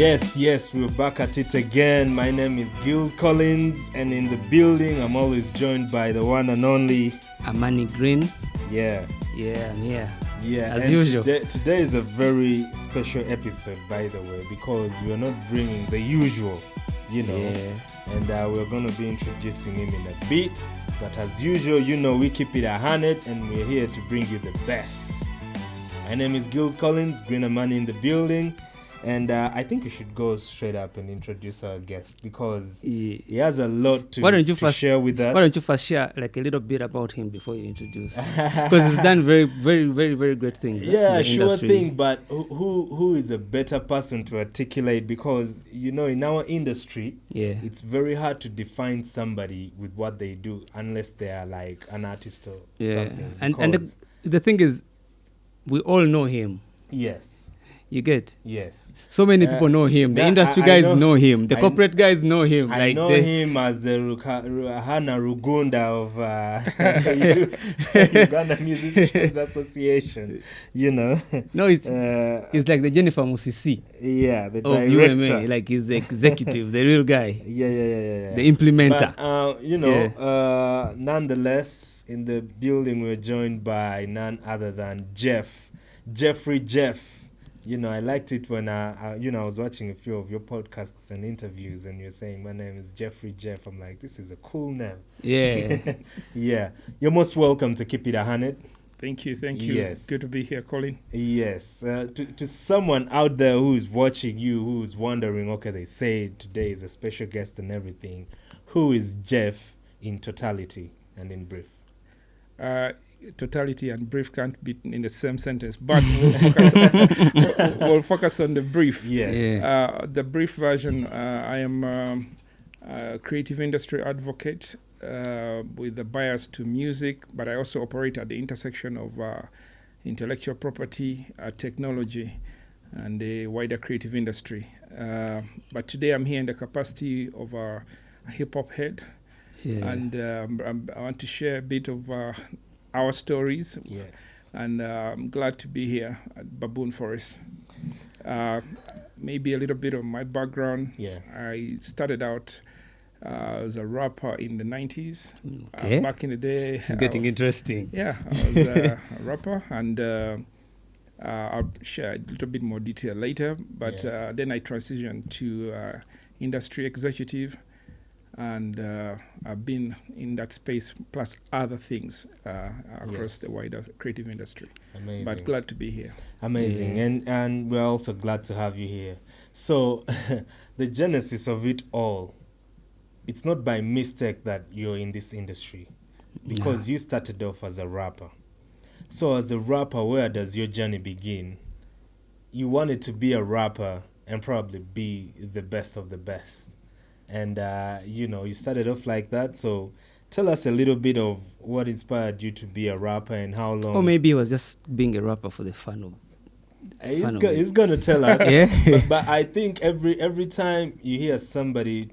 Yes, we're back at it again. My name is Gilles Collins, and in the building, I'm always joined by the one and only Amani Green. Yeah, I'm here. Yeah, as usual. Today is a very special episode, by the way, because we're not bringing the usual, and we're going to be introducing him in a bit. But as usual, we keep it AHunned, and we're here to bring you the best. My name is Gilles Collins, Green Amani in the building. And I think we should go straight up and introduce our guest because he has a lot to share with us. Why don't you first share like a little bit about him before you introduce? Because he's done very, very, very, very great things. Yeah, sure thing. But who is a better person to articulate? Because, in our industry, it's very hard to define somebody with what they do unless they are like an artist or something. And the thing is, we all know him. Yes. You get? Yes. So many people know him. The industry guys know him. The corporate guys know him. I know him as the Ruhana Rugunda of Ugandan Musicians Association. No, he's like the Jennifer Musisi. Yeah, the of director. UMA. Like he's the executive, the real guy. Yeah. The implementer. But, nonetheless, in the building we're joined by none other than Jeffrey Jeff. I liked it when I was watching a few of your podcasts and interviews, and you're saying my name is Jeffrey Jeff. I'm like, this is a cool name. Yeah. Yeah. You're most welcome to Keep It AHunned. Thank you. Yes. Good to be here, Colin. Yes. To someone out there who's watching you, who's wondering, okay, they say today is a special guest and everything. Who is Jeff in totality and in brief? Totality and brief can't be in the same sentence, but we'll focus on the brief. Yes. Yeah. The brief version, I am a creative industry advocate with a bias to music, but I also operate at the intersection of intellectual property, technology, and the wider creative industry. But today I'm here in the capacity of a hip-hop head, and I want to share a bit of our stories. Yes. And I'm glad to be here at Baboon Forest. Maybe a little bit of my background. Yeah. I started out as a rapper in the 90s. Okay. Back in the day. It's getting interesting. Yeah, I was a rapper, and I'll share a little bit more detail later. But then I transitioned to industry executive. And I've been in that space plus other things across the wider creative industry. Amazing. But glad to be here. Amazing. And we're also glad to have you here. So the genesis of it all, it's not by mistake that you're in this industry, because you started off as a rapper. So as a rapper, where does your journey begin? You wanted to be a rapper and probably be the best of the best. And, you started off like that. So tell us a little bit of what inspired you to be a rapper and how long. Or maybe he was just being a rapper for the fun of He's going to tell us. Yeah. But I think every time you hear somebody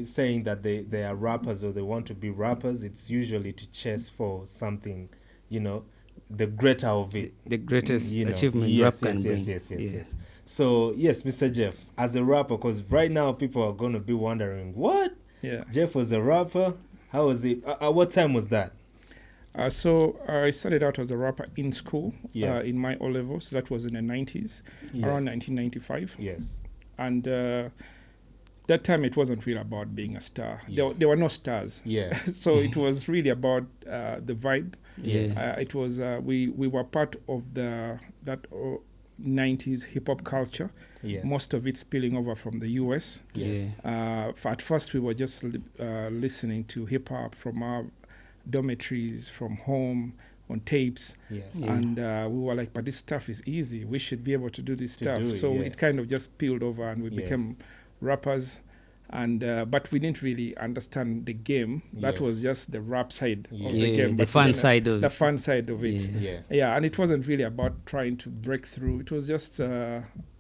saying that they are rappers or they want to be rappers, it's usually to chase for something, the greater of it. The greatest achievement Yes. So, yes, Mr. Jeff, as a rapper, because right now people are going to be wondering, what? Yeah. Jeff was a rapper? How was it? What time was that? So I started out as a rapper in school, in my O-levels. That was in the 90s, around 1995. Yes. And that time it wasn't really about being a star. There were no stars. Yeah. So it was really about the vibe. Yes. It was we were part of that 90s hip-hop culture. Yes. Most of it spilling over from the US. Yes. At first we were just listening to hip-hop from our dormitories, from home, on tapes. Yes. And we were like, but this stuff is easy. We should be able to do this stuff. So it kind of just spilled over, and we became rappers. And but we didn't really understand the game. That was just the rap side of the game. The fun side of it. The fun side of it. Yeah. And it wasn't really about trying to break through. It was just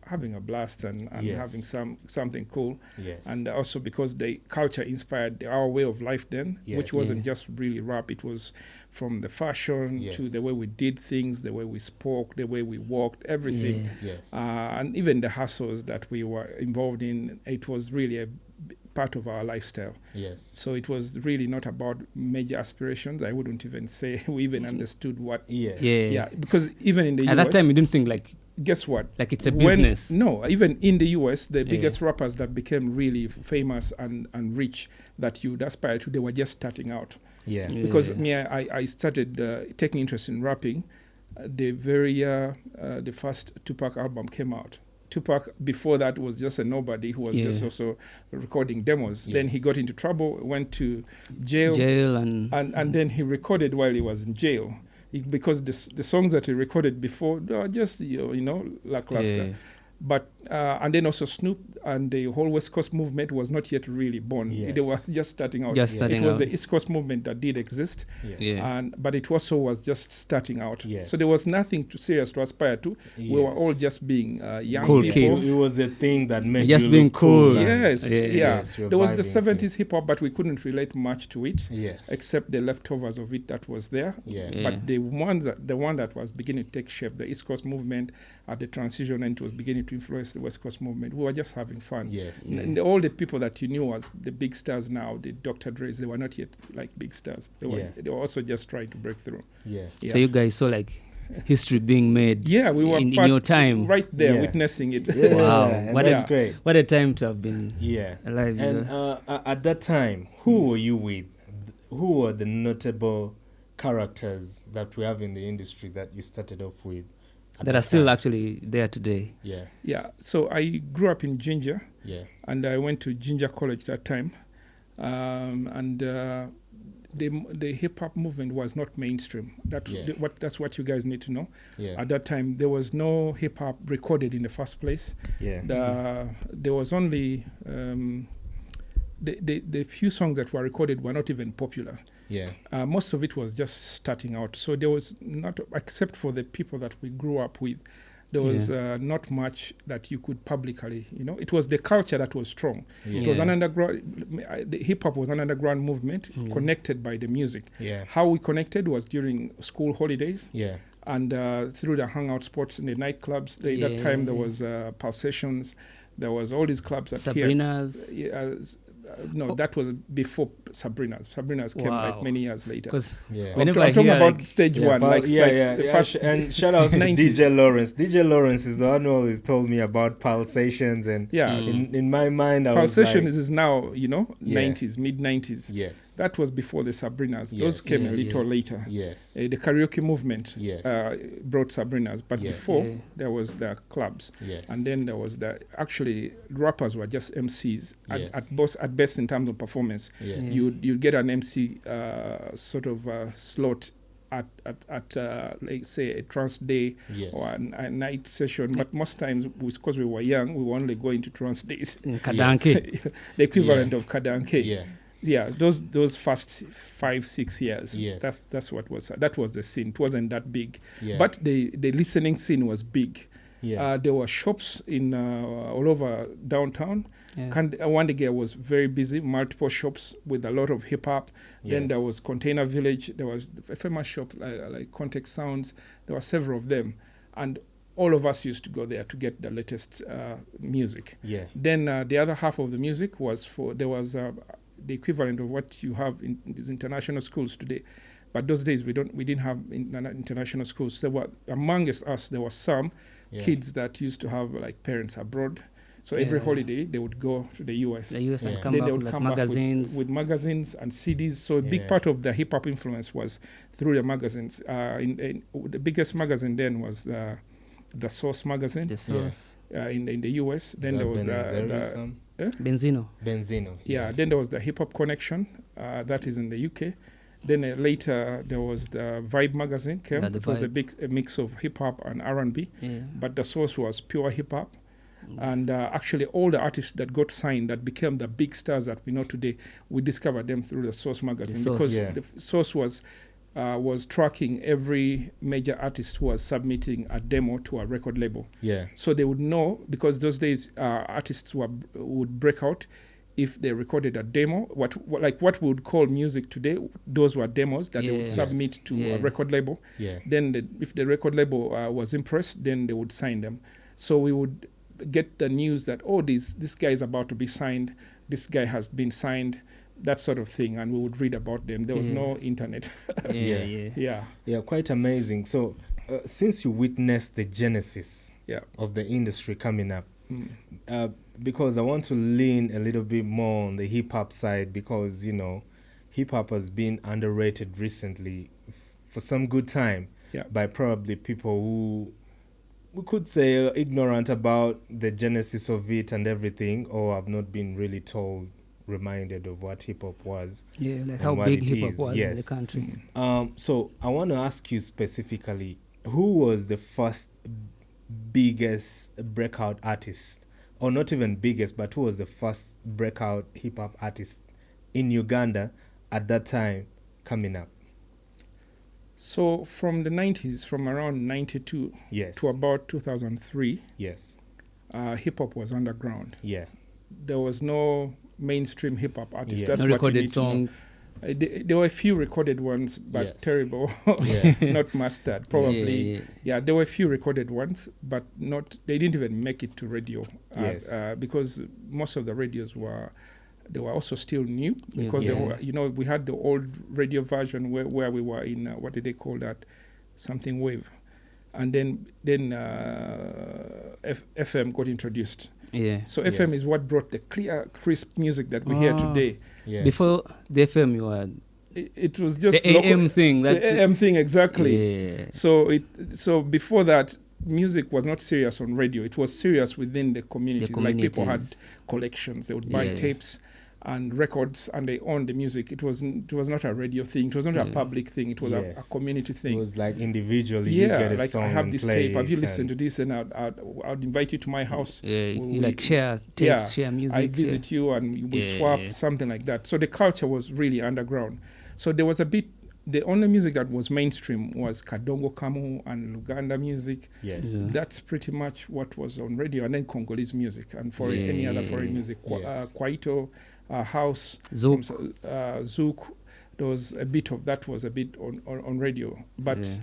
having a blast and Yes. having something cool. Yes. And also because the culture inspired our way of life then, which Yes. wasn't just really rap. It was from the fashion to the Yes. way we did things, the way we spoke, the way we walked, everything. Yeah. Yes. And even the hustles that we were involved in, it was really a part of our lifestyle. Yes. So it was really not about major aspirations. I wouldn't even say we even understood what. Yes. Yeah. Because even in the At US, that time, you didn't think guess what? like it's a business. No, even in the US, the Yeah. biggest rappers that became really famous and rich that you'd aspire to, they were just starting out. Yeah. Yeah. Because I started taking interest in rapping the first Tupac album came out. Tupac, before that, was just a nobody who was just also recording demos. Then he Yes. got into trouble, went to jail, and then he recorded while he was in jail. Because the songs that he recorded before, they were just, lackluster. Yeah. But and then also Snoop and the whole West Coast movement was not yet really born. Yes. They were just starting out. Just starting it was out. the East Coast movement that did exist, Yes. Yeah. but it also was just starting out. Yes. So there was nothing too serious to aspire to. We were Yes. all just being young Cool people. kids. It was a thing that made Just you being look cool. cool. and- Yes, Yeah. Yes, you're there was the vibing to 70s hip hop, but we couldn't relate much to it, Yes. except the leftovers of it that was there. Yeah. Yeah. But the one that was beginning to take shape, the East Coast movement at the transition, and it was beginning to influence the West Coast movement. We were just having fun. Yes. And all the people that you knew as the big stars now, the Dr. Dre's, they were not yet like big stars. They were also just trying to break through. Yeah. Yeah. So you guys saw like history being made. Yeah, we were in part- your time. right there Yeah. witnessing it. Yeah. Wow. And What that's a- great. What a time to have been Yeah. alive. And at that time, who were you with? Who were the notable characters that we have in the industry that you started off with? at that that are still time? actually there today. Yeah. Yeah, so I grew up in Jinja, Yeah. and I went to Jinja College that time, and the hip hop movement was not mainstream. Yeah. That's what you guys need to know. Yeah. At that time, there was no hip hop recorded in the first place. Yeah. There was only the few songs that were recorded were not even popular. Yeah. Most of it was just starting out. So there was not, except for the people that we grew up with, there was not much that you could publicly, it was the culture that was strong. Yeah. It was an Yes. underground, the hip hop was an underground movement connected by the music. Yeah. How we connected was during school holidays Yeah. and through the hangout spots in the nightclubs. That time there was Pulsations, there was all these clubs at Sabrina's. here. No, that was before Sabrina's. Sabrina's came like Wow. many years later. Because Yeah. whenever I'm I talking hear about like, stage one, the first and shout out to 90s. DJ Lawrence. DJ Lawrence is the one who always told me about Pulsations, and Yeah. in my mind, I was Pulsations like, is now, Yeah. 90s, mid 90s. yes, That was before the Sabrinas. Yes. Those came a Yeah, little yeah. later. yes, The karaoke movement Yes. brought Sabrinas, but Yes. before Yeah. there was the clubs, yes, and then there was actually rappers were just MCs Yes. at best in terms of performance. yes, Yeah. You'd get an MC sort of slot at like say a trance day yes, or a night session, but most times because we were young, we were only going to trance days. in Kadanke. The equivalent of Kadanke. yeah, Yeah, those first 5-6 years. Yes. That was the scene. It wasn't that big, yeah, but the listening scene was big. yeah, There were shops in all over downtown. Yeah. Wandige was very busy, multiple shops with a lot of hip hop. Yeah. Then there was Container Village. There was a famous shop like Context Sounds. There were several of them, and all of us used to go there to get the latest music. yeah, Then the other half of the music was there was the equivalent of what you have in these international schools today. But those days we didn't have international schools. There were amongst us there were some yeah. kids that used to have like parents abroad. So every Yeah. holiday they would go to the US. The US and Yeah. come Then back they with would like come back magazines. with magazines and CDs. So a big Yeah. part of the hip hop influence was through the magazines. The biggest magazine then was the Source magazine the source. in the US. Then there was Benzino. Benzino. yeah. Then there was the Hip Hop Connection, that is in the UK. Then later there was the Vibe magazine came. Yeah, the It was Vibe. a mix of hip hop and R&B, Yeah. but the source was pure hip hop. And actually, all the artists that got signed that became the big stars that we know today, we discovered them through the Source magazine Source. because Yeah. the Source was was tracking every major artist who was submitting a demo to a record label. Yeah. So they would know, because those days artists would break out if they recorded a demo. What we would call music today, those were demos that they would submit to a record label. Yeah. Then if the record label was impressed, then they would sign them. So we would get the news that, oh, this guy is about to be signed, this guy has been signed, that sort of thing, and we would read about them. There was no internet. Yeah, quite amazing. So since you witnessed the genesis of the industry coming up, because I want to lean a little bit more on the hip-hop side, because, you know, hip-hop has been underrated recently for some good time by probably people who we could say are ignorant about the genesis of it and everything, or have not been really reminded of what hip-hop was. Yeah, like how big hip-hop was in the country. So I want to ask you specifically, who was the first biggest breakout artist, or not even biggest, but who was the first breakout hip-hop artist in Uganda at that time coming up? So from the 90s, from around 92 to about 2003, hip-hop was underground. Yeah. There was no mainstream hip-hop artists. Yeah. That's no what recorded songs. There were a few recorded ones, but terrible, not mastered, probably. Yeah, there were a few recorded ones, but they didn't even make it to radio. Because most of the radios they were also still new, because they were, we had the old radio version where we were in, what did they call that? Something wave. And then FM got introduced. Yeah. So FM is what brought the clear, crisp music that we hear today. Yes. Before the FM, you had it was just the AM thing. The AM thing, exactly. Yeah. So before that, music was not serious on radio. It was serious within the communities. Like people had collections. They would buy tapes and records, and they owned the music. It was not a radio thing. It was not a public thing. It was a community thing. It was like individually. You get a song, I have this tape. Have you listened to this? And I'd invite you to my house. You share tapes, share music. I visit you, and we swap, something like that. So the culture was really underground. So there was the only music that was mainstream was Kadongo Kamu and Luganda music. Yes. That's pretty much what was on radio. And then Congolese music, and any other foreign music. Kwaito, house, Zouk. Zouk. There was a bit of that was a bit on radio. But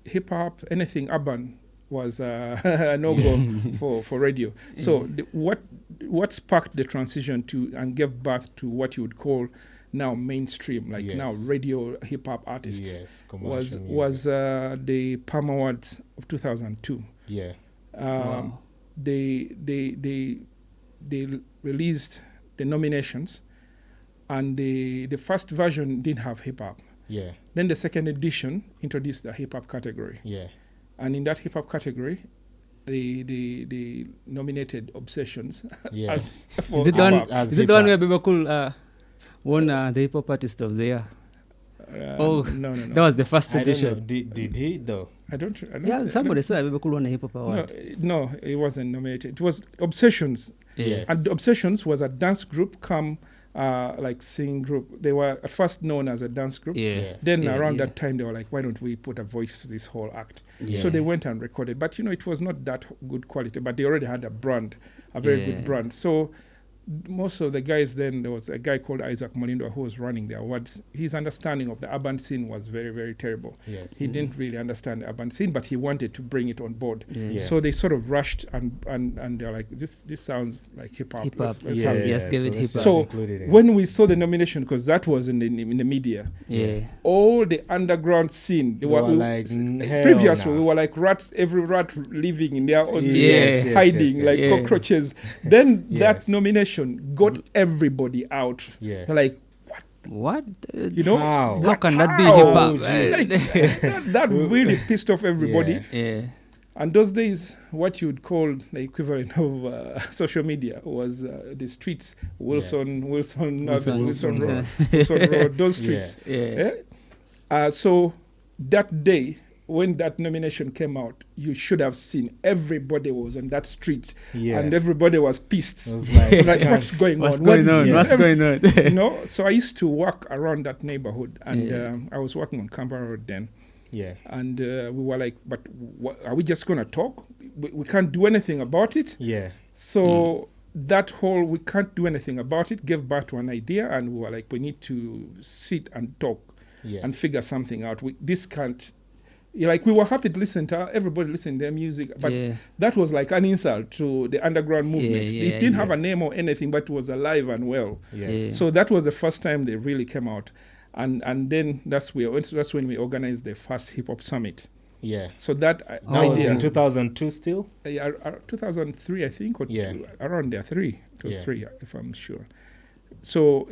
hip hop, anything urban was a no-go for radio. So what sparked the transition to and gave birth to what you would call now mainstream, like now radio hip hop artists, was the Palm Awards of 2002. Yeah. They released the nominations, and the first version didn't have hip hop. Yeah. Then the second edition introduced the hip hop category. Yeah. And in that hip hop category, they nominated Obsessions. Yes. Is it the one where people could won the hip hop artist of the year? No. That was the first edition. Did he though? I don't. Somebody said people could won a hip hop award. No, it wasn't nominated. It was Obsessions. Yes. And Obsessions was a dance group like singing group. They were at first known as a dance group. Yes. Then around that time, they were like, why don't we put a voice to this whole act? Yes. So they went and recorded. But, it was not that good quality. But they already had a brand, a very good brand. So most of the guys then, there was a guy called Isaac Molindo who was running the awards. His understanding of the urban scene was very, very terrible. Yes. He didn't really understand the urban scene, but he wanted to bring it on board. Yeah. So they sort of rushed and they're like, this sounds like hip-hop. Hip-hop. Let's have it. Yes, give it hip-hop. So when we saw the nomination, because that was in the media, all the underground scene, we were like rats, every rat living in their own hiding like cockroaches. Then that nomination got everybody out. Yes. They're like, what? How can that be hip hop? That really pissed off everybody. Yeah. And those days, what you would call the equivalent of social media was the streets, Wilson Road, those streets. Yeah. So that day, when that nomination came out, you should have seen everybody was on that street, Yeah. and everybody was pissed. It was like, It's like, what's going What's on? What going is on? this? What's going on? You know, so I used to walk around that neighborhood, and Yeah. I was working on Kampala Road then, yeah, and we were like, but are we just going to talk? We can't do anything about it. yeah, So that whole we can't do anything about it gave birth to an idea, and we were like, we need to sit and talk yes. and figure something out. This can't. Like, we were happy to listen to everybody listen to their music, but Yeah. that was like an insult to the underground movement. Yeah, It didn't have a yes. name or anything, but it was alive and well. Yes. Yeah. So that was the first time they really came out, and then that's when we organized the first hip hop summit. Yeah. So that That was idea, in 2002 still? 2003, I think, or Yeah. around there, three. It was Yeah. 3, if I'm sure. So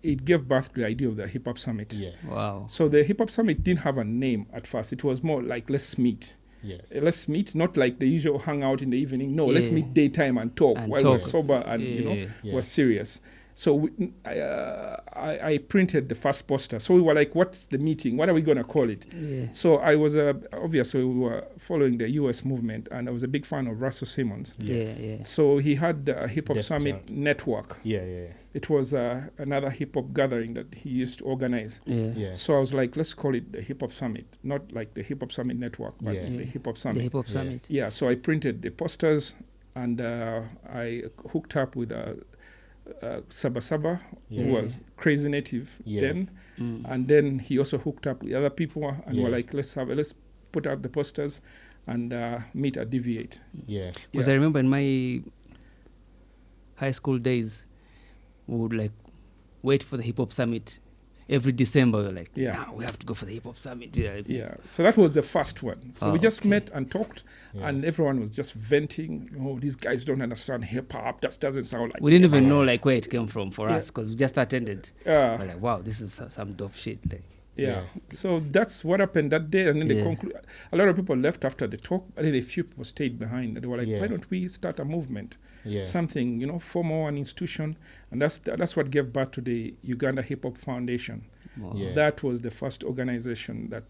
it gave birth to the idea of the hip hop summit. Yes. Wow. So the hip hop summit didn't have a name at first. It was more like, let's meet. Yes. Let's meet, not like the usual hangout in the evening. No, let's Yeah. meet daytime and talk And while talk. we're sober and Yeah. Yeah. we're serious. So I printed the first poster. So we were like, what's the meeting? What are we going to call it? Yeah. So I was obviously we were following the US movement, and I was a big fan of Russell Simmons. Yes. Yeah. Yeah. So he had a hip hop Def summit Jam. network. Yeah, yeah, It was another hip hop gathering that he used to organize. Yeah. yeah. So I was like, let's call it the hip hop summit, not like the hip hop summit network, but Yeah. the Yeah. hip hop The summit. hip hop Yeah. summit. Yeah, so I printed the posters, and I hooked up with Saba Saba, Yeah. who was Crazy Native Yeah. then, Mm. and then he also hooked up with other people, and Yeah. we're like, let's put out the posters and meet at Deviate. Yeah. Because I remember in my high school days, we would like wait for the hip hop summit every December. We were like, Yeah. "Nah, we have to go for the hip hop summit. Yeah. Yeah, so that was the first one. So Oh, we just okay. met and talked, Yeah. and everyone was just venting. Oh, these guys don't understand hip hop. That doesn't sound like. We didn't even hip-hop." know like where it came from for Yeah. us because we just attended. Yeah. We're like, wow, this is some dope shit. Like, Yeah. Yeah. So that's what happened that day. And then Yeah. a lot of people left after the talk, but then a few people stayed behind. They were like, Yeah. why don't we start a movement? Yeah. Something, form an institution. And that's what gave birth to the Uganda Hip Hop Foundation. wow. Yeah. That was the first organization that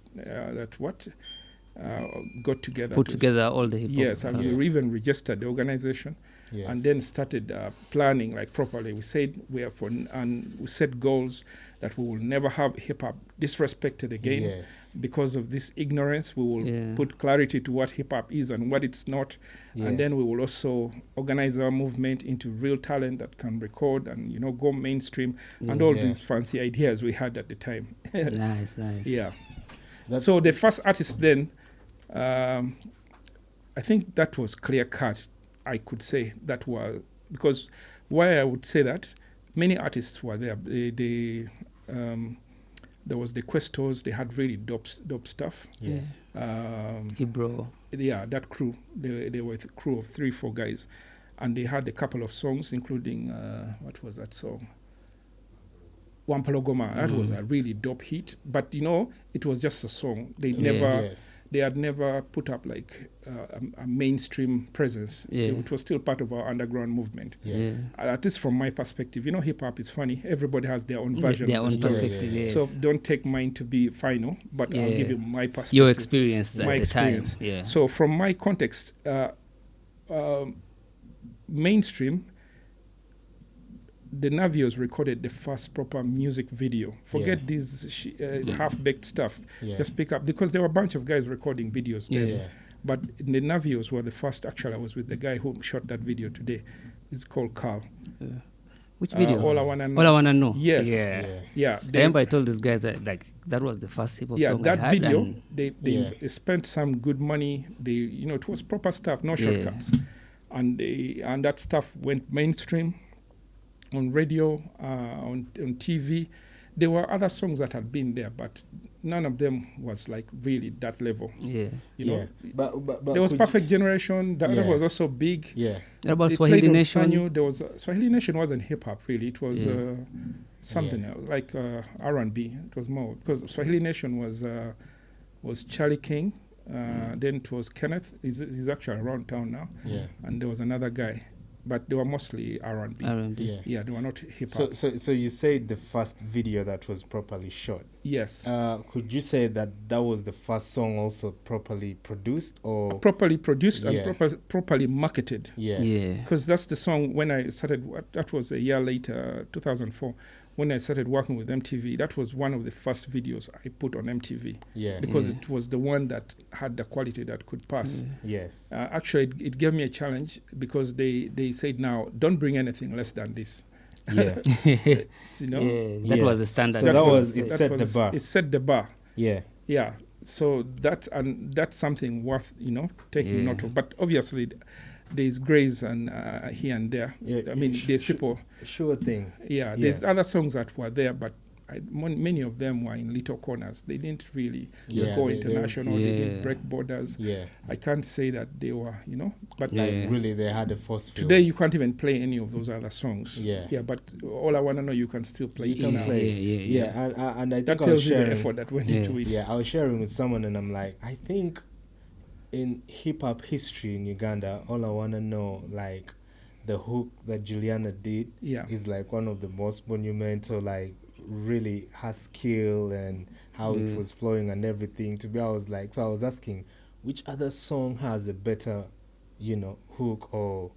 got together. Put to- together all the hip hop. Yes, and Yes. we even registered the organization. Yes. And then started planning like properly. We said and we set goals that we will never have hip hop disrespected again Yes. because of this ignorance. We will Yeah. put clarity to what hip hop is and what it's not, Yeah. and then we will also organize our movement into real talent that can record and go mainstream and all Yeah. these fancy ideas we had at the time. Nice. Yeah. That's So the first artist then, I think that was clear cut. I could say that was because why I would say that many artists were there. There was the Questos. They had really dope stuff. Yeah. Hebrew. Yeah, that crew. They were a crew of 3-4 guys, and they had a couple of songs, including what was that song? Wampalogoma. That was a really dope hit. But it was just a song. They Yeah. never. Yes. They had never put up like a mainstream presence. Yeah. It was still part of our underground movement. Yes. At least from my perspective, hip hop is funny. Everybody has their own version. Their of own the story. perspective. Yeah. Yes. So don't take mine to be final, but I'll Yeah. give you my perspective. Your experience at My the experience. time. Yeah. So from my context, mainstream, the Navios recorded the first proper music video. Forget Yeah. these half-baked stuff. Yeah. Just pick up, because there were a bunch of guys recording videos then. Yeah. But the Navios were the first. Actually, I was with the guy who shot that video today. It's called Carl. Which video? All I Wanna Know. All I Wanna Know. Yes. Yeah. Yeah. Yeah. I remember I told those guys that like that was the first hip hop Yeah, song that I had. video, and they Yeah. spent some good money. It was proper stuff, no Yeah. shortcuts, and that stuff went mainstream, on radio, on TV. There were other songs that had been there, but none of them was like really that level. yeah. You know, But there was could Perfect Generation. That Yeah. was also big. Yeah. What about They Swahili played on Nation? Sanyo. There was Swahili Nation wasn't hip hop really. It was Yeah. something Yeah. else, like R&B. It was more because Swahili Nation was Charlie King. Then it was Kenneth. He's actually around town now. Yeah. And there was another guy. but they were mostly R&B. R&B. Yeah. Yeah, they were not hip hop. So you said the first video that was properly shot. Yes. Could you say that was the first song also properly produced or Properly produced Yeah. and properly marketed. yeah. Yeah. Because that's the song when I started, that was a year later, 2004, when I started working with MTV. That was one of the first videos I put on MTV Yeah. because Yeah. it was the one that had the quality that could pass. Yes. Actually, it gave me a challenge because they said, now, don't bring anything less than this. Yeah. You know? Yeah, that Yeah. was the standard. So that was that it set the bar. It set the bar. Yeah. Yeah. So that's something worth, taking Yeah. note of. But obviously, there's grays and here and there. Yeah, I mean, there's people. Sure thing. Yeah, there's other songs that were there, but many of them were in little corners. They didn't really Yeah, go they- international. They Yeah. didn't break borders. Yeah. I can't say that they were, but Yeah. Like really they had a force field. today you can't even play any of those other songs. Yeah. Yeah, but all I want to know, you can still play You it can now. play. Yeah. And I That think I was tells you the sharing effort that went Yeah. into it. Yeah, I was sharing with someone and I'm like, I think in hip hop history in Uganda, all I wanna know, like the hook that Juliana did Yeah. is like one of the most monumental, like really has skill and how it was flowing and everything. To be I was asking which other song has a better, hook or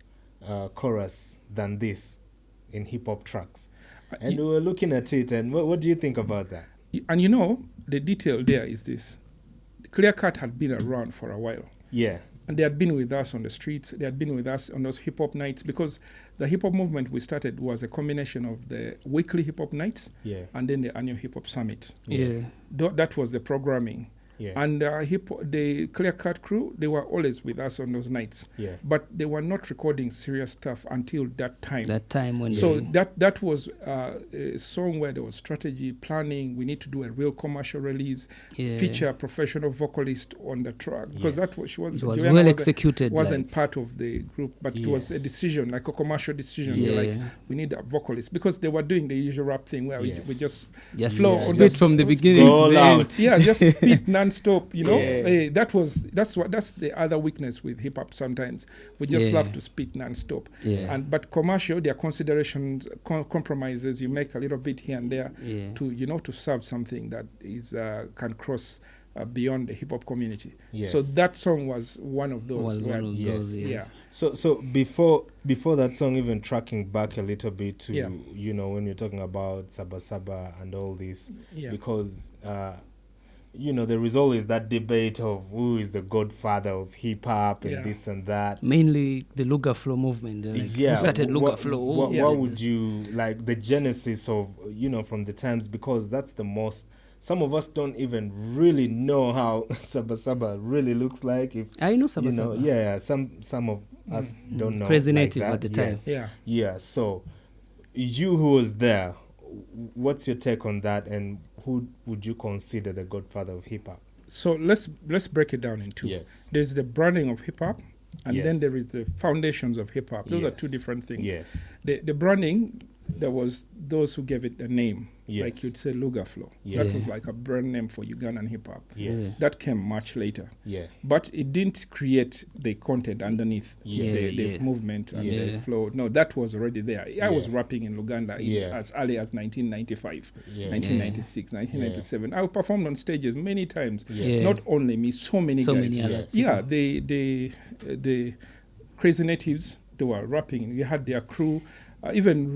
chorus than this in hip hop tracks. And we were looking at it and what do you think about that? And the detail there is this. Clear Cut had been around for a while. Yeah. And they had been with us on the streets. They had been with us on those hip hop nights because the hip hop movement we started was a combination of the weekly hip hop nights Yeah. and then the annual hip hop summit. Yeah. That was the programming. Yeah. And the Clear Cut crew, they were always with us on those nights. Yeah. But they were not recording serious stuff until that time. That time when So they, that was a song where there was strategy, planning. We need to do a real commercial release, yeah. feature a professional vocalist on the track because Yes. that was she was. It was Juliana well wasn't- executed. Wasn't like, part of the group, but it was a Yes. decision, like a commercial decision. Yeah. They're like, we need a vocalist because they were doing the usual rap thing where Yes. we just just flow Yeah. on spit the- from the let's beginning go all to the end. out. yeah, just spit non-stop, Yeah. That's the other weakness with hip hop sometimes. We just Yeah. love to spit non-stop. Yeah. But commercial, there are considerations, compromises. You make a little bit here and there Yeah. to serve something that is can cross beyond the hip hop community. Yes. So that song was one of those. Was where- one of Yes. those. Yes. Yeah. So before that song, even tracking back a little bit to Yeah. when you're talking about Saba Saba and all this, Yeah. because there is always that debate of who is the godfather of hip hop and Yeah. this and that. Mainly the Luga Flow movement. Like, Yeah, who started Luga what, Flow? What, Yeah. what would you like the genesis of from the times, because that's the most. Some of us don't even really know how Saba Saba really looks like. If I know Saba Saba. yeah, some of us don't know. Crazy like Native that. at the time. Yes. Yeah. Yeah. So, you who was there, what's your take on that, and who would you consider the godfather of hip hop? So let's break it down in two. Yes. There's the branding of hip hop, and then Yes. there is the foundations of hip hop. Those are Yes. two different things. Yes. The branding, there was those who gave it a name, Yes. like you'd say Luga Flow. Yeah. That was like a brand name for Ugandan hip hop. Yes. That came much later, Yeah. but it didn't create the content underneath Yes. the Yeah. movement and the Yes. flow. No, that was already there. I was Yeah. rapping in Luganda Yeah. as early as 1995, Yeah. 1996, 1997. I performed on stages many times. Yes. Not only me, so many So guys. many other Yes. Yeah, the Crazy Natives, they were rapping. They had their crew. Even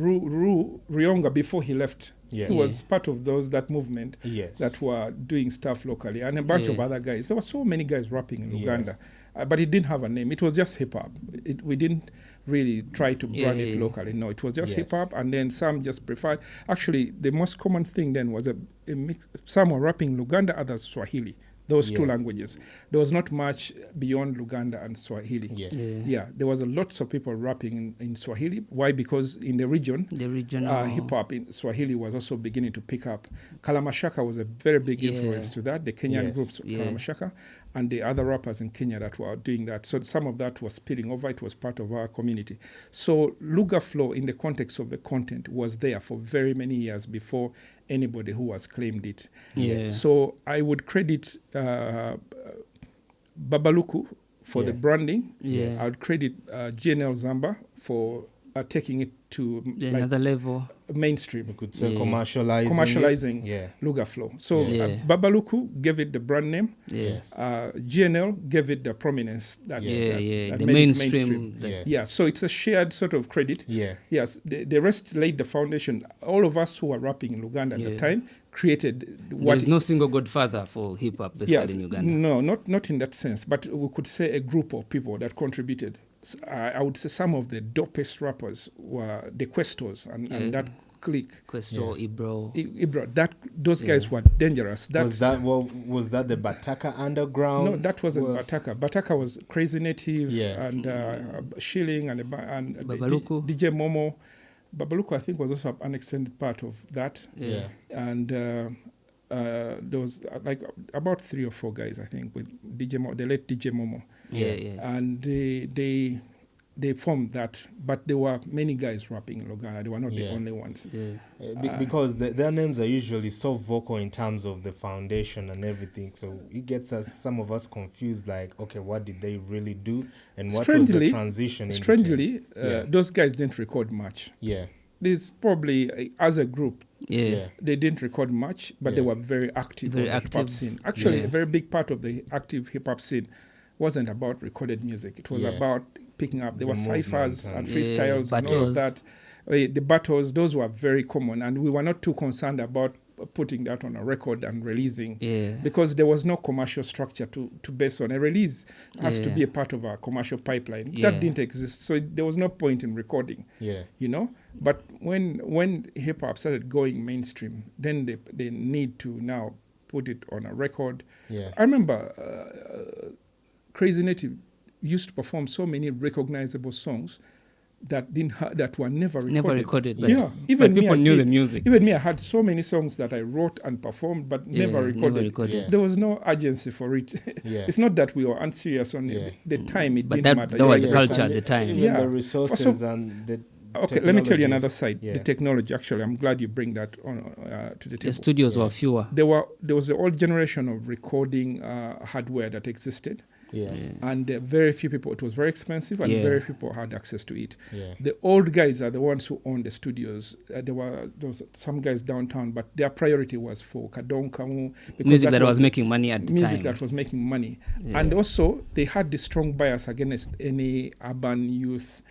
Rionga, before he left, Yes. he was part of that movement Yes. that were doing stuff locally, and a bunch of Yeah. other guys. There were so many guys rapping in Yeah. Uganda, but it didn't have a name. It was just hip hop. We didn't really try to brand it Yeah. locally. No, it was just Yes. hip hop, and then some just preferred. Actually, the most common thing then was a mix. Some were rapping Luganda, others Swahili. Those two Yeah. languages. There was not much beyond Luganda and Swahili. Yes. Yeah. Yeah, there was a lots of people rapping in Swahili. Why? Because in the region, The regional hip hop in Swahili was also beginning to pick up. Kalamashaka was a very big influence Yeah. to that. The Kenyan Yes. groups, Yeah. Kalamashaka, and the other rappers in Kenya that were doing that. So some of that was spilling over. It was part of our community. So Luga Flow, in the context of the content, was there for very many years before anybody who has claimed it. Yeah. So I would credit Babaluku for the Yeah. branding. Yes. I would credit GNL Zamba for taking it to like Another level. We mainstream, could say Yeah. commercializing. commercializing Luga Flow. So Yeah. Babaluku gave it the brand name. Yes. GNL gave it the prominence that, Yeah, that, yeah. that The made it mainstream. Yes. Yeah, so it's a shared sort of credit. Yeah. Yes, the rest laid the foundation. All of us who were rapping in Uganda at the Yeah. time created There what is no single godfather for hip hop basically in Uganda. No, not in that sense, but we could say a group of people that contributed. I would say some of the dopest rappers were the Questos and that clique. Questo, Ibro. Ibra, those guys were dangerous. Was that the Bataka Underground? No, that wasn't Well- Bataka. Bataka was Crazy Native Yeah. and Shilling and Babaluku. DJ Momo. Babaluku, I think, was also an extended part of that. Yeah. And there was like about 3 or 4 guys, I think, with DJ the late DJ Momo. Yeah, yeah. And they formed that, but there were many guys rapping in Uganda. They were not the Yeah. only ones. Yeah. Because their names are usually so vocal in terms of the foundation and everything, so it gets some of us confused. Like, okay, what did they really do, and what was the transition? in between? Strangely, those guys didn't record much. Yeah. This probably as a group, Yeah. they didn't record much, but they Yeah. were very active Very on the hip hop active. scene. Actually, Yes. a very big part of the active hip hop scene wasn't about recorded music. It was Yeah. about picking up. There The were ciphers movement and and- freestyles Yeah, and all of battles. that. The battles, those were very common, and we were not too concerned about putting that on a record and releasing. Yeah. Because there was no commercial structure to base on. A release has to Yeah. be a part of a commercial pipeline. Yeah. That didn't exist, so there was no point in recording. Yeah. You know, but when hip hop started going mainstream, then they need to now put it on a record. Yeah. I remember Crazy Native used to perform so many recognizable songs that that were never recorded. Never recorded. But, Yeah, even but me, people I knew did. the music. Even me, I had so many songs that I wrote and performed, but never Yeah, recorded. Never recorded. Yeah. There was no urgency for it. Yeah. It's not that we were unserious on Yeah. the time. It But didn't that- matter. that was Yeah, the yeah. culture at the time. Even Yeah. the resources So- and the Okay, let me tell you technology. another side. Yeah. The technology. Actually, I'm glad you bring that on to the The table. studios were fewer. There was the old generation of recording hardware that existed, Yeah. and very few people. It was very expensive, and Yeah. very few people had access to it. Yeah. The old guys are the ones who owned the studios. There was some guys downtown, but their priority was for Kadon Kamu, because Music that was making money at the music time. that was making money. Yeah. And also, they had the strong bias against any urban youth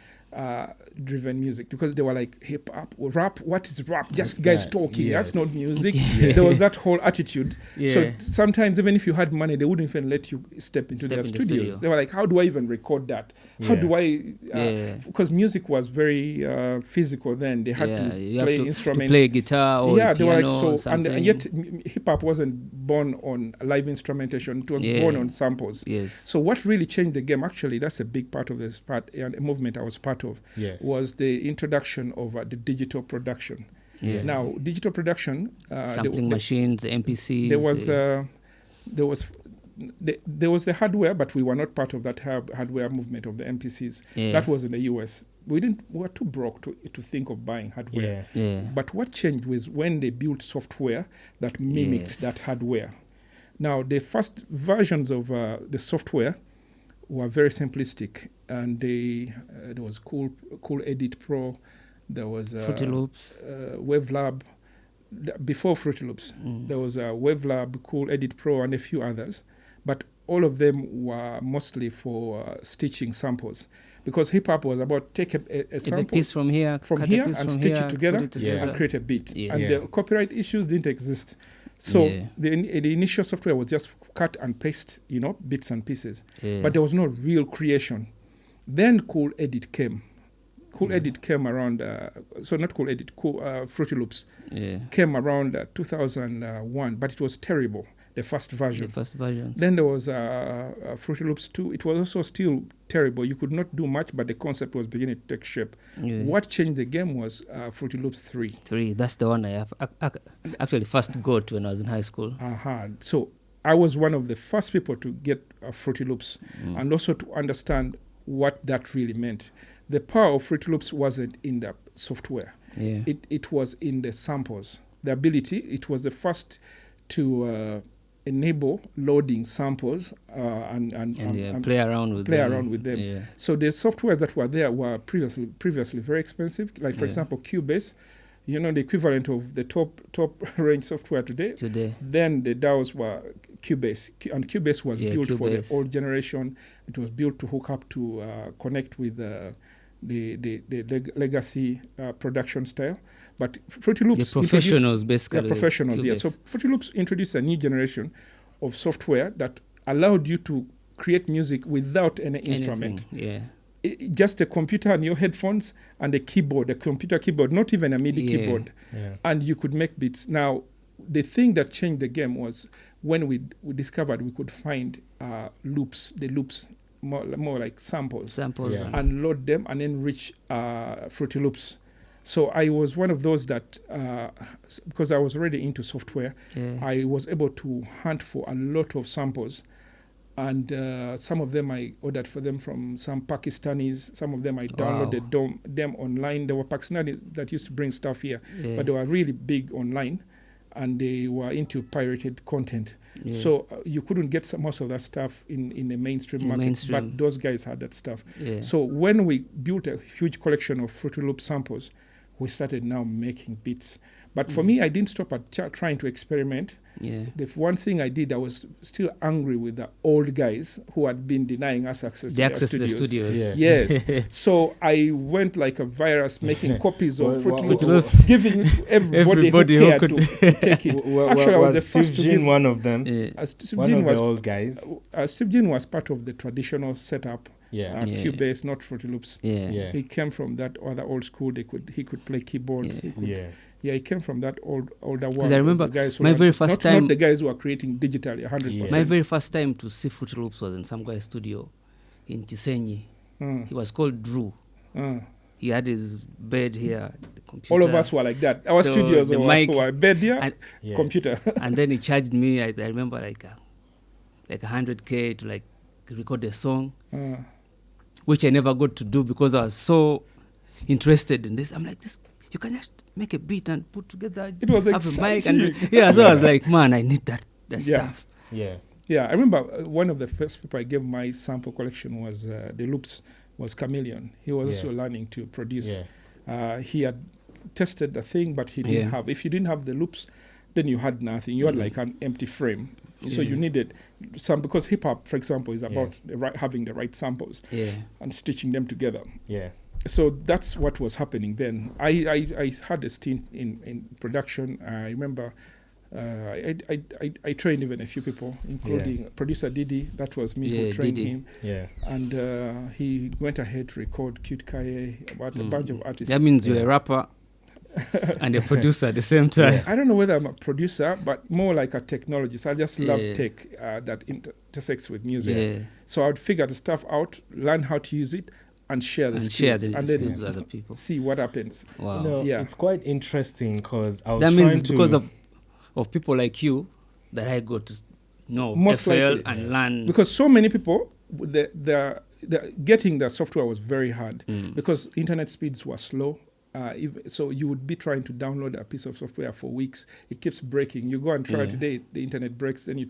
driven music, because they were like, hip hop, rap, what is rap? Just What's guys that? talking, Yes. that's not music. Yeah. There was that whole attitude. So Yeah. sometimes, even if you had money, they wouldn't even let you step into Step their in the studios. studio. They were like, how do I even record that? How Yeah. do I? Yeah. Because music was very physical then. They had Yeah, to you have play to instruments. play guitar or Yeah, they were piano like or so, and something. yet hip hop wasn't born on live instrumentation. It was Yeah. born on samples. Yes. So what really changed the game? Actually, that's a big part of this part, and a movement I was part of, Yes. was the introduction of the digital production. Yes. Now, digital production, Sampling machines, MPCs. there was the hardware, but we were not part of that hardware movement of the MPCs. Yeah. That was in the US. We were too broke to think of buying hardware. Yeah. Yeah. But what changed was when they built software that mimicked Yes. that hardware. Now, the first versions of the software were very simplistic, and there was Cool Edit Pro, there was Fruity Loops. WaveLab. Before Fruity Loops, there was WaveLab, Cool Edit Pro, and a few others. But all of them were mostly for stitching samples, because hip hop was about take a Take a sample piece from here, from cut here a piece and from stitch here, it together, put it Yeah. and create a beat. Yes. And Yeah. the copyright issues didn't exist. So Yeah. the initial software was just cut and paste, bits and pieces. Yeah. But there was no real creation. Then Cool Edit came. Cool Edit came around, not Cool Edit, Fruity Loops Yeah. came around 2001, but it was terrible, the first version. The first versions. Then there was Fruity Loops 2. It was also still terrible. You could not do much, but the concept was beginning to take shape. Yeah. What changed the game was Fruity Loops 3. 3. That's the one I have actually first got when I was in high school. So I was one of the first people to get Fruity Loops and also to understand what that really meant. The power of Fruity Loops wasn't in the software. Yeah. It was in the samples. The ability, it was the first to enable loading samples and play around with them. Yeah. So the softwares that were there were previously very expensive. Like for example, Cubase, the equivalent of the top range software today. Then the DAWs were Cubase, and Cubase was built for the old generation. It was built to hook up to connect with the legacy production style. But Fruity Loops, the professionals basically. Professionals, yeah. So Fruity Loops introduced a new generation of software that allowed you to create music without any instrument. Just a computer and your headphones and a keyboard, a computer keyboard, not even a MIDI keyboard. And you could make beats. Now, the thing that changed the game was when we discovered we could find loops, more like samples and load them and enrich Fruity Loops. So I was one of those that, because I was already into software, I was able to hunt for a lot of samples. And some of them I ordered for them from some Pakistanis. Some of them I downloaded them online. There were Pakistanis that used to bring stuff here, but they were really big online, and they were into pirated content. So you couldn't get most of that stuff in the mainstream market, but those guys had that stuff. So when we built a huge collection of Fruity Loop samples, we started now making beats. But for me, I didn't stop at trying to experiment. The one thing I did, I was still angry with the old guys who had been denying us access to the studios. Yes. So I went like a virus, making copies of Fruity Loops, giving it to everybody who cared to take it. Actually, I was the first to give one of them. One of the old guys. Steve Jean was part of the traditional setup. Cubase, not Fruity Loops. He came from that other old school. He could play keyboards. He came from that older world. I remember my very first time. Not the guys who are creating digitally, 100%. My very first time to see Fruity Loops was in some guy's studio in Chisenyi. He was called Drew. He had his bed here, the computer. All of us were like that. Our studios were bed here, computer. And then he charged me, I remember, like 100K to like record a song, which I never got to do because I was so interested in this. I'm like, you can just make a beat and put together. It was exciting. So I was like, man, I need that stuff. I remember one of the first people I gave my sample collection was the loops was Chameleon. He was also learning to produce. He had tested the thing, but he didn't have. If you didn't have the loops, then you had nothing. You had like an empty frame. So you needed some, because hip hop, for example, is about having the right samples and stitching them together. So that's what was happening then. I had a stint in production. I remember I trained even a few people, including producer Didi. That was me who trained him. And he went ahead to record Cute Kaye, about a bunch of artists. That means you're a rapper and a producer at the same time. I don't know whether I'm a producer, but more like a technologist. I just love tech that intersects with music. So I would figure the stuff out, learn how to use it, and share the skills, and then with other people. See what happens. Wow. It's quite interesting because I was that means it's because of people like you that I got to know most FL likely, and learn. Because so many people, the getting the software was very hard because internet speeds were slow. So you would be trying to download a piece of software for weeks. It keeps breaking. You go and try today, the internet breaks, then you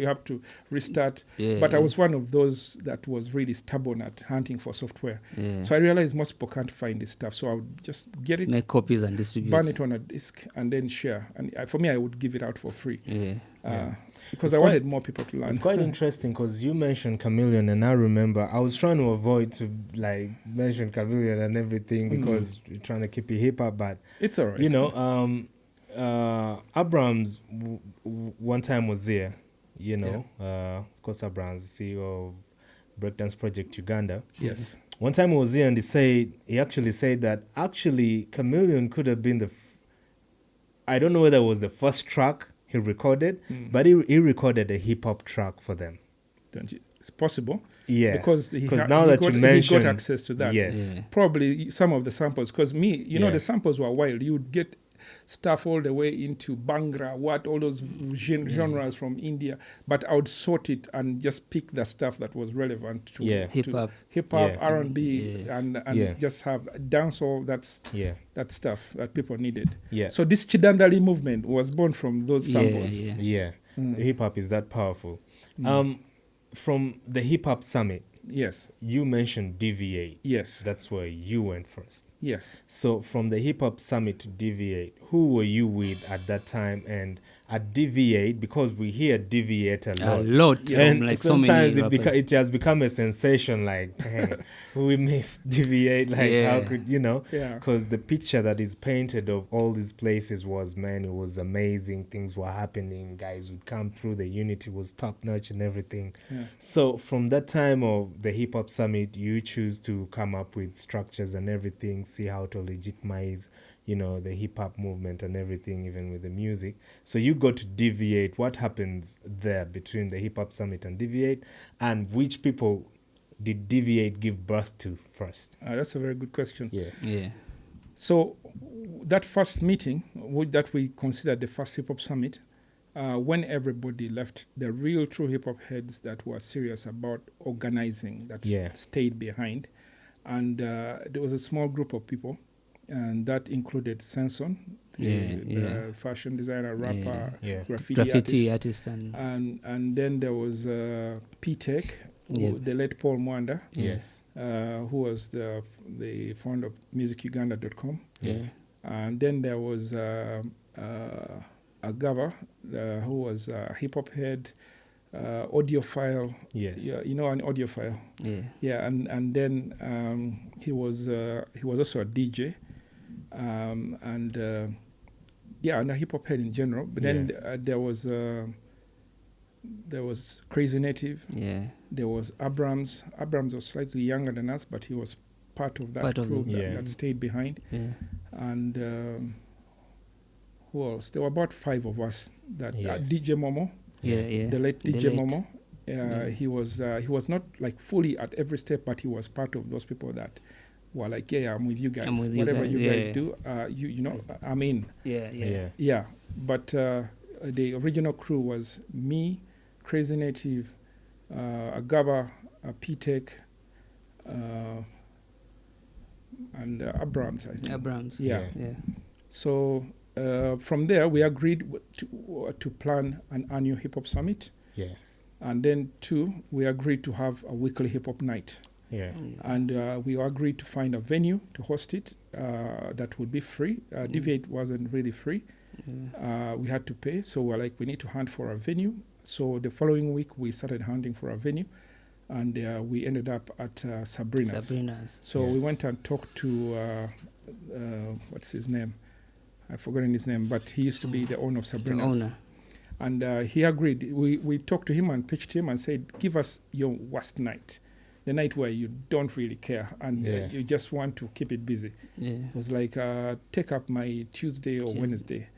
have to restart. But I was one of those that was really stubborn at hunting for software. So I realized most people can't find this stuff. So I would just get it, make copies and distribute, burn it on a disk, and then share. And for me, I would give it out for free. Because I wanted more people to learn. It's quite interesting because you mentioned Chameleon, and I remember I was trying to avoid to like mention Chameleon and everything because we're trying to keep it hip hop, but it's alright. You know, Abrams one time was there. You know, of course, Abrams, CEO of Breakdance Project Uganda. Yes. One time he was here, and he actually said that Chameleon could have been I don't know whether it was the first track he recorded, but he recorded a hip hop track for them. It's possible. Yeah. Because you mentioned, he got access to that. Yes. Probably some of the samples. Because the samples were wild. You would get stuff all the way into Bhangra, all those genres from India. But I would sort it and just pick the stuff that was relevant to hip-hop, R&B, and just have dancehall. That stuff that people needed. So this Chidandali movement was born from those samples. Hip hop is that powerful. From the Hip Hop Summit, Yes. you mentioned Deviate. Yes. That's where you went first. Yes. So from the Hip Hop Summit to Deviate, who were you with at that time? And at Deviate, because we hear Deviate a lot. From like so many sometimes rappers. it has become a sensation, like, man, we missed Deviate, like, how could, Yeah. because the picture that is painted of all these places was, man, it was amazing, things were happening, guys would come through, the unity was top-notch and everything. Yeah. So from that time of the Hip Hop Summit, you choose to come up with structures and everything, see how to legitimize, the hip hop movement and everything, even with the music. So you go to Deviate. What happens there between the Hip Hop Summit and Deviate, and which people did Deviate give birth to first? That's a very good question. Yeah. So that first meeting, that we considered the first Hip Hop Summit, when everybody left, the real true hip hop heads that were serious about organizing, that stayed behind. And there was a small group of people, and that included Sanson, the fashion designer, rapper, graffiti artist. And then there was P-Tech, the late Paul Mwanda, who was the founder of musicuganda.com. And then there was Agaba, who was a hip-hop head, audiophile. An audiophile. And then he was also a DJ, and a hip-hop head in general. But then there was Crazy Native. There was Abrams. Abrams was slightly younger than us, but he was part of that crew that stayed behind. And who else? There were about 5 of us. DJ Momo. The late DJ Momo. He was not like fully at every step, but he was part of those people that were like, I'm with you guys. Whatever you guys do, I'm in. But the original crew was me, Crazy Native, Agaba, P-Tech, and Abrams, I think. Abrams. So from there, we agreed to plan an annual hip hop summit. And then 2, we agreed to have a weekly hip hop night. And we agreed to find a venue to host it that would be free. Deviate wasn't really free. We had to pay, so we're like, we need to hunt for a venue. So the following week, we started hunting for a venue, and we ended up at Sabrina's. So we went and talked to, what's his name? I've forgotten his name, but he used to be the owner of Sabrina's. And he agreed. We talked to him and pitched him and said, give us your worst night. The night where you don't really care and you just want to keep it busy. It was like, take up my Tuesday or Wednesday.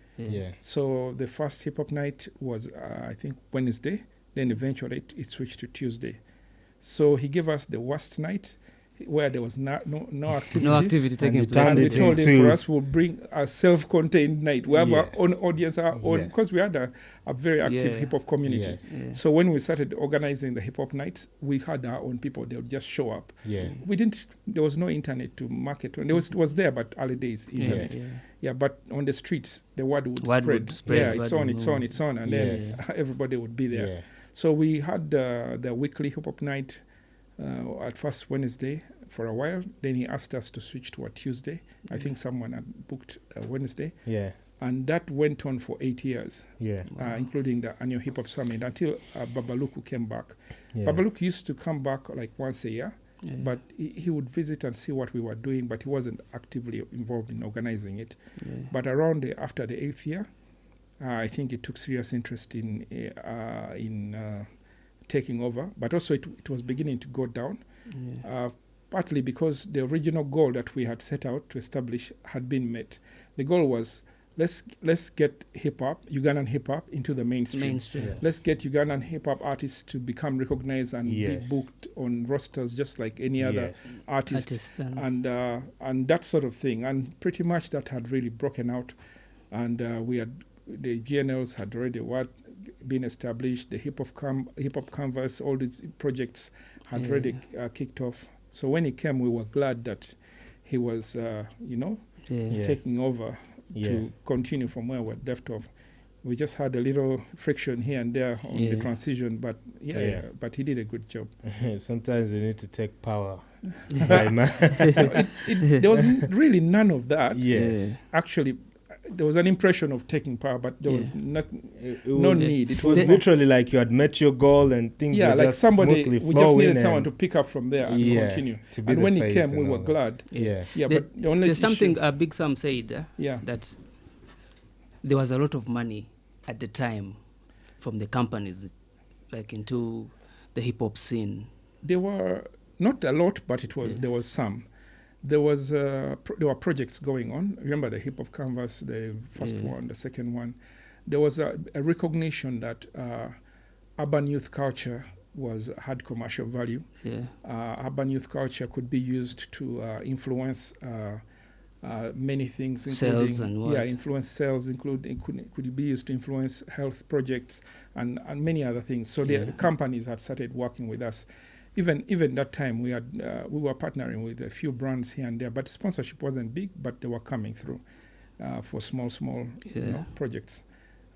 So the first hip-hop night was, I think, Wednesday. Then eventually it switched to Tuesday. So he gave us the worst night, where there was no activity. No activity taking place. And we told him for us, we'll bring a self-contained night. We have our own audience, because we had a very active hip-hop community. So when we started organizing the hip-hop nights, we had our own people. They would just show up. There was no internet to market. There was there, but early days internet. But on the streets, the word would spread. It's on, and then everybody would be there. So we had the weekly hip-hop night, at first Wednesday for a while. Then he asked us to switch to a Tuesday. I think someone had booked Wednesday. And that went on for 8 years, including the annual hip hop summit, until Babaluku came back. Babaluku used to come back like once a year, but he would visit and see what we were doing, but he wasn't actively involved in organizing it. But around after the 8th year, I think it took serious interest in taking over, but also it was beginning to go down, partly because the original goal that we had set out to establish had been met. The goal was, let's get hip-hop, Ugandan hip-hop, into the mainstream. Let's get Ugandan hip-hop artists to become recognized and be booked on rosters just like any other artist, and that sort of thing. And pretty much that had really broken out, and the GNLs had already been established, the hip-hop canvas, all these projects had already kicked off. So when he came, we were glad that he was, taking over to continue from where we left off. We just had a little friction here and there on the Yeah. transition, but Yeah. but he did a good job. Sometimes you need to take power. By man. There was really none of that. Yes. Actually, there was an impression of taking power, but there was not It no was, need. It was literally like you had met your goal and things were like just somebody, smoothly we flowing. just needed someone and- to pick up from there and continue. to be And the when he face came, and we were all that. glad. Yeah. Yeah, There- but the only There's something issue, Big Sam said yeah, that there was a lot of money at the time from the companies, like into the hip hop scene. there were not a lot, but there was some. There were projects going on. Remember the hip hop canvas, the first one, the second one. There was a recognition that urban youth culture had commercial value. Yeah. Urban youth culture could be used to influence many things, including Sales and what? influence sales, could be used to influence health projects and many other things. So the companies had started working with us. Even that time, we were partnering with a few brands here and there, but sponsorship wasn't big, but they were coming through for small projects.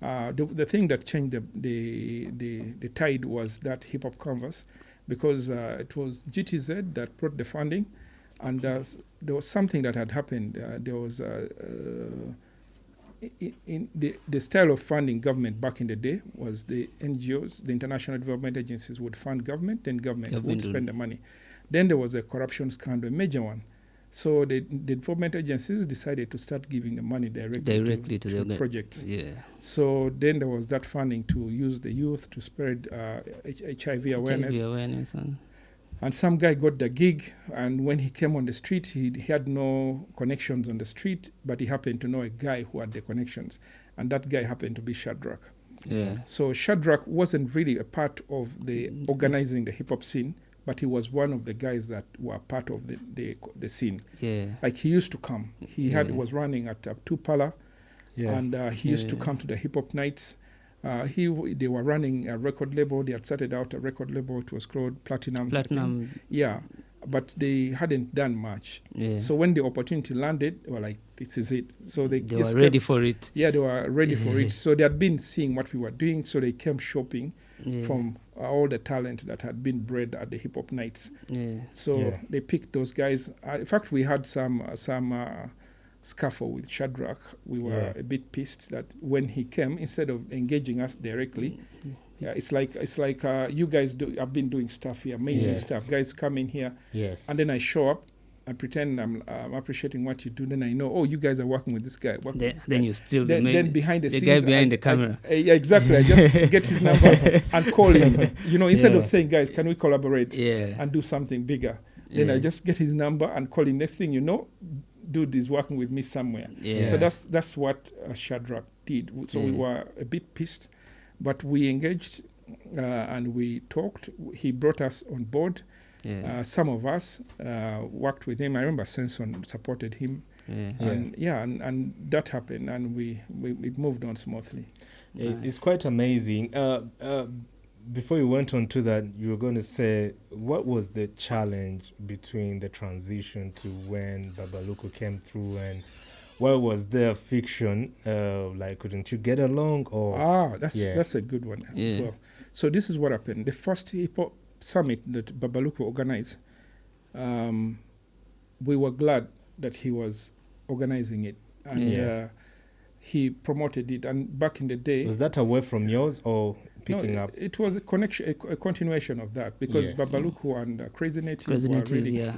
The thing that changed the tide was that hip hop canvas, because it was GTZ that brought the funding, and there was something that had happened. There was in the style of funding government back in the day was the NGOs, the international development agencies, would fund government, then government would spend the money. Then there was a corruption scandal, a major one. So the development agencies decided to start giving the money directly to the projects. Yeah. So then there was that funding to use the youth to spread HIV awareness. And some guy got the gig, and when he came on the street, he had no connections on the street, but he happened to know a guy who had the connections, and that guy happened to be Shadrach. Yeah. So Shadrach wasn't really a part of the organizing the hip hop scene, but he was one of the guys that were part of the scene. Yeah. Like he used to come. He was running at Tupala, and he used to come to the hip hop nights. They were running a record label. They had started out a record label. It was called Platinum. Yeah, but they hadn't done much. Yeah. So when the opportunity landed, they were like, this is it. So they were ready for it. Yeah, they were ready for it. So they had been seeing what we were doing. So they came shopping from all the talent that had been bred at the hip hop nights. Yeah. So they picked those guys. In fact, we had some scuffle with Shadrach. We were a bit pissed that when he came, instead of engaging us directly, it's like you guys have been doing stuff here, amazing stuff. Guys come in here, and then I show up, I pretend I'm appreciating what you do. Then I know, you guys are working with this guy. Then you still then behind the scenes, guy behind the camera. Exactly. I just get his number and call him. Instead of saying, guys, can we collaborate and do something bigger? Then I just get his number and call him. Next thing you know, dude is working with me somewhere. Yeah. So that's what Shadrach did. So we were a bit pissed, but we engaged and we talked. He brought us on board. Yeah. Some of us worked with him. I remember Senson supported him. And that happened, and we moved on smoothly. Nice. It's quite amazing. Before you went on to that, you were going to say, what was the challenge between the transition to when Babaluku came through, and what was their fiction? Like, couldn't you get along? Or that's a good one. Yeah. Well, so this is what happened. The first hip hop summit that Babaluku organized, we were glad that he was organizing it, and he promoted it. And back in the day, was that away from yours or picking up? It was a continuation of that, because Babaluku and Crazy Native were really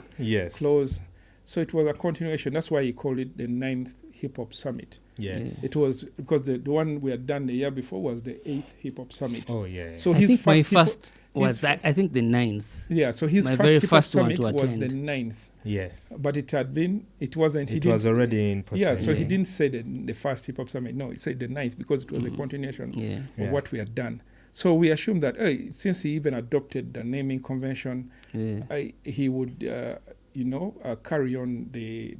close. So it was a continuation. That's why he called it the 9th Hip Hop Summit. Yes. It was because the one we had done the year before was the 8th Hip Hop Summit. Oh, yeah. So I think my first was, I think, the 9th. Yeah, so his my first very Hip Hop first Summit one to was the attend. 9th. Yes. But it wasn't. It was already in process. Yeah, so he didn't say the first Hip Hop Summit. No, he said the 9th because it was a continuation of what we had done. So we assumed that since he even adopted the naming convention, he would carry on the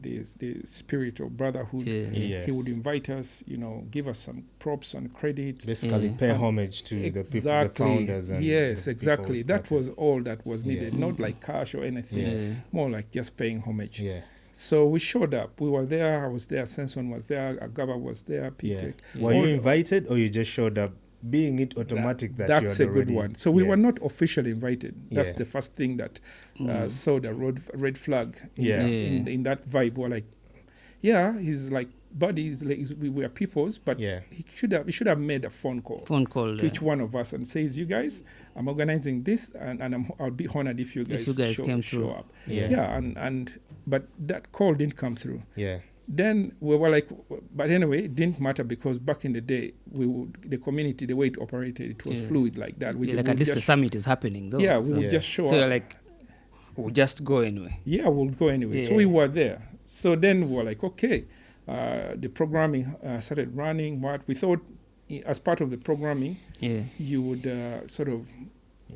spirit of brotherhood. He would invite us, give us some props and credit. Basically pay homage to the people, the founders. And That was all that was needed. Not like cash or anything. More like just paying homage. Yes. So we showed up. We were there. I was there. Senson was there. Agaba was there. Yeah. Peter. Were All- you invited or you just showed up? Being it automatic that that's you're a good already, one. So we yeah. were not officially invited. That's Yeah. the first thing that saw the red flag. Yeah. In that vibe, we're like, yeah, he's like buddies. Like we were peoples, but Yeah. he should have made a phone call to each one of us and says, "You guys, I'm organizing this, and I'll be honored if you guys came show through. up." Yeah. And but that call didn't come through. Yeah. Then we were like, but anyway, it didn't matter because back in the day, the community, the way it operated, it was fluid like that. We like at least the summit is happening, though. Yeah, we would just show So up. you're like, we'll just go anyway. Yeah, we'll go anyway. So Yeah. we were there. So then we were like, okay, the programming started running. What we thought, as part of the programming, you would sort of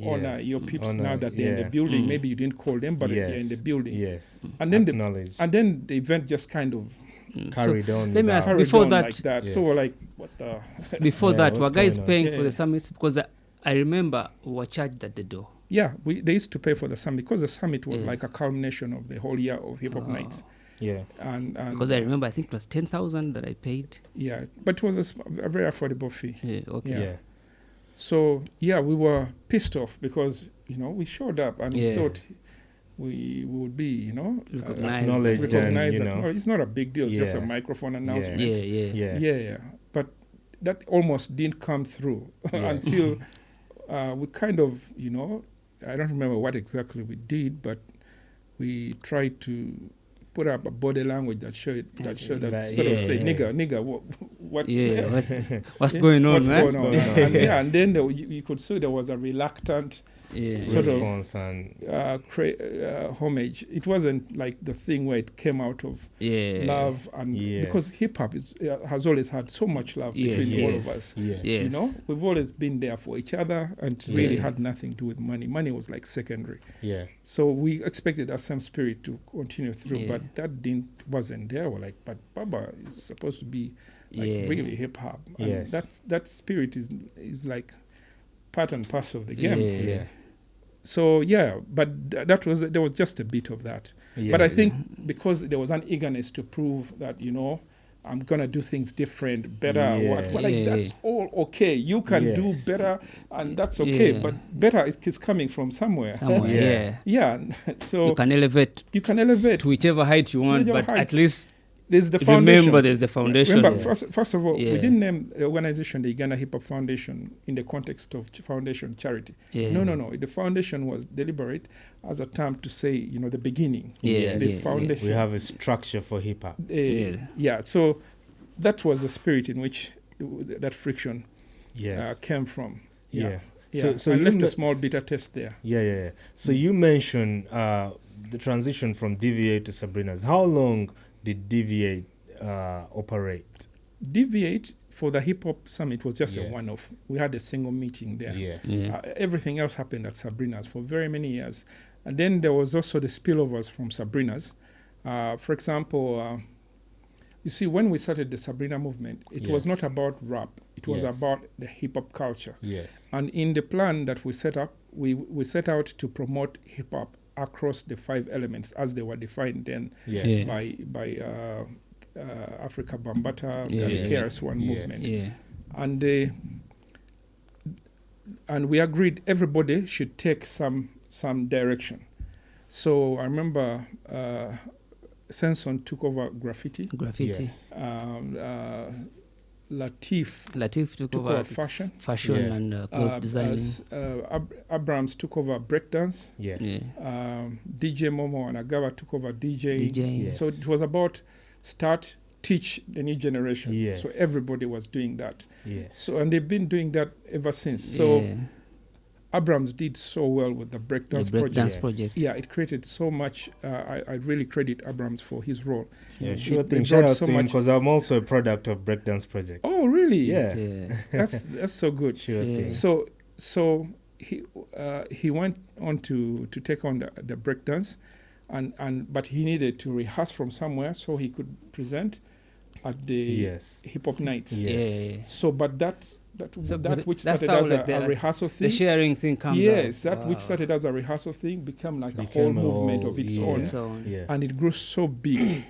honor your peeps now that they're in the building. Maybe you didn't call them, but they're in the building. Yes. And then acknowledge. the event just kind of Carried on. let me ask, without- before carried on that- like that. Yes. So we're like, what the? Before Yeah, that, what's were guys going on? paying for Yeah. the summits? Because I remember we were charged at the door. Yeah, they used to pay for the summit because the summit was Yeah. like a culmination of the whole year of hip hop nights. Yeah. And Because I remember, I think it was 10,000 that I paid. yeah, but it was a very affordable fee. Yeah, okay. Yeah. Yeah. So yeah, we were pissed off because we showed up and we Yeah. thought we would be Recognized. Acknowledged and, recognized. you That, know. well, it's not a big deal. It's just a Yeah. microphone announcement. Yeah. Yeah. But that almost didn't come through Yes. until we kind of I don't remember what exactly we did, but we tried to put up a body language that showed that sort of say nigga what Yeah, what's going on, what's man? going on? And, and then you could see there was a reluctant Yeah. sort of Response and homage. It wasn't like the thing where it came out of Yeah. love and because hip hop has always had so much love between all of us. yes. Yes. We've always been there for each other and it really Yeah. had nothing to do with money. Money was like secondary. Yeah. So we expected that same spirit to continue through, Yeah. but that wasn't there. We're like, but Baba is supposed to be like really hip hop. And Yes. that spirit is like part and parcel of the game. Yeah. So yeah, but there was just a bit of that. Yeah. But I think because there was an eagerness to prove that I'm gonna do things different, better. Yes. Well, like Yeah. that's all okay. You can do Yes. better, and that's okay. Yeah. But better is coming from somewhere. Somewhere, Yeah. yeah. Yeah. So You can elevate elevate to whichever height you want, Whichever but heights. at least There's the foundation. remember there's the foundation. Remember, Yeah. first of all, we Yeah. didn't name the organization the Uganda Hip Hop Foundation in the context of foundation charity. Yeah. No. The foundation was deliberate as a term to say, the beginning. Yeah, The yes, foundation. We have a structure for hip hop. Yeah. So that was the spirit in which that friction Yes. came from. Yeah. Yeah. So I you left me- a small bitter taste there. Yeah. So you mentioned the transition from DV8 to Sabrina's. How long did DV8 operate? DV8 for the hip hop summit was just a Yes. one-off. We had a single meeting there. Yes. Yeah. Everything else happened at Sabrina's for very many years. And then there was also the spillovers from Sabrina's. For example, you see, when we started the Sabrina movement, it was Yes. not about rap. It was Yes. about the hip-hop culture. Yes. And in the plan that we set up, we set out to promote hip-hop across the 5 elements as they were defined then Yes. Yeah. by Africa Bambata, Yeah. the Yes. KRS-One Yes. movement. Yeah. And we agreed everybody should take some direction. So I remember Senson took over graffiti. Graffiti. Yes. Latif took took over over fashion. fashion Yeah. and clothes designing. Abrams took over breakdance. Yes. Yeah. DJ Momo and Agaba took over DJing. DJing. Yes. So it was about teach the new generation. Yes. So everybody was doing that. Yes. So and they've been doing that ever since. So yeah. Abrams did so well with the The breakdance breakdance project. project. Yeah, it created so much. I really credit Abrams for his role. Yeah, It- sure it thing. brought Shout out so to him much- because I'm also a product of Breakdance Project. Oh, really? Yeah. Yeah. That's so good. Sure Yeah. thing. So he went on to take on the breakdance, but he needed to rehearse from somewhere so he could present at the Yes. hip hop nights. Yes. Yeah. So, but that So that which that's started how, as like, a rehearsal thing. The sharing thing comes Yes, out. that which started as a rehearsal thing became like a Became whole a movement whole- of its yeah. own. Its own. Yeah. And it grew so big.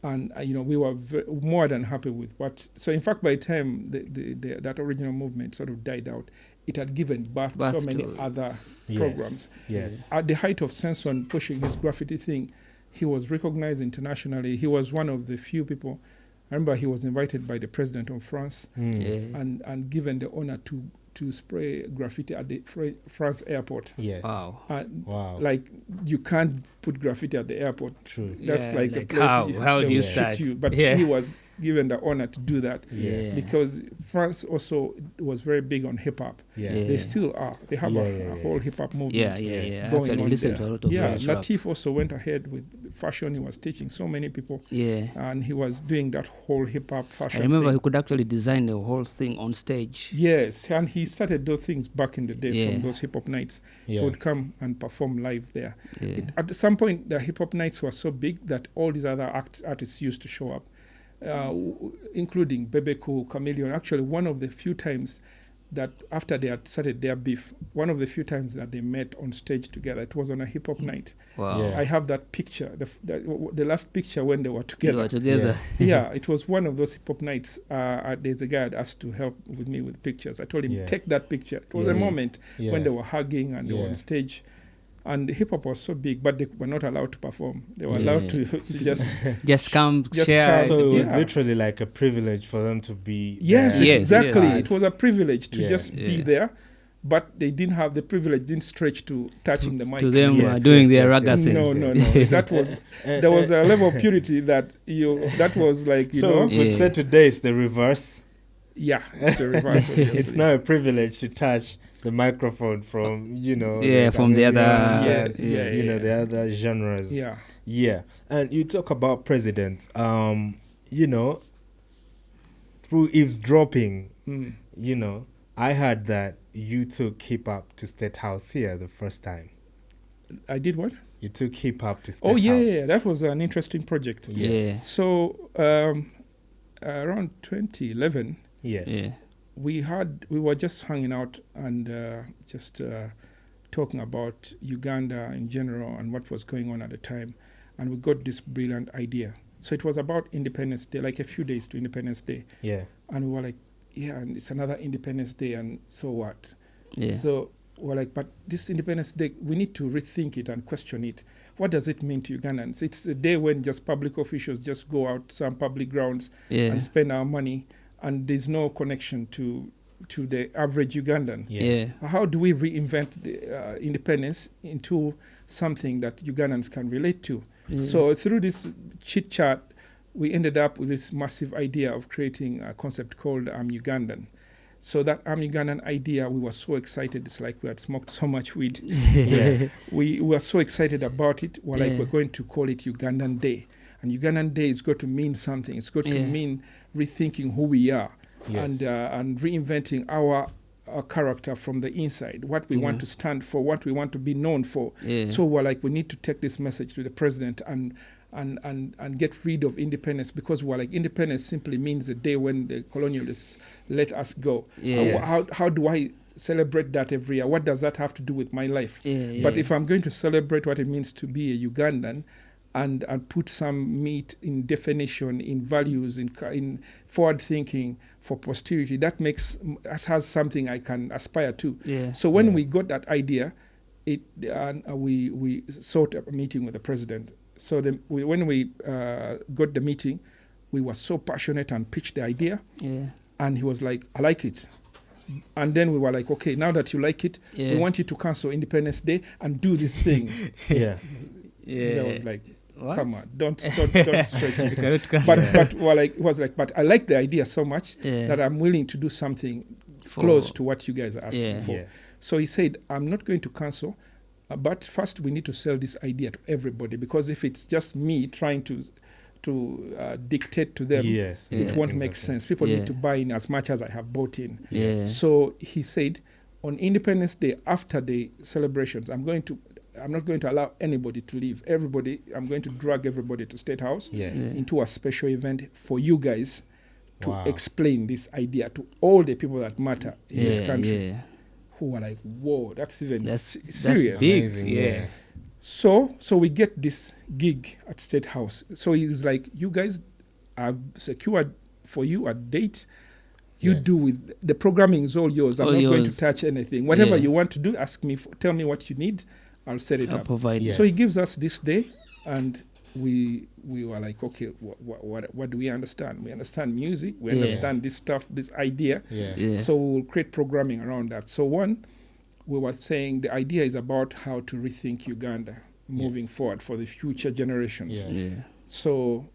And we were more than happy with what. So in fact, by the time that original movement sort of died out, it had given birth to so many other Yes. programs. Yes. At the height of Samson pushing his graffiti thing, he was recognized internationally. He was one of the few people. I remember he was invited by the president of France and given the honor to spray graffiti at the France airport. Yes. Wow. Wow. Like, you can't put graffiti at the airport. True. That's like the place how they do you will shoot start? you. But Yeah. he was given the honor to do that Yes. because France also was very big on hip hop. Yeah. Yeah. They still are. They have a whole hip hop movement. Yeah. going Actually, on listen there. to a lot of French rap. Latif also went ahead with fashion. He was teaching so many people, Yeah. and he was doing that whole hip hop fashion. I remember thing. he could actually design the whole thing on stage. Yes, and he started those things back in the day Yeah. from those hip hop nights. Yeah. He would come and perform live there. Yeah. At some point, the hip hop nights were so big that all these other artists used to show up, including Bebeku, Chameleon. Actually, one of the few times that after they had started their beef, one of the few times that they met on stage together, it was on a hip hop night. Wow. Yeah. I have that picture, the last picture when they were They together. were together. Yeah, it was one of those hip hop nights. There's a guy had asked to help with me with pictures. I told him, Yeah. take that picture. It was a Yeah. moment Yeah. when they were hugging and they were Yeah. on stage. And hip hop was so big, but they were not allowed to perform. They were Yeah. allowed to just. Just come Just share. come. So it was Yeah. literally like a privilege for them to be Yes, there. Yes, exactly. yes. It was a privilege to Yeah. just be Yeah. there, but they didn't have the privilege, didn't stretch to touching the mic. To them Yes, doing yes, their yes, raga yes. things. No. That was there was a level of purity that was like So we could Yeah. say today it's the reverse. yeah, it's a reverse. Obviously. It's now a privilege to touch the microphone from Yeah, from the other- Caribbean, the other genres. Yeah. And you talk about presidents. Through eavesdropping, I heard that you took hip hop to State House here the first time. I did what? You took hip hop to State Oh House. yeah. That was an interesting project. Yeah. So around 2011, Yes. Yeah. we were just hanging out and just talking about Uganda in general and what was going on at the time, and we got this brilliant idea. So it was about Independence Day, like a few days to Independence Day, Yeah. and we were like, yeah, and it's another Independence Day, and so what? Yeah. So we're like, but this Independence Day, we need to rethink it and question it. What does it mean to Ugandans? It's a day when just public officials just go out some public grounds Yeah. and spend our money, and there's no connection to the average Ugandan. Yeah. How do we reinvent the, independence into something that Ugandans can relate to? Yeah. So through this chit chat, we ended up with this massive idea of creating a concept called I'm Ugandan. So that I'm Ugandan idea, we were so excited. It's like we had smoked so much weed. Yeah. We were so excited about it. We're like, Yeah. we're going to call it Ugandan Day. And Ugandan Day is going to mean something. It's going to Yeah. mean rethinking who we are. Yes. And reinventing our character from the inside, what we want to stand for, what we want to be known for. Yeah. So we're like, we need to take this message to the president and get rid of independence, because we're like, independence simply means the day when the colonialists let us go. Yes. How do I celebrate that every year? What does that have to do with my life? Yeah. But if I'm going to celebrate what it means to be a Ugandan, and put some meat in definition, in values, in forward thinking for posterity, that has something I can aspire to. Yeah. So when we got that idea, we sought a meeting with the president. So when we got the meeting, we were so passionate and pitched the idea, Yeah. and he was like, I like it. And then we were like, okay, now that you like it, Yeah. we want you to cancel Independence Day and do this thing. Yeah. Yeah. I was like, What? come on, don't stretch it. But But it was like, but I like the idea so much Yeah. that I'm willing to do something close to what you guys are asking Yeah. for. Yes. So he said, I'm not going to cancel, but first we need to sell this idea to everybody, because if it's just me trying to dictate to them, Yes. it Yeah. won't make sense. People Yeah. need to buy in as much as I have bought in. Yeah. So he said, on Independence Day, after the celebrations, I'm not going to allow anybody to leave. I'm going to drag everybody to State House Yes. Yeah. into a special event for you guys to Wow. explain this idea to all the people that matter in this country, Yeah. who were like, whoa, that's even That's serious. big. Amazing, Yeah. So we get this gig at State House. So he's like, you guys have secured for you a date. You Yes. do with the programming is all yours. I'm All not going to yours. touch anything. Whatever Yeah. you want to do, ask me. Tell me what you need. I'll set it I'll up. provide. Yeah. So he Yes. gives us this day, and we were like, okay, what do we understand? We understand music. We Yeah. understand this stuff, this idea. Yeah. Yeah. So we'll create programming around that. So one, we were saying the idea is about how to rethink Uganda moving Yes. forward for the future generations. Yeah. Yeah. So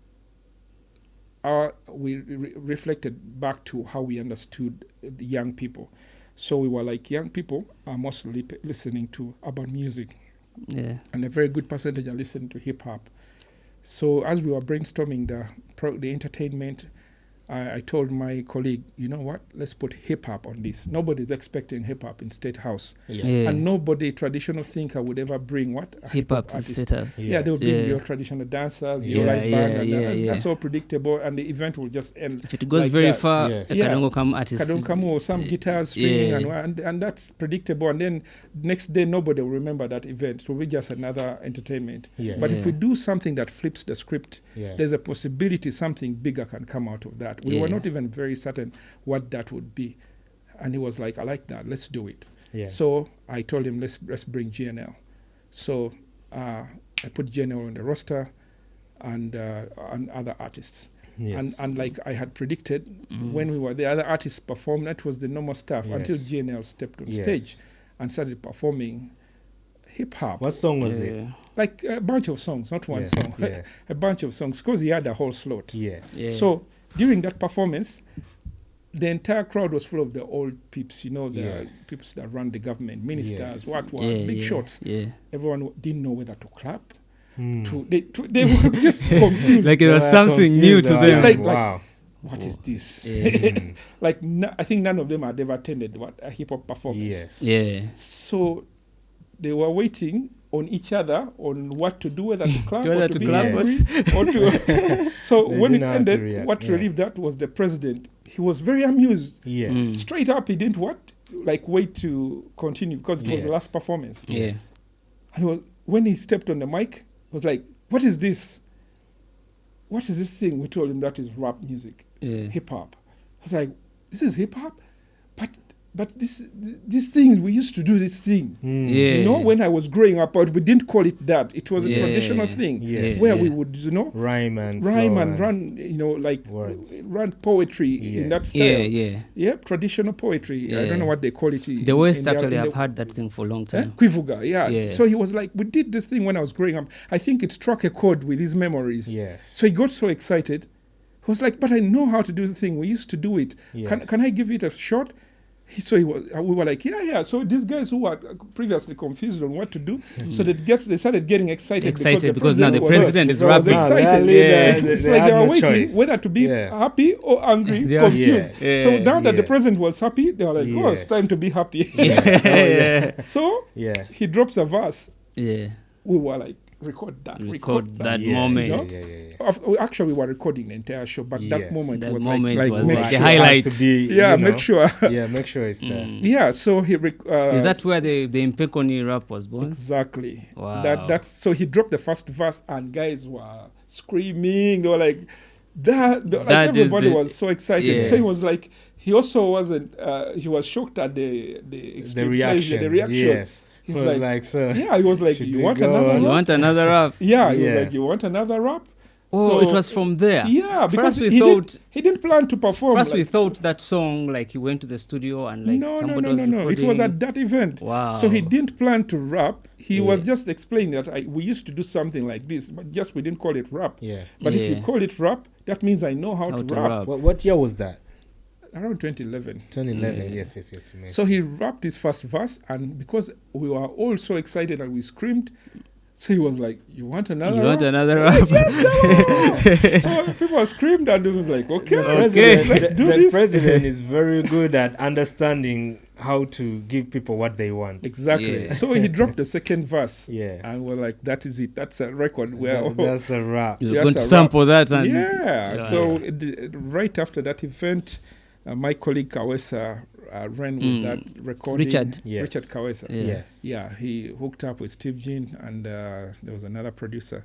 we reflected back to how we understood the young people. So we were like, young people are mostly listening to urban music, Yeah. and a very good percentage are listening to hip hop. So as we were brainstorming the entertainment, I told my colleague, you know what, let's put hip hop on this. Nobody's expecting hip hop in State House. Yes. Yeah. And nobody, traditional thinker, would ever bring what? A Hip hop to artist. status. Yeah, they would bring Yeah. your traditional dancers, your Yeah, light band, yeah, and yeah, that's yeah. all predictable, and the event will just end. If it goes like very that. far, Yes. a Yeah. Kadongo come artist. Kadonkamu or some guitars stringing, Yeah. and that's predictable. And then next day, nobody will remember that event. It will be just another entertainment. Yeah. But if Yeah. we do something that flips the script, Yeah. there's a possibility something bigger can come out of that. We were Yeah. not even very certain what that would be. And he was like, I like that, let's do it. Yeah. So I told him, let's bring GNL. So I put GNL on the roster and other artists. Yes. And like I had predicted, Mm. when we were the other artists performed, that was the normal stuff until Yes. GNL stepped on Yes. stage and started performing hip hop. What song was it? Yeah. Like a bunch of songs, not one Yeah. song, Yeah. a bunch of songs, because he had a whole slot. Yes. Yeah. So during that performance, the entire crowd was full of the old peeps, the Yes. peeps that run the government, ministers, Yes. what, Yeah, big yeah, shots. Yeah. Everyone didn't know whether to clap. Hmm. They were just confused. Like it was They were something new confused. to They were them. Like- wow. What is this? Yeah. Like I think none of them had ever attended a hip hop performance. Yes. Yeah. So they were waiting on each other on what to do, whether to clap Whether or to to be clap angry or to. So They when it didn't know how to ended, react, what yeah. relieved that was the president. He was very amused. Yes. Mm. Straight up, he didn't wait to continue because it was the Yes. last performance. Yeah. And when he stepped on the mic, he was like, "What is this? What is this thing?" We told him that is rap music, Yeah. hip hop. I was like, "This is hip hop, but this thing we used to do this thing." Hmm. Yeah. When I was growing up, but we didn't call it that. It was a Yeah. traditional thing Yes. where Yeah. we would, Rhyme and rhyme flow and run, like words. run poetry in that Yes. style. Yeah. Yeah. Yeah, traditional poetry. I Yeah. don't know what they call it. The West actually in have had that thing for a long time. Kwivuga, yeah. Yeah. So he was like, we did this thing when I was growing up. I think it struck a chord with his memories. Yes. So he got so excited. He was like, but I know how to do the thing. We used to do it. Yes. Can I give it a shot? We were like, yeah. So these guys who were previously confused on what to do, so they started getting excited Because now the president is was rapping. excited. Yeah. It's They like had they were no waiting choice. whether to be Yeah. happy or angry, They are- confused. Yes. So now that the Yes. president was happy, they were like, oh, it's Yes. time to be happy. Yeah. So Yeah. he drops a verse. Yeah. We were like, record that. Record that Yeah, moment. Yeah, know? yeah, yeah, yeah. Actually, we were recording the entire show, but that Yes. moment That was moment like was make like the sure- highlight. Has to be, Yeah, you know, make sure. Yeah, make sure it's there. Mm. Yeah, so he Is that where the Impekoni rap was born? exactly. Wow. That's so he dropped the first verse and guys were screaming. They were like that. Like That is everybody the- was so excited. So he Yes. was like, he also wasn't. He was shocked at the reaction. The reaction. Yes. He's He was like, like, sir. yeah, he was like, should you we want go another on? You rap? want another rap? Yeah, he was Yeah. like, you want another rap? Oh, So- it was from there. Yeah, because First we he thought. he didn't plan to perform. First, we like- thought that song like he went to the studio and like no, somebody no. was recording. It was at that event. Wow. So he didn't plan to rap. He Yeah. was just explaining that we used to do something like this, but just we didn't call it rap. Yeah. But if Yeah. you call it rap, that means I know how to rap. What year was that? Around 2011. 2011. Yeah. Yes. You mentioned. So he rapped his first verse, and because we were all so excited and we screamed, So he was like, "You want another? You want rap?" another rap? So people screamed, and it was like, "Okay, Okay. let's do the this." president is very good at understanding how to give people what they want. Exactly. Yeah. So he dropped the second verse. Yeah. And we're like, "That is it. That's a record." Where That's a wrap. You're Yes, going to a sample that and yeah. So Yeah. right after that event, my colleague Kawesa ran with that recording. Richard. Yes. Richard Kawesa. Yeah. Yes. Yeah, he hooked up with Steve Jean, and there was another producer,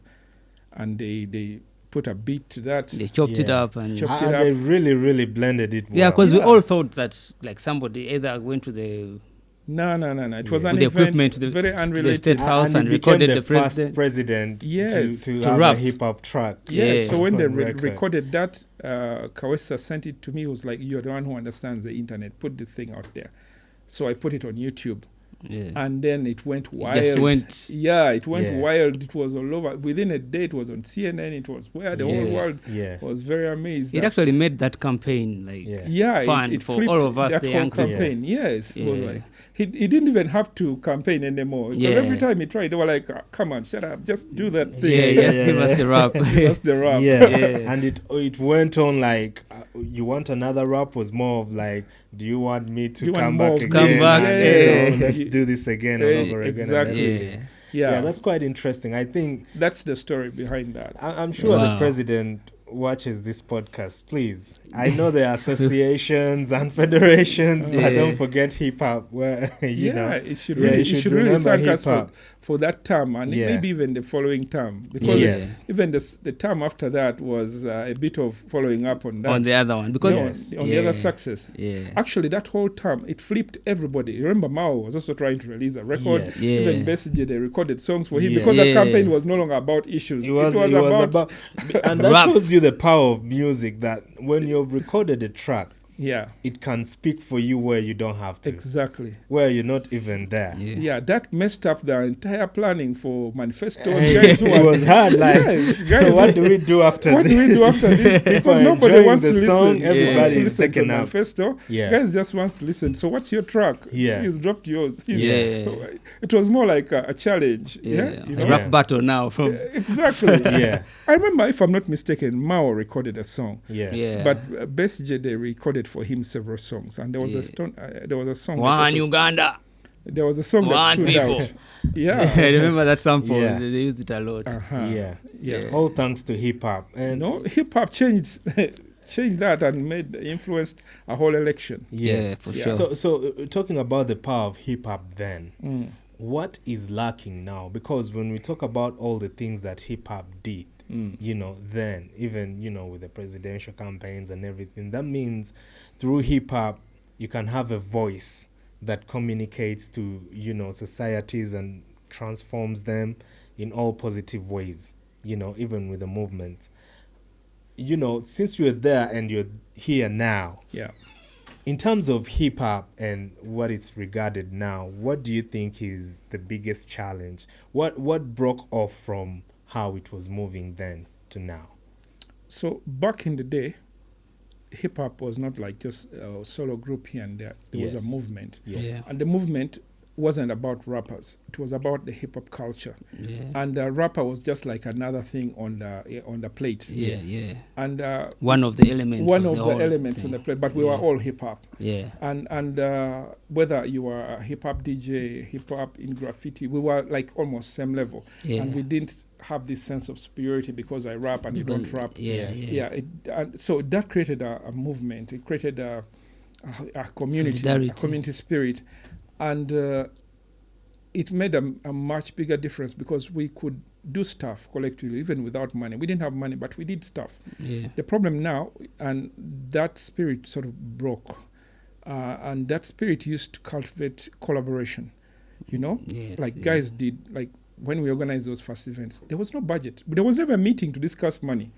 and they put a beat to that. they chopped it Yeah. up and Chopped it And up. they really blended it well. yeah, because we Yeah. all thought that like somebody either went to the No. It was Yeah. an With the event, equipment to the- very to the unrelated. state house and he became recorded the first president. president to To have rap. a hip hop track. Yeah, so when they on record. recorded that, Kawesa sent it to me. He was like, "You're the one who understands the internet. Put this thing out there." So I put it on YouTube, yeah. and then it went wild. just went Yeah, it went Yeah. wild. It was all over. Within a day, it was on CNN. It was where the whole Yeah. world Yeah. was very amazed. it that- actually made that campaign like Yeah. yeah, fun it for flipped all of us, that the whole young people. campaign. Yes, it was Yeah. like he didn't even have to campaign anymore. Because Yeah. every time he tried, they were like, "Come on, shut up, just do that thing." yeah, just give us the rap. That's the rap. Yeah. Yeah. And it went on like, you want another rap was more of like, do you want me to You want come more back of again? Come back, And, yeah. let's do this again all over again. Exactly. And yeah. Yeah, that's quite interesting. I think that's the story behind that. I'm sure the Wow. president watches this podcast. Please, I know there are associations and federations, but Yeah. don't forget hip hop. Where you know, It should Yeah, really, you it should should really remember thank us hip-hop. for that term, and Yeah. maybe even the following term, because Yes. even the term after that was a bit of following up on that. On the other one because Yes. on the other success. Yeah. Actually, that whole term, it flipped everybody. Remember, Mao was also trying to release a record. Yes. Yeah. Even Besigye, they recorded songs for him Yeah. because the Yeah. campaign was no longer about issues. It was about, and that Rap. shows you the power of music. That when you've recorded a track, yeah, it can speak for you where you don't have to, exactly. where you're not even there. Yeah, that messed up the entire planning for manifestos. Hey, Guys who it are- was hard. Like, Yes, guys so what who- do we do after What this? do we do after this? People Because are nobody enjoying wants the to song, listen. everybody To is listen to taken up. manifesto. Yeah. Guys just want to listen. So what's your track? Yeah. He's dropped yours. Yeah. It was more like a challenge. Yeah. Yeah. You A know? rap battle now from Exactly. Yeah, I remember, if I'm not mistaken, Mao recorded a song. yeah, yeah. But Besigye, they recorded for him several songs, and there was there was a song. that one also- Uganda. There was a song that One stood people. out. Yeah. I remember that sample. Yeah. They used it a lot. Uh-huh. yeah. Yeah. All thanks to hip hop. And Hip hop changed that and influenced a whole election. yes. Yeah, for Yeah. sure. So talking about the power of hip hop, then Mm. what is lacking now? Because when we talk about all the things that hip hop did, you know, then even, you know, with the presidential campaigns and everything, that means through hip hop you can have a voice that communicates to, you know, societies and transforms them in all positive ways, you know, even with the movement. You know, since you're there and you're here now, Yeah. in terms of hip hop and what it's regarded now, what do you think is the biggest challenge? What broke off from how it was moving then to now? So back in the day, hip hop was not like just a solo group here and there. There was Yes. a movement. Yes. Yeah. And the movement wasn't about rappers. It was about the hip hop culture. Yeah. And the rapper was just like another thing on the plate. Yeah, Yes. yeah. And One of the elements. one of of the the whole elements thing. on the plate, but we were Yeah. all hip hop. Yeah. And whether you were a hip hop DJ, hip hop in graffiti, we were like almost same level. Yeah. And we didn't have this sense of superiority because I rap and you don't rap. Yeah, yeah. And so that created a movement. It created a community, Solidarity. a community spirit, and it made a much bigger difference because we could do stuff collectively, even without money. We didn't have money, but we did stuff. Yeah. The problem now, and that spirit sort of broke, and that spirit used to cultivate collaboration. You know, Yeah, like yeah. guys did, like when we organized those first events, there was no budget. There was never a meeting to discuss money.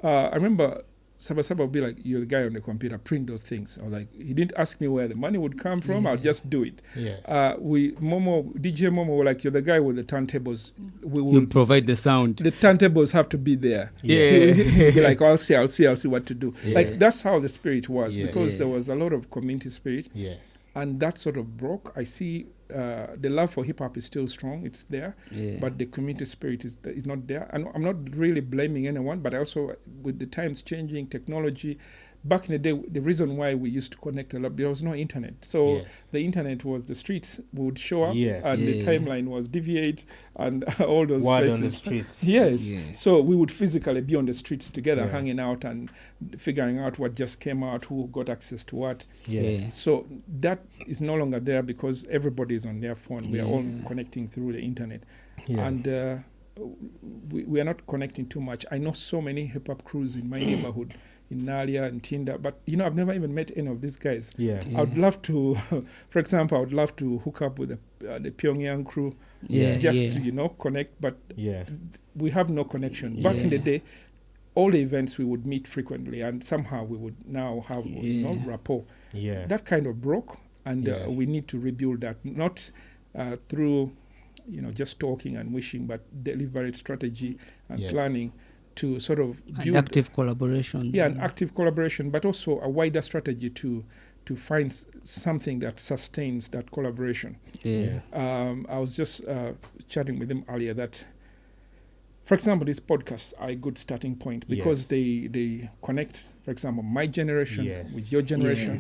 I remember Saba would be like, "You're the guy on the computer, print those things." I was like, he didn't ask me where the money would come from. I'll just do it. Yes. DJ Momo were like, "You're the guy with the turntables. We will You provide the sound. the turntables have to be there." Yeah. He'll be like, I'll see what to do. Yeah. Like that's how the spirit was Yeah. because Yeah. there was a lot of community spirit, Yes. and that sort of broke. I see the love for hip hop is still strong. It's there, but the community spirit is not there. And I'm not really blaming anyone, but also with the times changing, technology. Back in the day, the reason why we used to connect a lot, there was no internet. So the internet was the streets would show up, and the timeline was deviate, and all those Word places. on the streets. Yes. So we would physically be on the streets together, hanging out and figuring out what just came out, who got access to what. So that is no longer there because everybody is on their phone. We are all connecting through the internet. And we are not connecting too much. I know so many hip-hop crews in my neighborhood, in Nalia and Tinda, but I've never even met any of these guys. I would love to, for example, I would love to hook up with the Pyongyang crew, just to connect, but we have no connection. Back in the day, all the events we would meet frequently, and somehow we would now have rapport. That kind of broke, and we need to rebuild that, not through just talking and wishing, but deliberate strategy and planning to sort of build active collaboration. An active collaboration, but also a wider strategy to find something that sustains that collaboration. I was just chatting with him earlier that, for example, these podcasts are a good starting point because they connect, for example, my generation with your generation,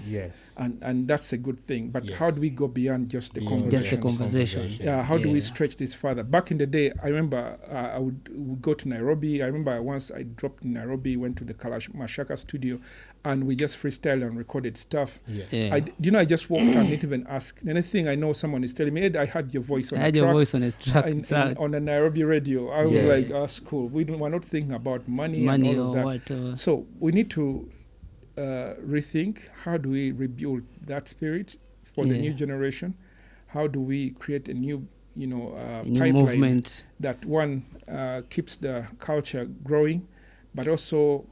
and that's a good thing. But how do we go beyond just the conversation? Just the conversation. How do we stretch this further? Back in the day, I remember I would go to Nairobi. I remember once I dropped in Nairobi, went to the Kalash Mashaka studio, and we just freestyled and recorded stuff. I just walked and didn't even ask anything. I know someone is telling me, Ed, I heard your voice on a track. On the Nairobi radio. I was like, that's cool. We're not thinking about money and all of that. Whatever. So we need to rethink, how do we rebuild that spirit for the new generation? How do we create a new pipeline movement that keeps the culture growing, but also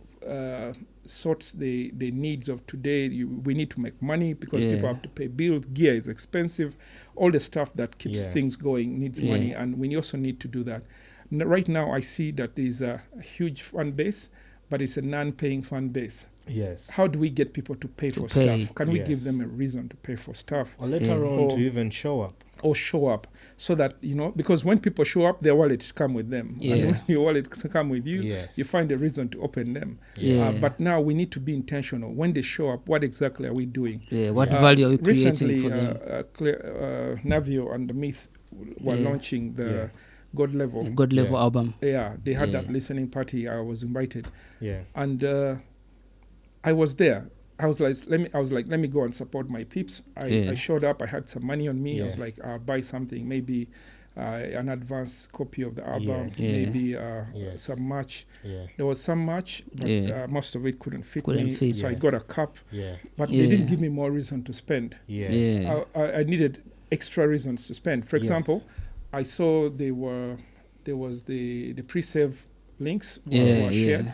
sorts the needs of today. We need to make money because people have to pay bills. Gear is expensive. All the stuff that keeps things going needs money, and we also need to do that. Right now, I see that there's a huge fan base, but it's a non-paying fan base. How do we get people to pay for stuff? Can we give them a reason to pay for stuff? Or later on to even show up. Or show up, so that, because when people show up, their wallets come with them. And when your wallets come with you, you find a reason to open them. But now we need to be intentional. When they show up, what exactly are we doing? What value are we creating recently, for them? Navio and The Myth were launching the God Level album. They had that listening party. I was invited. And I was there. I was like, let me go and support my peeps. I showed up. I had some money on me. I was like, I'll buy something, maybe an advance copy of the album, maybe some merch. There was some merch, but most of it couldn't fit me. So I got a cup, but they didn't give me more reason to spend. I needed extra reasons to spend. For example, I saw there was the pre-save links were shared,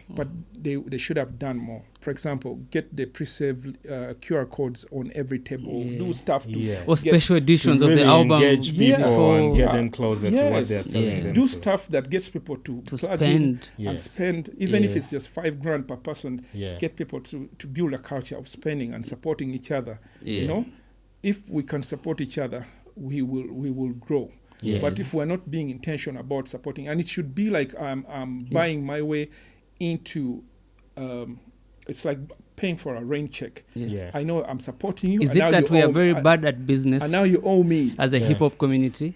but they should have done more. For example, get the pre-save QR codes on every table. Do stuff or special editions of the album. Engage people and get them closer to what they're selling them. Do stuff that gets people to plug spend in and spend, even if it's just $5,000 per person. Get people to build a culture of spending and supporting each other. If we can support each other, we will grow. But if we're not being intentional about supporting, and it should be like I'm buying my way into, it's like paying for a rain check. I know I'm supporting you. Is it that we are very bad at business? And now you owe me. As a hip hop community?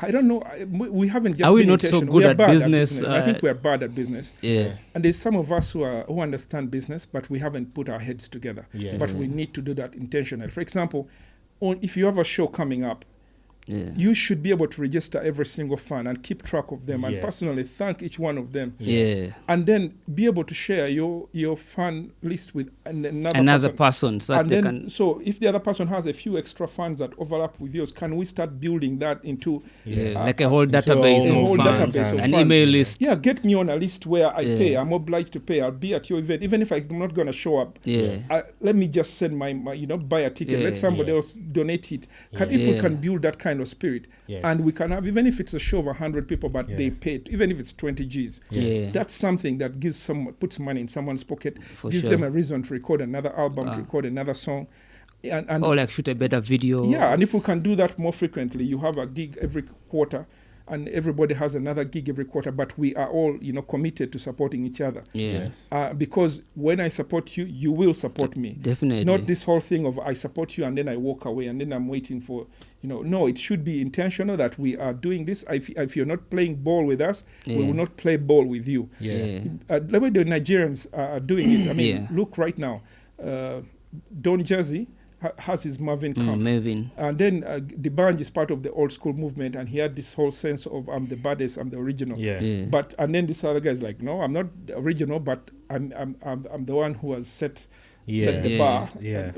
I don't know. We haven't just. Are we not so good at business? I think we are bad at business. And there's some of us who understand business, but we haven't put our heads together. But we need to do that intentionally. For example, if you have a show coming up, you should be able to register every single fan and keep track of them and personally thank each one of them. And then be able to share your fan list with another person. So if the other person has a few extra fans that overlap with yours, can we start building that into like a whole database of fans, an email list? Get me on a list where I pay. I'm obliged to pay. I'll be at your event, even if I'm not going to show up. Let me just send my buy a ticket. Let somebody else donate it. If we can build that kind of spirit, and we can have, even if it's a show of 100 people, but they paid, even if it's 20 G's, that's something that puts money in someone's pocket, gives them a reason to record another album, to record another song. and Or like shoot a better video. yeah, and if we can do that more frequently, you have a gig every quarter, and everybody has another gig every quarter, but we are all, committed to supporting each other. Yes. Because when I support you, you will support me. Definitely. Not this whole thing of I support you and then I walk away and then I'm waiting for, no, it should be intentional that we are doing this. If you're not playing ball with us, we will not play ball with you. Yeah. The way the Nigerians are doing it, I mean, Yeah. look right now, Don Jazzy has his Marvin camp. Marvin. And then Dibanj is part of the old school movement, and he had this whole sense of I'm the baddest, I'm the original. Yeah. Yeah. But and then this other guy is like, no, I'm not the original, but I'm the one who has set the bar Yeah.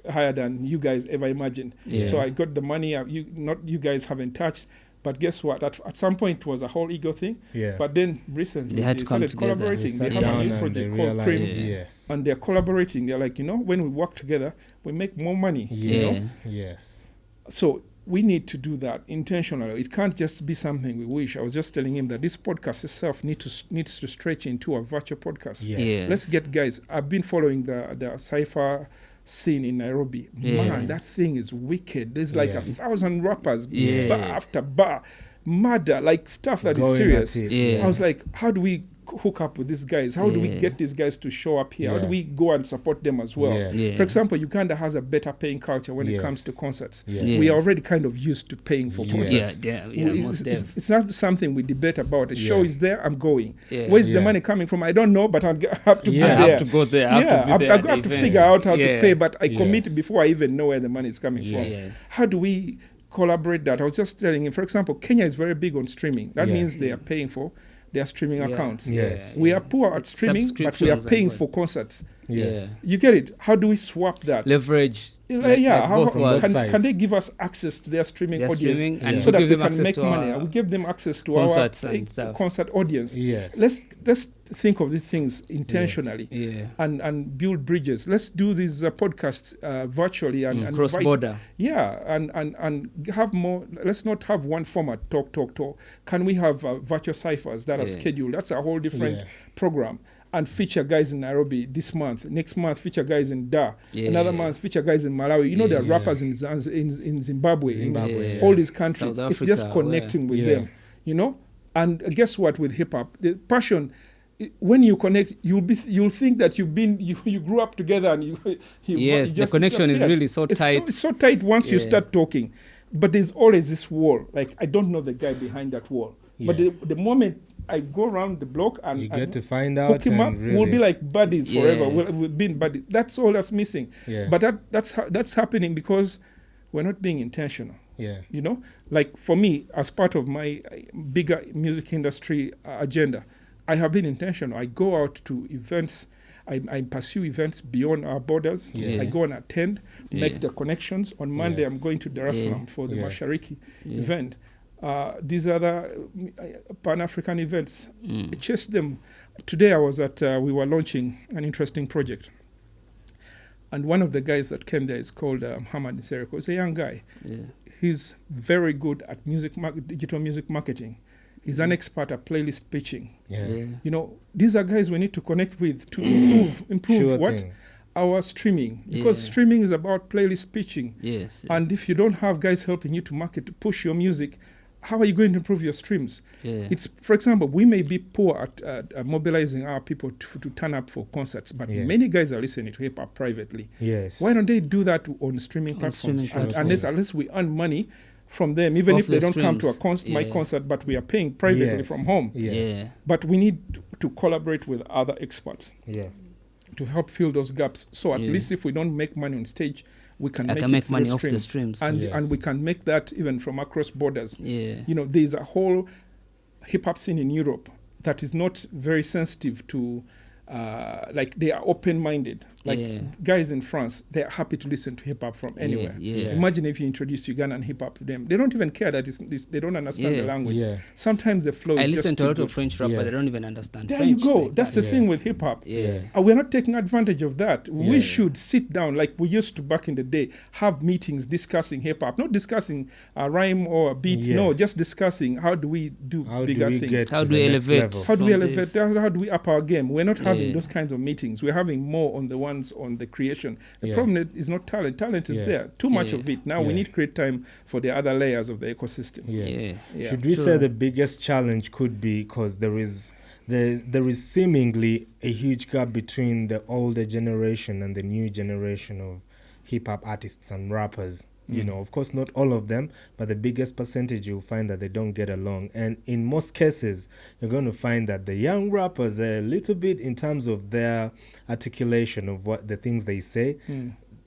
higher than you guys ever imagined. Yeah. So I got the money. You guys haven't touched. But guess what? At some point it was a whole ego thing. Yeah. But then recently They had to come started together. collaborating. They sat They have a down new and they project called realized, Cream. yes. And they're collaborating. They're like, when we work together, we make more money. Yes. Yes. So we need to do that intentionally. It can't just be something we wish. I was just telling him that this podcast itself needs to stretch into a virtual podcast. Yes. Yes. Let's get guys. I've been following the cypher scene in Nairobi. Yes. Man, that thing is wicked. There's like Yeah. 1,000 rappers, Yeah. bar after bar, murder, like stuff that is Going serious. at it. Yeah. I was like, how do we hook up with these guys? How do we Yeah. get these guys to show up here? How Yeah. do we go and support them as well? Yeah. Yeah. For example, Uganda has a better paying culture when it Yes. comes to concerts. Yes. Yes. We are already kind of used to paying for Yeah. concerts. Yeah, We- most it's, def. it's not something we debate about. The show Yeah. is there, I'm going. Yeah. Where's Yeah. the money coming from? I don't know, but I have to Yeah. be I there. have to go there. I have to be there. I at the have to event. figure out how to Yeah. pay, but I commit Yes. before I even know where the money is coming from. Yes. How do we collaborate that? I was just telling him, for example, Kenya is very big on streaming. That Yeah. means they are paying for their streaming Yeah. accounts. Yes. We are poor at streaming, but we are Subscriptions paying and for concerts. Yes. You get it? How do we swap that? Leverage. Yeah, how, both worlds. can they give us access to their streaming Their audience streaming, and so we that give we them can access make to money? our We give them access to concerts our and stuff. concert audience. Yes. Let's think of these things intentionally Yeah. and build bridges. Let's do these podcasts virtually and Cross invite- border. Yeah, and have more. Let's not have one format. Talk. Can we have virtual ciphers that are Yeah. scheduled? That's a whole different Yeah. program. And feature guys in Nairobi this month. Next month, feature guys in Dar. Yeah. Another month, feature guys in Malawi. There are Yeah. rappers in Zimbabwe. Zimbabwe, All yeah. these countries. South It's just Africa, connecting with Yeah. them. And guess what? With hip hop, the passion. When you connect, you'll think that you grew up together and you Yes, the just connection is disappeared. really so tight. It's so tight once you Yeah. start talking, but there's always this wall. Like I don't know the guy behind that wall, but Yeah. the moment I go around the block and You and get to find hook out him up, and really. we'll be like buddies forever. Yeah. We've been buddies. That's all that's missing. Yeah. But that's happening because we're not being intentional. Yeah. Like for me, as part of my bigger music industry agenda, I have been intentional. I go out to events. I pursue events beyond our borders. Yes. I go and attend, make Yeah. the connections. On Monday, Yes. I'm going to Dar es Salaam for the Yeah. Mashariki Yeah. event. These other Pan-African events, I chase them. Today I was we were launching an interesting project. And one of the guys that came there is called Hamad Nsereko. He's a young guy. Yeah. He's very good at digital music marketing. He's an expert at playlist pitching. Yeah. Yeah. These are guys we need to connect with to improve Sure what? thing. Our streaming. Because Yeah. streaming is about playlist pitching. Yes. And if you don't have guys helping you to market, to push your music, how are you going to improve your streams? Yeah. It's, for example, we may be poor at mobilizing our people to turn up for concerts, but Yeah. many guys are listening to hip hop privately. Yes. Why don't they do that on streaming On platforms? streaming And platforms. unless we earn money from them, even Off if they the don't come to streams. my Yeah. concert, but we are paying privately Yes. from home. Yes. But we need to collaborate with other experts Yeah. to help fill those gaps. So at Yeah. least if we don't make money on stage, we can I make can it make through money off the streams. And Yes. and we can make that even from across borders. Yeah. There's a whole hip hop scene in Europe that is not very sensitive to, like they are open-minded. Like Yeah. guys in France, they are happy to listen to hip hop from anywhere. Yeah. Imagine if you introduce Ugandan hip hop to them. They don't even care that they don't understand the Yeah. language. Yeah. Sometimes the flow I is just listen to too a lot good. of French rap, Yeah. but they don't even understand There French. you go. like That's that. the Yeah. thing with hip hop. Yeah. We're not taking advantage of that. Yeah. We should sit down like we used to back in the day, have meetings discussing hip hop, not discussing a rhyme or a beat. No, Yes. just discussing how do we do How do bigger we things. get How to do the we next elevate? level? How do we from elevate? this? How do we up our game? We're not having having those kinds of meetings. We're having more on the ones on the creation. The problem is not talent. Talent is there. Too much of it. Now we need to create time for the other layers of the ecosystem. Should we say the biggest challenge could be because there is seemingly a huge gap between the older generation and the new generation of hip-hop artists and rappers. You know, of course, not all of them, but the biggest percentage you'll find that they don't get along. And in most cases, you're going to find that the young rappers are a little bit in terms of their articulation of what the things they say.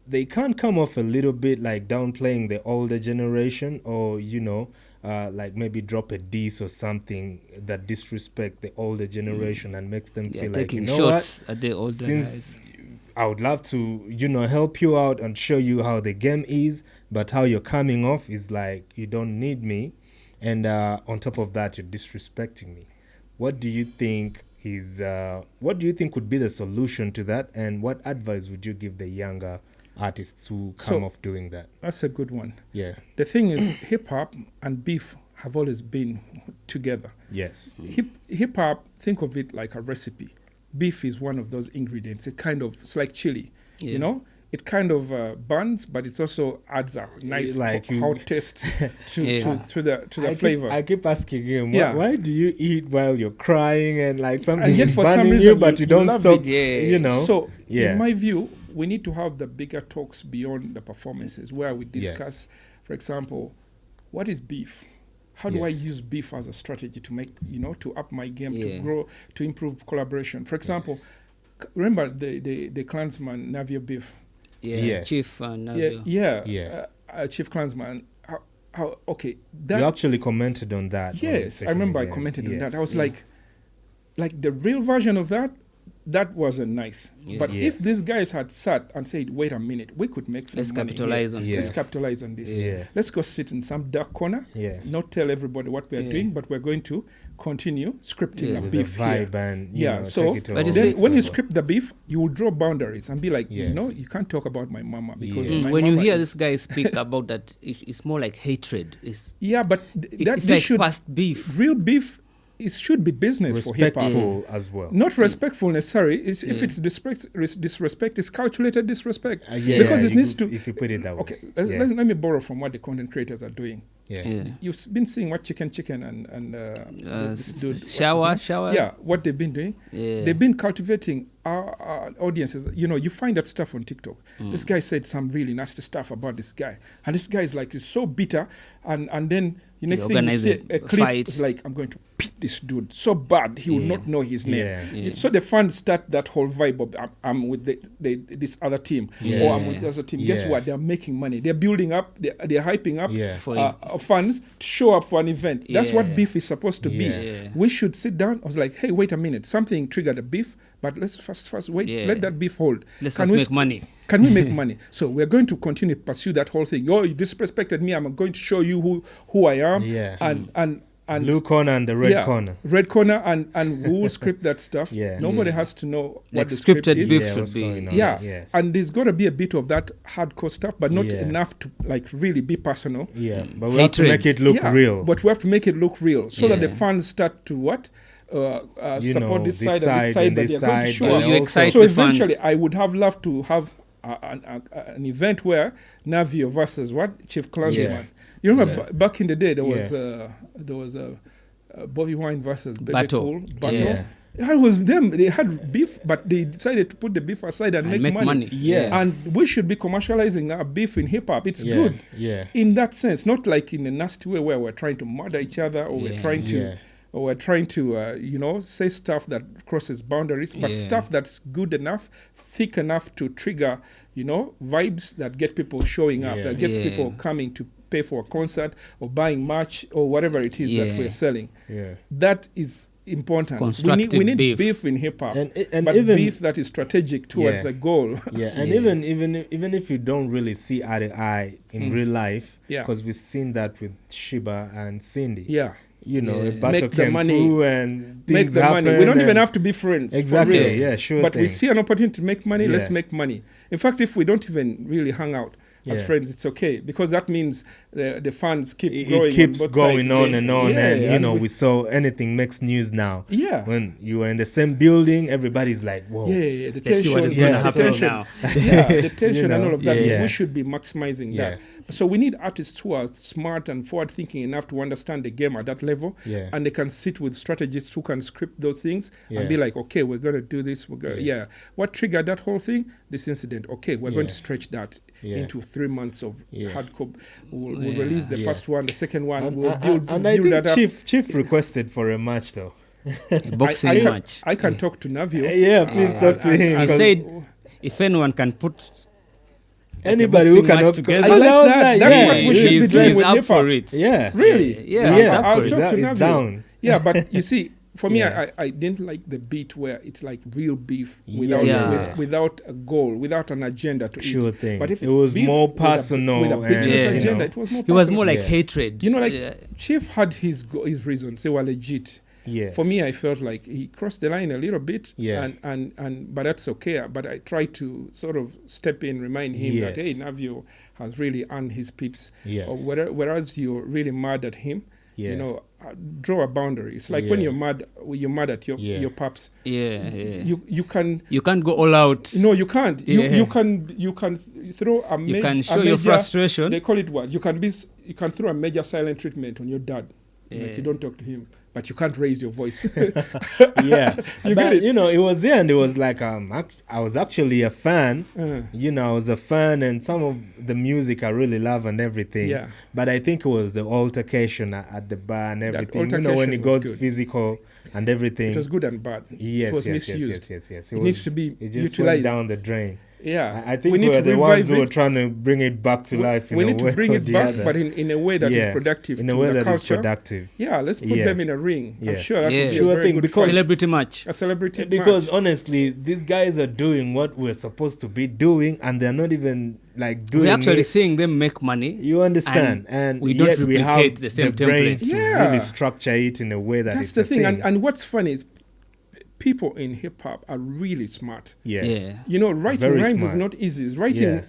They can't come off a little bit like downplaying the older generation or, you know, like maybe drop a diss or something that disrespect the older generation and makes them feel like, you know shots what? At the older Since I would love to, you know, help you out and show you how the game is, but how you're coming off is like you don't need me, and on top of that, you're disrespecting me. What do you think would be the solution to that, and what advice would you give the younger artists who come off doing that? That's a good one. Yeah. The thing is, hip hop and beef have always been together. Yes. Hip hop, think of it like a recipe. Beef is one of those ingredients. It's like chili, you know. It kind of burns, but it also adds a nice hot taste to the flavor. I keep asking him, why do you eat while you're crying and like something and yet is for some burning reason you, but you don't stop, you know? So in my view, we need to have the bigger talks beyond the performances where we discuss, for example, what is beef? How do I use beef as a strategy to make, you know, to up my game, to grow, to improve collaboration? For example, remember the Klansman Navio beef? Chief Navio. Chief Klansman. How that you actually commented on that. Yes, I remember I commented on that. I was like the real version of that wasn't nice. But if these guys had sat and said, wait a minute, we could make some money. Let's capitalize on this. Let's go sit in some dark corner, not tell everybody what we are doing, but we're going to continue scripting a beef vibe here. And, you know, so then when you script the beef, you will draw boundaries and be like, you know, you can't talk about my mama because when you hear this guy speak about that, it's more like hatred. It's like past beef. Real beef. It should be business for hip hop. Respectful as well. Not respectful necessarily. If it's disrespect, it's calculated disrespect. Because it needs to. If you put it that way. Okay, let me borrow from what the content creators are doing. You've been seeing what Chicken and this dude, shower. Yeah, what they've been doing. They've been cultivating our audiences. You know, you find that stuff on TikTok. This guy said some really nasty stuff about this guy, and this guy is like is so bitter, and then the next thing you see a clip is like, I'm going to beat this dude so bad he will not know his name. So the fans start that whole vibe of I'm with this other team or I'm with this other team. Guess what? They're making money. They're building up. They're hyping up fans to show up for an event. That's what beef is supposed to be. We should sit down. I was like, hey, wait a minute. Something triggered a beef, but let's first wait. Let that beef hold. Let's make money. Can we make money? So we're going to continue to pursue that whole thing. Oh, you disrespected me. I'm going to show you who I am. And blue corner and the red corner. Red corner and who will script that stuff. Nobody has to know what the scripted script is. beef should be. And there's got to be a bit of that hardcore stuff, but not enough to like really be personal. But we have to make it look real. But we have to make it look real so that the fans start to what? Support this side and this side, but they're going to show up. So eventually, I would have loved to have an event where Navio versus Chief Klansman. You remember back in the day there was a Bobby Wine versus Bebe Cool battle. It was them. They had beef, but they decided to put the beef aside and make money. And we should be commercializing our beef in hip hop. It's good in that sense, not like in a nasty way where we're trying to murder each other or we're trying to. Or we're trying to, say stuff that crosses boundaries, but stuff that's good enough, thick enough to trigger, vibes that get people showing up, that gets people coming to pay for a concert or buying merch or whatever it is that we're selling. That is important. We need beef in hip hop, but even beef that is strategic towards a goal. And even if you don't really see eye to eye in real life, because we've seen that with Shiba and Cindy. A battle came through and make the money. We don't even have to be friends. Exactly, But we see an opportunity to make money, let's make money. In fact, if we don't even really hang out, as Yeah. friends, it's okay, because that means the fans keep It growing. keeps on both going sides. on and on, Yeah, and you know, we- we saw anything makes news now. Yeah. When you are in the same building, everybody's like, whoa. Yeah, the Let's see what tension, is Yeah, going to the happen now. yeah, the tension You know, and all of that. yeah. We should be maximizing Yeah. that. So we need artists who are smart and forward-thinking enough to understand the game at that level, Yeah. and they can sit with strategists who can script those things Yeah. and be like, okay, we're going to do this. We're going, yeah. What triggered that whole thing? This incident. Okay, we're going Yeah. to stretch that Yeah. into 3 months of Yeah. hardcore. We'll Yeah. release the Yeah. first one, the second one. And, we'll and- build, and I build think that up. Chief requested for a match though. Boxing I, match. I can talk to Navio. Yeah, please talk to him. He 'cause said if anyone can put anybody who boxing can match help. together. I like was that. That's yeah, what we should be he's, doing he's with up hip-hop. for it. Yeah. Really? Yeah, Yeah. up I'll for it. talk to He's Navio. down. Yeah, but you see, for me, Yeah. I didn't like the beat where it's like real beef Yeah. without Yeah. without a goal, without an agenda to Sure it. thing. But if It it's was beef more with a- personal with a business and, you agenda, know, it was more. He was personal. more like Yeah. hatred. You know, like Yeah. Chief had his reasons; they were legit. Yeah. For me, I felt like he crossed the line a little bit, Yeah. and but that's okay. But I tried to sort of step in, remind him that hey, Yes. Navio has really earned his peeps. Yes. Or whereas you're really mad at him, Yeah. you know, draw a boundary. It's like when Yeah. you're mad at your Yeah. your paps. Yeah, yeah. You can. You can't go all out. No, you can't. Yeah. You can throw a You ma- can a show your major- frustration. They call it what? You can throw a major silent treatment on your dad. Yeah. Like you don't talk to him, but you can't raise your voice. Yeah. You But get it? you know, it was there, and it was like I was actually a fan. Uh, You know, I was a fan, and some of the music I really love and everything. Yeah. But I think it was the altercation at the bar and That everything. You know, when it altercation was goes good. physical and everything. it was good and bad. Yes, it was yes, misused. yes. It needs to be It just utilized. went down the drain. Yeah, I think we need we're to the revive ones who are it. trying to bring it back to life. We in need a way to bring or it the back, other. but in a way that is Yeah. productive in to a way the that is culture. productive. Yeah, let's put Yeah. them in a ring. Yeah. I'm sure that Yeah. would be Sure a very thing, good because- fight. Celebrity match. A celebrity Because match. honestly, these guys are doing what we're supposed to be doing, and they're not even like doing We're actually it. seeing them make money. You understand, and we don't yet we have replicate the same brains template. to Yeah. really structure it in a way that That's it's the a thing. And what's funny is people in hip hop are really smart. yeah. You know, writing Very rhymes smart. is not easy. Writing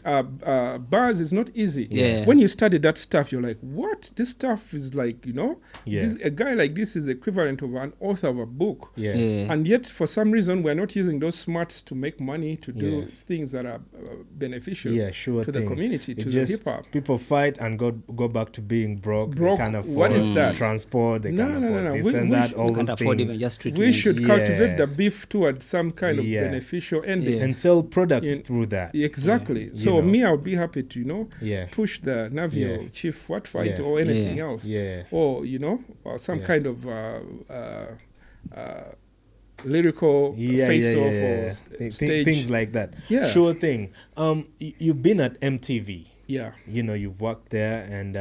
bars is not easy. Yeah. When you study that stuff, you're like, what? This stuff is like, you know, Yeah. a guy like this is equivalent of an author of a book. Yeah. Yeah. And yet, for some reason, we're not using those smarts to make money, to do Yeah. things that are beneficial Yeah, sure to thing. the community, It to the just- hip hop. People fight and go back to being broke. Broke, They can't afford what is that? transport. They No, can't no, no, afford no. this We- and we that. should- All Can't those afford things. even just We treatment. should Yeah. cultivate the beef towards some kind of Yeah. beneficial ending. Yeah. and sell products In- through that. Exactly. You So know. me, I would be happy to, you know, Yeah. push the Navio Yeah. chief what fight Yeah. or anything Yeah. else. Yeah. Or, you know, or some Yeah. kind of lyrical face-off or stage. Things like that. Yeah. Sure thing. You've been at MTV. Yeah. You know, you've worked there, and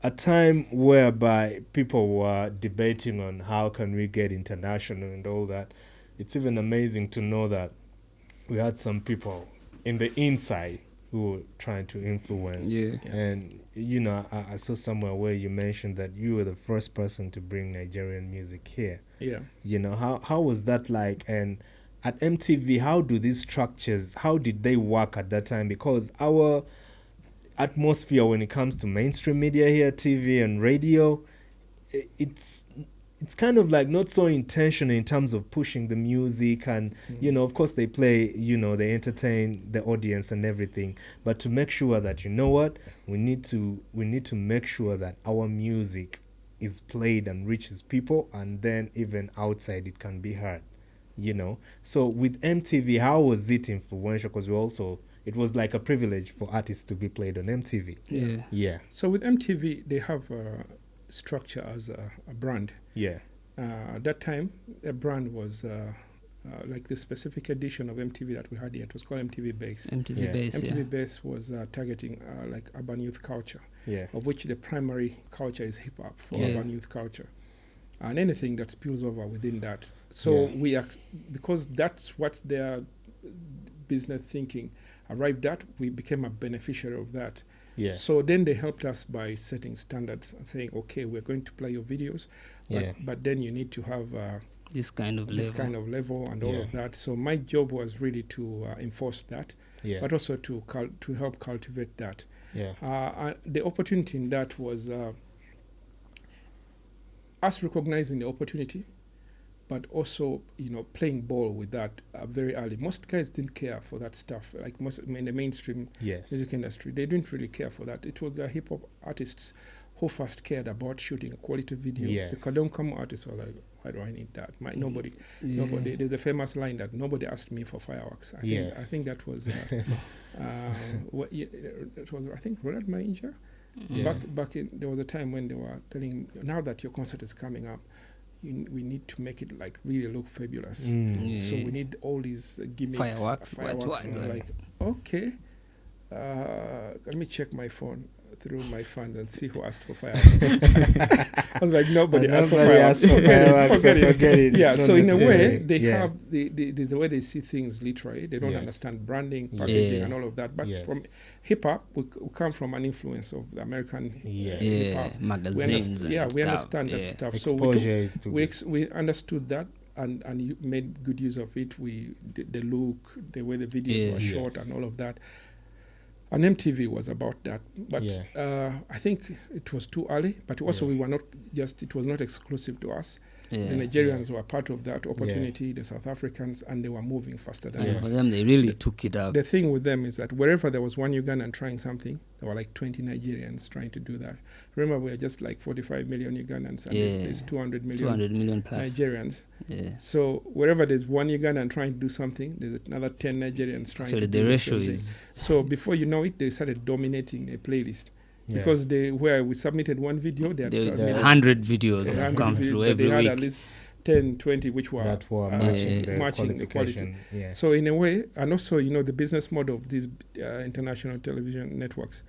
a time whereby people were debating on how can we get international and all that. It's even amazing to know that we had some people in the inside who were trying to influence. Yeah. And, you know, I saw somewhere where you mentioned that you were the first person to bring Nigerian music here. Yeah. You know, how was that like? And at MTV, how do these structures, how did they work at that time? Because our atmosphere when it comes to mainstream media here, TV and radio, it's kind of like not so intentional in terms of pushing the music and, you know, of course they play, you know, they entertain the audience and everything, but to make sure that, you know what, we need to make sure that our music is played and reaches people, and then even outside it can be heard, you know. So with MTV, how was it influential? Because it was like a privilege for artists to be played on MTV. Yeah. Yeah. So with MTV, they have a structure as a brand. Yeah. At that time, a brand was like the specific edition of MTV that we had here. It was called MTV Base. MTV Yeah. base. MTV Yeah. Base was targeting like urban youth culture, Yeah. of which the primary culture is hip hop for Yeah. urban youth culture, and anything that spills over within that. So Yeah. because that's what their business thinking arrived at, we became a beneficiary of that. Yeah. So then they helped us by setting standards and saying, okay, we're going to play your videos, but, Yeah. but then you need to have This kind of this level. kind of level and all Yeah. of that. So my job was really to enforce that Yeah. but also to help cultivate that. Yeah. The opportunity in that was us recognizing the opportunity, but also, playing ball with that very early. Most guys didn't care for that stuff. Like most in the mainstream music industry, they didn't really care for that. It was the hip hop artists who first cared about shooting a quality video. Yes. The Kadom artists were like, why do I need that? Nobody. There's a famous line that nobody asked me for fireworks. I think that was it was, I think, Ronald Mainja. Back in, there was a time when they were telling, now that your concert is coming up, we need to make it like really look fabulous. So we need all these gimmicks, fireworks. And I was like, okay, let me check my phone through my funds and see who asked for fireworks. I was like, nobody asked for fireworks. Forget it. Yeah, so in a way, they have there's a way they see things literally. They don't understand branding, packaging, and all of that. But from hip hop, we come from an influence of the American hip hop magazines. We understand that stuff. Exposure so we understood that. And you made good use of it. The look, the way the videos were shot, and all of that. And MTV was about that, but I think it was too early. But also, we were not it was not exclusive to us. The Nigerians were part of that opportunity, the South Africans, and they were moving faster than us. For them, they really took it up. The thing with them is that wherever there was one Ugandan trying something, there were like 20 Nigerians trying to do that. Remember, we are just like 45 million Ugandans, and there's 200 million plus Nigerians. So wherever there's one Ugandan trying to do something, there's another 10 Nigerians trying to do something. So before you know it, they started dominating a playlist. Because where we submitted one video, there are 100 videos that come through every week. They had at least 10, 20 which were matching the quality. Yeah. So in a way, and also, the business model of these international television networks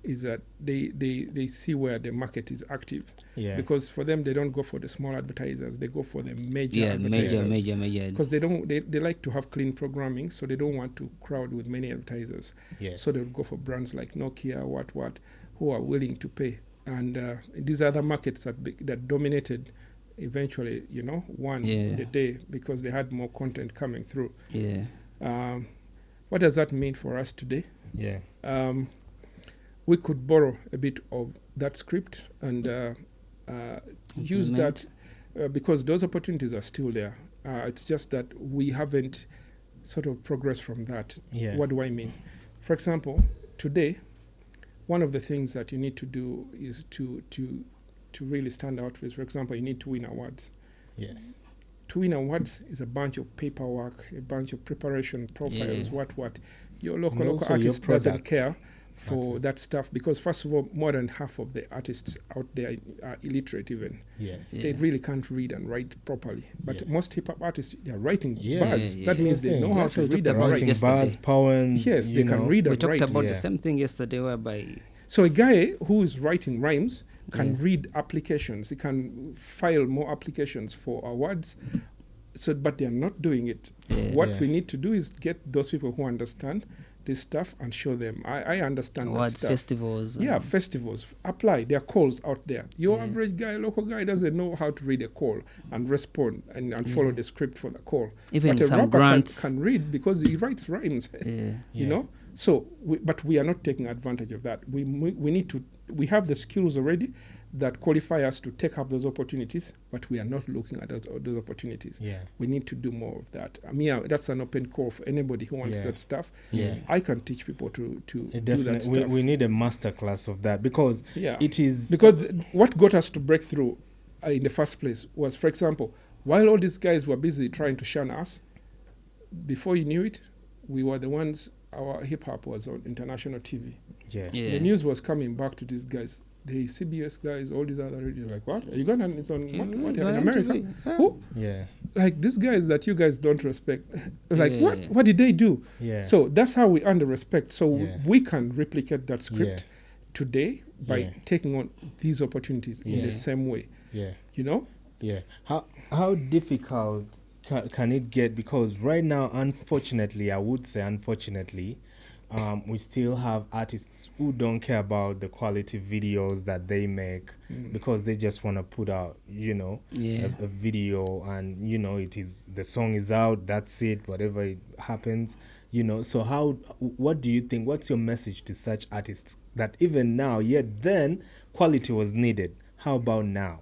is that they see where the market is active. Because for them, they don't go for the small advertisers, they go for the major advertisers. Major. Because they like to have clean programming, so they don't want to crowd with many advertisers. So they'll go for brands like Nokia, what, who are willing to pay. And these other markets that dominated eventually, won the day because they had more content coming through. What does that mean for us today? We could borrow a bit of that script and use that because those opportunities are still there. It's just that we haven't sort of progressed from that. What do I mean? For example, today, one of the things that you need to do is to really stand out with, for example, you need to win awards. To win awards is a bunch of paperwork, a bunch of preparation profiles, what. Your local artist doesn't care for that stuff because, first of all, more than half of the artists out there are illiterate even. They really can't read and write properly. But most hip-hop artists, they are writing bars. That means they know how to read and write. Writing bars, poems. Yes, they can read and write. We talked about the same thing yesterday whereby... So a guy who is writing rhymes can read applications. He can file more applications for awards. But they are not doing it. What we need to do is get those people who understand this stuff and show them. I understand awards, that stuff. festivals. Festivals. Apply. There are calls out there. Your average guy, local guy, doesn't know how to read a call and respond and follow the script for the call. Even but some a rapper grants can read because he writes rhymes. You know. So, but we are not taking advantage of that. We need to. We have the skills already that qualify us to take up those opportunities, but we are not looking at those opportunities. We need to do more of that. I mean, that's an open call for anybody who wants that stuff. I can teach people to do that stuff. We need a masterclass of that because it is... Because what got us to break through in the first place was, for example, while all these guys were busy trying to shun us, before you knew it, we were the ones, our hip-hop was on international TV. The news was coming back to these guys. The CBS guys, all these other radios, like, what? Are you going to, it's on, what in America? Who? Like, these guys that you guys don't respect. Like, what did they do? So that's how we earn the respect. So we can replicate that script today by taking on these opportunities in the same way. You know? How difficult can it get? Because right now, unfortunately, I would say unfortunately, we still have artists who don't care about the quality videos that they make because they just want to put out, a video and, it is, the song is out, that's it, whatever it happens, You know, so what do you think? What's your message to such artists that even now, yet then, quality was needed? How about now?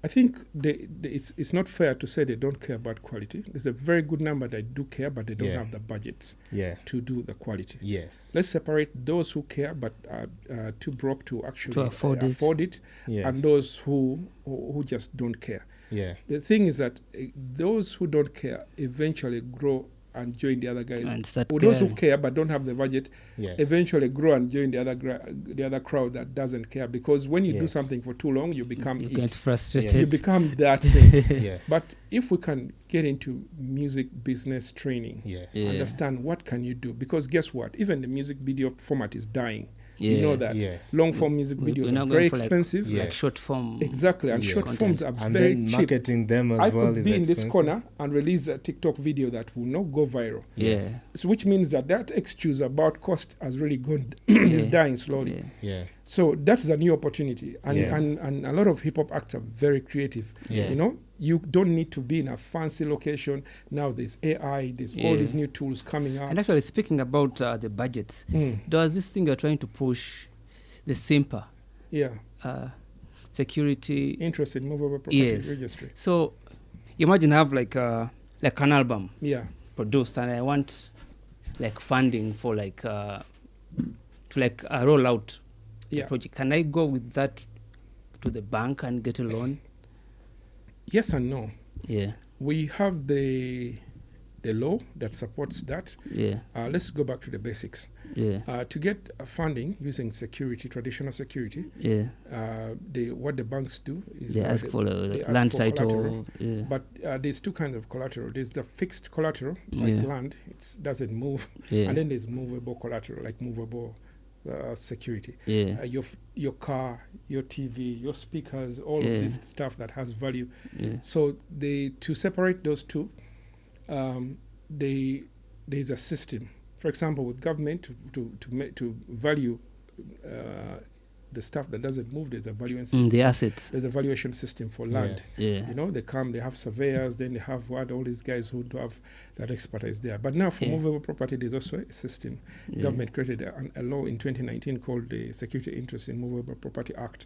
I think it's not fair to say they don't care about quality. There's a very good number that do care, but they don't have the budgets to do the quality. Yes. Let's separate those who care but are too broke to actually afford it. And those who just don't care. Yeah. The thing is that those who don't care eventually grow and join the other guys. And start Those who caring. care but don't have the budget eventually grow and join the other crowd that doesn't care. Because when you do something for too long, you become You it. get frustrated. You become that thing. Yes. But if we can get into music business training, understand what can you do, because guess what? Even the music video format is dying. You know that. Yes. Long form music videos are very expensive. Like short form. Exactly, and short forms are and very then cheap. marketing them as I well could is be expensive. in this corner and release a TikTok video that will not go viral. Yeah. So which means that excuse about cost has really gone is dying slowly. Yeah. So that is a new opportunity, and a lot of hip hop acts are very creative. You know, you don't need to be in a fancy location. Now there's AI, there's all these new tools coming out. And actually, speaking about the budgets, there's this thing you're trying to push, the SIMPA. Security. Interest in movable property registry. So imagine I have like an album produced, and I want like funding for to roll out the project. Can I go with that to the bank and get a loan? Yes and no. Yeah. We have the law that supports that. Yeah. Let's go back to the basics. Yeah. To get funding using security, traditional security, what the banks do is they ask for land title. Yeah. But there's two kinds of collateral. There's the fixed collateral, like land, it doesn't move. And then there's movable collateral, like movable security. Your car, your TV, your speakers, all of this stuff that has value. So to separate those two, there's a system. For example, with government to value the stuff that doesn't move, there's a valuation. The assets. There's a valuation system for land. Yes. You know, they have surveyors, then they have all these guys who do have that expertise there. But now for movable property, there's also a system. Government created a law in 2019 called the Security Interest in Movable Property Act,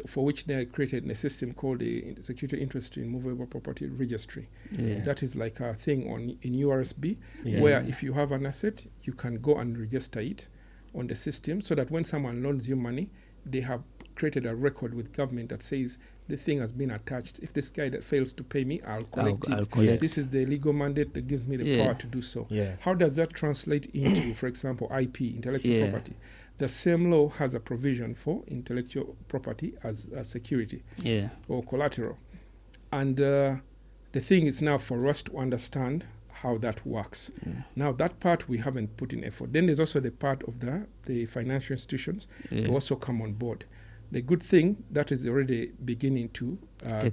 for which they created a system called the Security Interest in Movable Property Registry. That is like a thing in URSB, where if you have an asset, you can go and register it on the system, so that when someone loans you money, they have created a record with government that says the thing has been attached. If this guy that fails to pay me, I'll collect it. This is the legal mandate that gives me the power to do so. How does that translate into, for example, IP, intellectual property? The same law has a provision for intellectual property as a security or collateral. And the thing is now for us to understand how that works. Now that part we haven't put in effort. Then there's also the part of the financial institutions to also come on board. The good thing that is already beginning to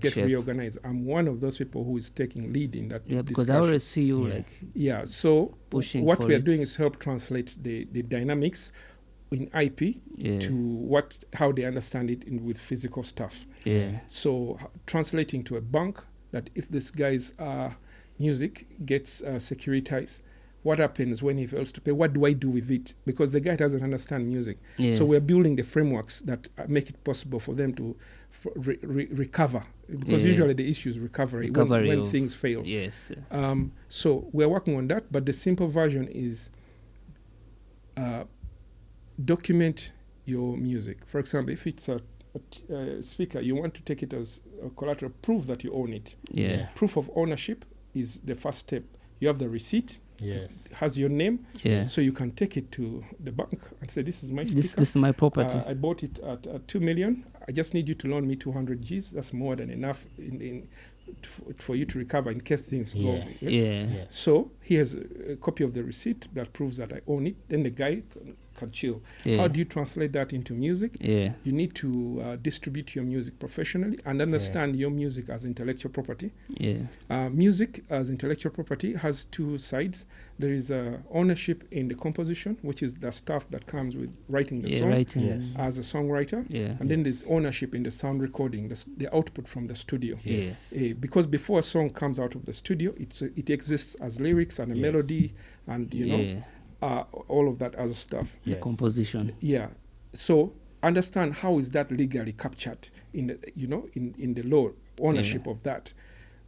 get reorganized. I'm one of those people who is taking lead in that because discussion. I already see you so pushing what we are it. doing is help translate the dynamics in IP to how they understand it with physical stuff. So translating to a bank, that if this guy's music gets securitized, what happens when he fails to pay? What do I do with it? Because the guy doesn't understand music. So we're building the frameworks that make it possible for them to recover. Because usually the issue is recovery when things fail. So we're working on that, but the simple version is document your music. For example, if it's a speaker, you want to take it as a collateral, prove that you own it. Proof of ownership is the first step. You have the receipt. It has your name. So you can take it to the bank and say, this is my speaker. This is my property. I bought it at 2 million. I just need you to loan me 200 Gs. That's more than enough for you to recover in case things go wrong. So here's a copy of the receipt that proves that I own it. Then the guy can chill. Yeah. How do you translate that into music? Yeah. You need to distribute your music professionally and understand your music as intellectual property. Yeah. Music as intellectual property has two sides. There is ownership in the composition, which is the stuff that comes with writing the song as a songwriter. Yeah. And then there's ownership in the sound recording, the output from the studio. Yes. Because before a song comes out of the studio, it exists as lyrics and a melody and, you know, all of that other stuff. The composition. Yeah. So understand how is that legally captured in the, you know, in the law, ownership of that.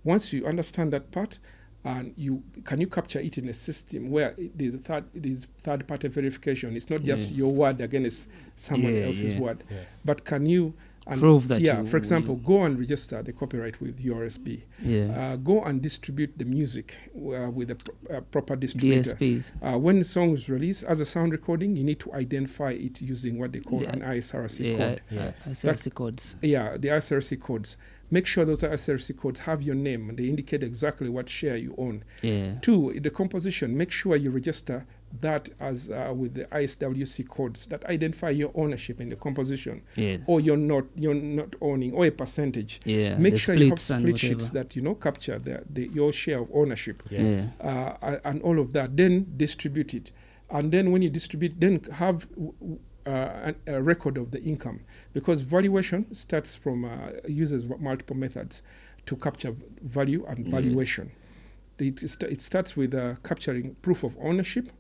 Once you understand that part, and you capture it in a system where there's third party verification. It's not just your word against someone else's word, but can you prove that? Yeah, for example, go and register the copyright with URSB. Yeah. Go and distribute the music with a proper distributor. DSPs. When the song is released as a sound recording, you need to identify it using what they call an ISRC code. ISRC codes. Yeah, the ISRC codes. Make sure those ISRC codes have your name. They indicate exactly what share you own. Yeah. 2, the composition. Make sure you register that as with the ISWC codes that identify your ownership in the composition. Yes. Or you're not owning, or a percentage. Yeah. Make sure you have split sheets that, you know, capture your share of ownership. Yes. And all of that. Then distribute it. And then when you distribute, then have a record of the income, because valuation starts from uses multiple methods to capture value and valuation. It starts with capturing proof of ownership.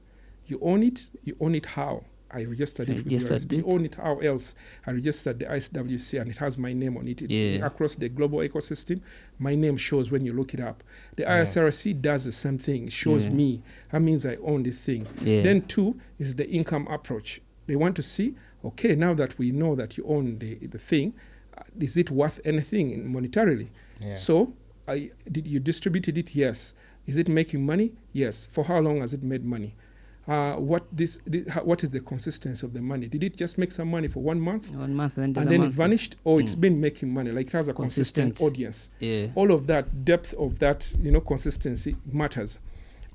You own it how? I registered it with yours. You own it how else? I registered the ISWC and it has my name on it. Across the global ecosystem, my name shows when you look it up. The ISRC does the same thing. It shows me. That means I own this thing. Then 2 is the income approach. They want to see, okay, now that we know that you own the thing, is it worth anything monetarily? So you distributed it? Yes. Is it making money? Yes. For how long has it made money? What is the consistency of the money? Did it just make some money for 1 month? 1 month and then it vanished? Or it's been making money, like it has a consistent audience. Yeah. All of that, depth of that, you know, consistency matters.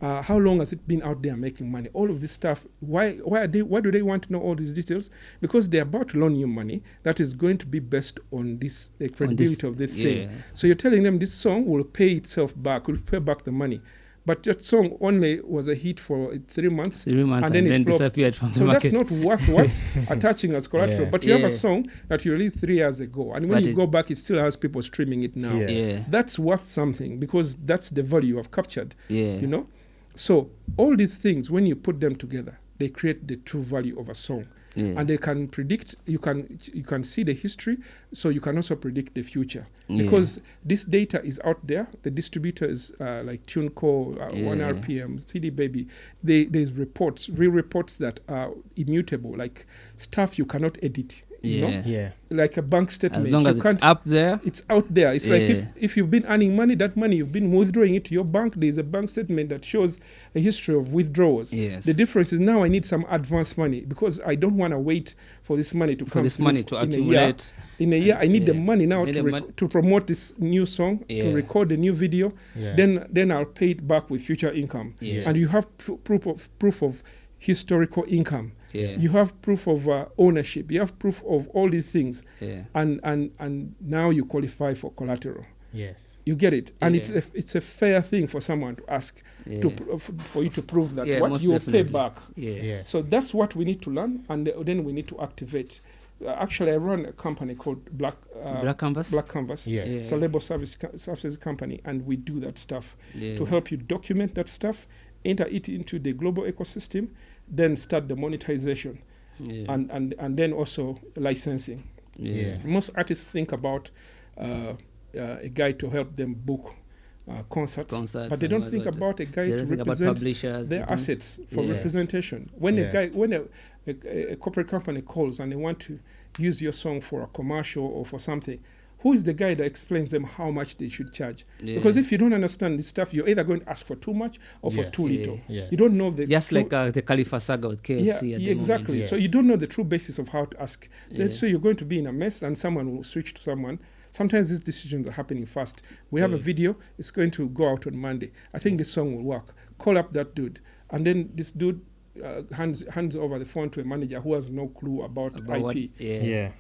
How long has it been out there making money? All of this stuff. Why do they want to know all these details? Because they're about to loan you money that is going to be based on the credibility of this thing. So you're telling them this song will pay itself back, will pay back the money. But that song only was a hit for 3 months. 3 months and then it disappeared from the market. So that's not worth what? Attaching as collateral. But you have a song that you released 3 years ago. And when you go back, it still has people streaming it now. That's worth something, because that's the value I've captured. You know? So all these things, when you put them together, they create the true value of a song. And they can predict, you can see the history, so you can also predict the future. Because this data is out there. The distributors like TuneCo, 1RPM, CD Baby, there's real reports that are immutable, like stuff you cannot edit. You know? Like a bank statement. As long as it's up there. It's out there. It's like if you've been earning money, that money you've been withdrawing it to your bank, there's a bank statement that shows a history of withdrawals. The difference is now I need some advance money, because I don't want to wait for this money to come. For this money to accumulate. In a year, I need the money now to promote this new song, to record a new video. Then I'll pay it back with future income. And you have proof of historical income. You have proof of ownership. You have proof of all these things. And now you qualify for collateral. You get it. And it's a fair thing for someone to ask for you to prove that what you will pay back. So that's what we need to learn, and then we need to activate. Actually, I run a company called Black Canvas. It's a label services company, and we do that stuff to help you document that stuff, enter it into the global ecosystem, then start the monetization, and then also licensing. Most artists think about a guy to help them book concerts, but they don't think about a guy to represent their assets for representation. When a corporate company calls and they want to use your song for a commercial or for something, who is the guy that explains them how much they should charge? Because if you don't understand this stuff, you're either going to ask for too much or for too little. You don't know the just like the Khalifa saga with KFC. Exactly. Moment. So you don't know the true basis of how to ask. So you're going to be in a mess, and someone will switch to someone. Sometimes these decisions are happening fast. We have a video. It's going to go out on Monday. I think this song will work. Call up that dude, and then this dude hands over the phone to a manager who has no clue about IP. What, Yeah.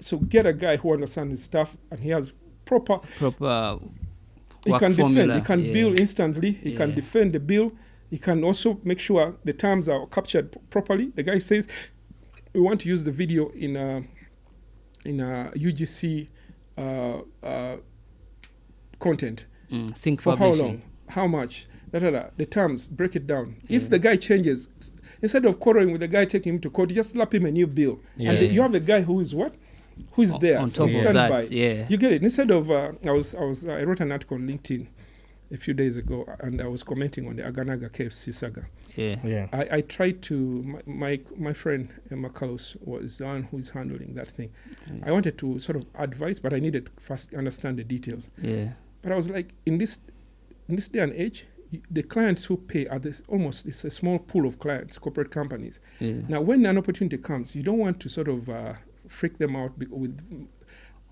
So get a guy who understands his stuff and he has proper. He work can formula. defend. He can bill instantly. He can Yeah. defend the bill. He can also make sure the terms are captured properly. The guy says, "We want to use the video in a UGC content. Sync For how publishing. long? How much? The terms. Break it down. If the guy changes, instead of quarreling with the guy taking him to court, just slap him a new bill. Yeah. And you have a guy who is what? Who is there On top of standby. that, yeah. You get it. Instead of I wrote an article on LinkedIn a few days ago, and I was commenting on the Aganaga KFC saga. Yeah. Yeah. I tried to my friend Emma Carlos was the one who is handling that thing. I wanted to sort of advise, but I needed to first understand the details. Yeah. But I was like, in this day and age, the clients who pay are it's a small pool of clients, corporate companies. Yeah. Now, when an opportunity comes, you don't want to sort of freak them out with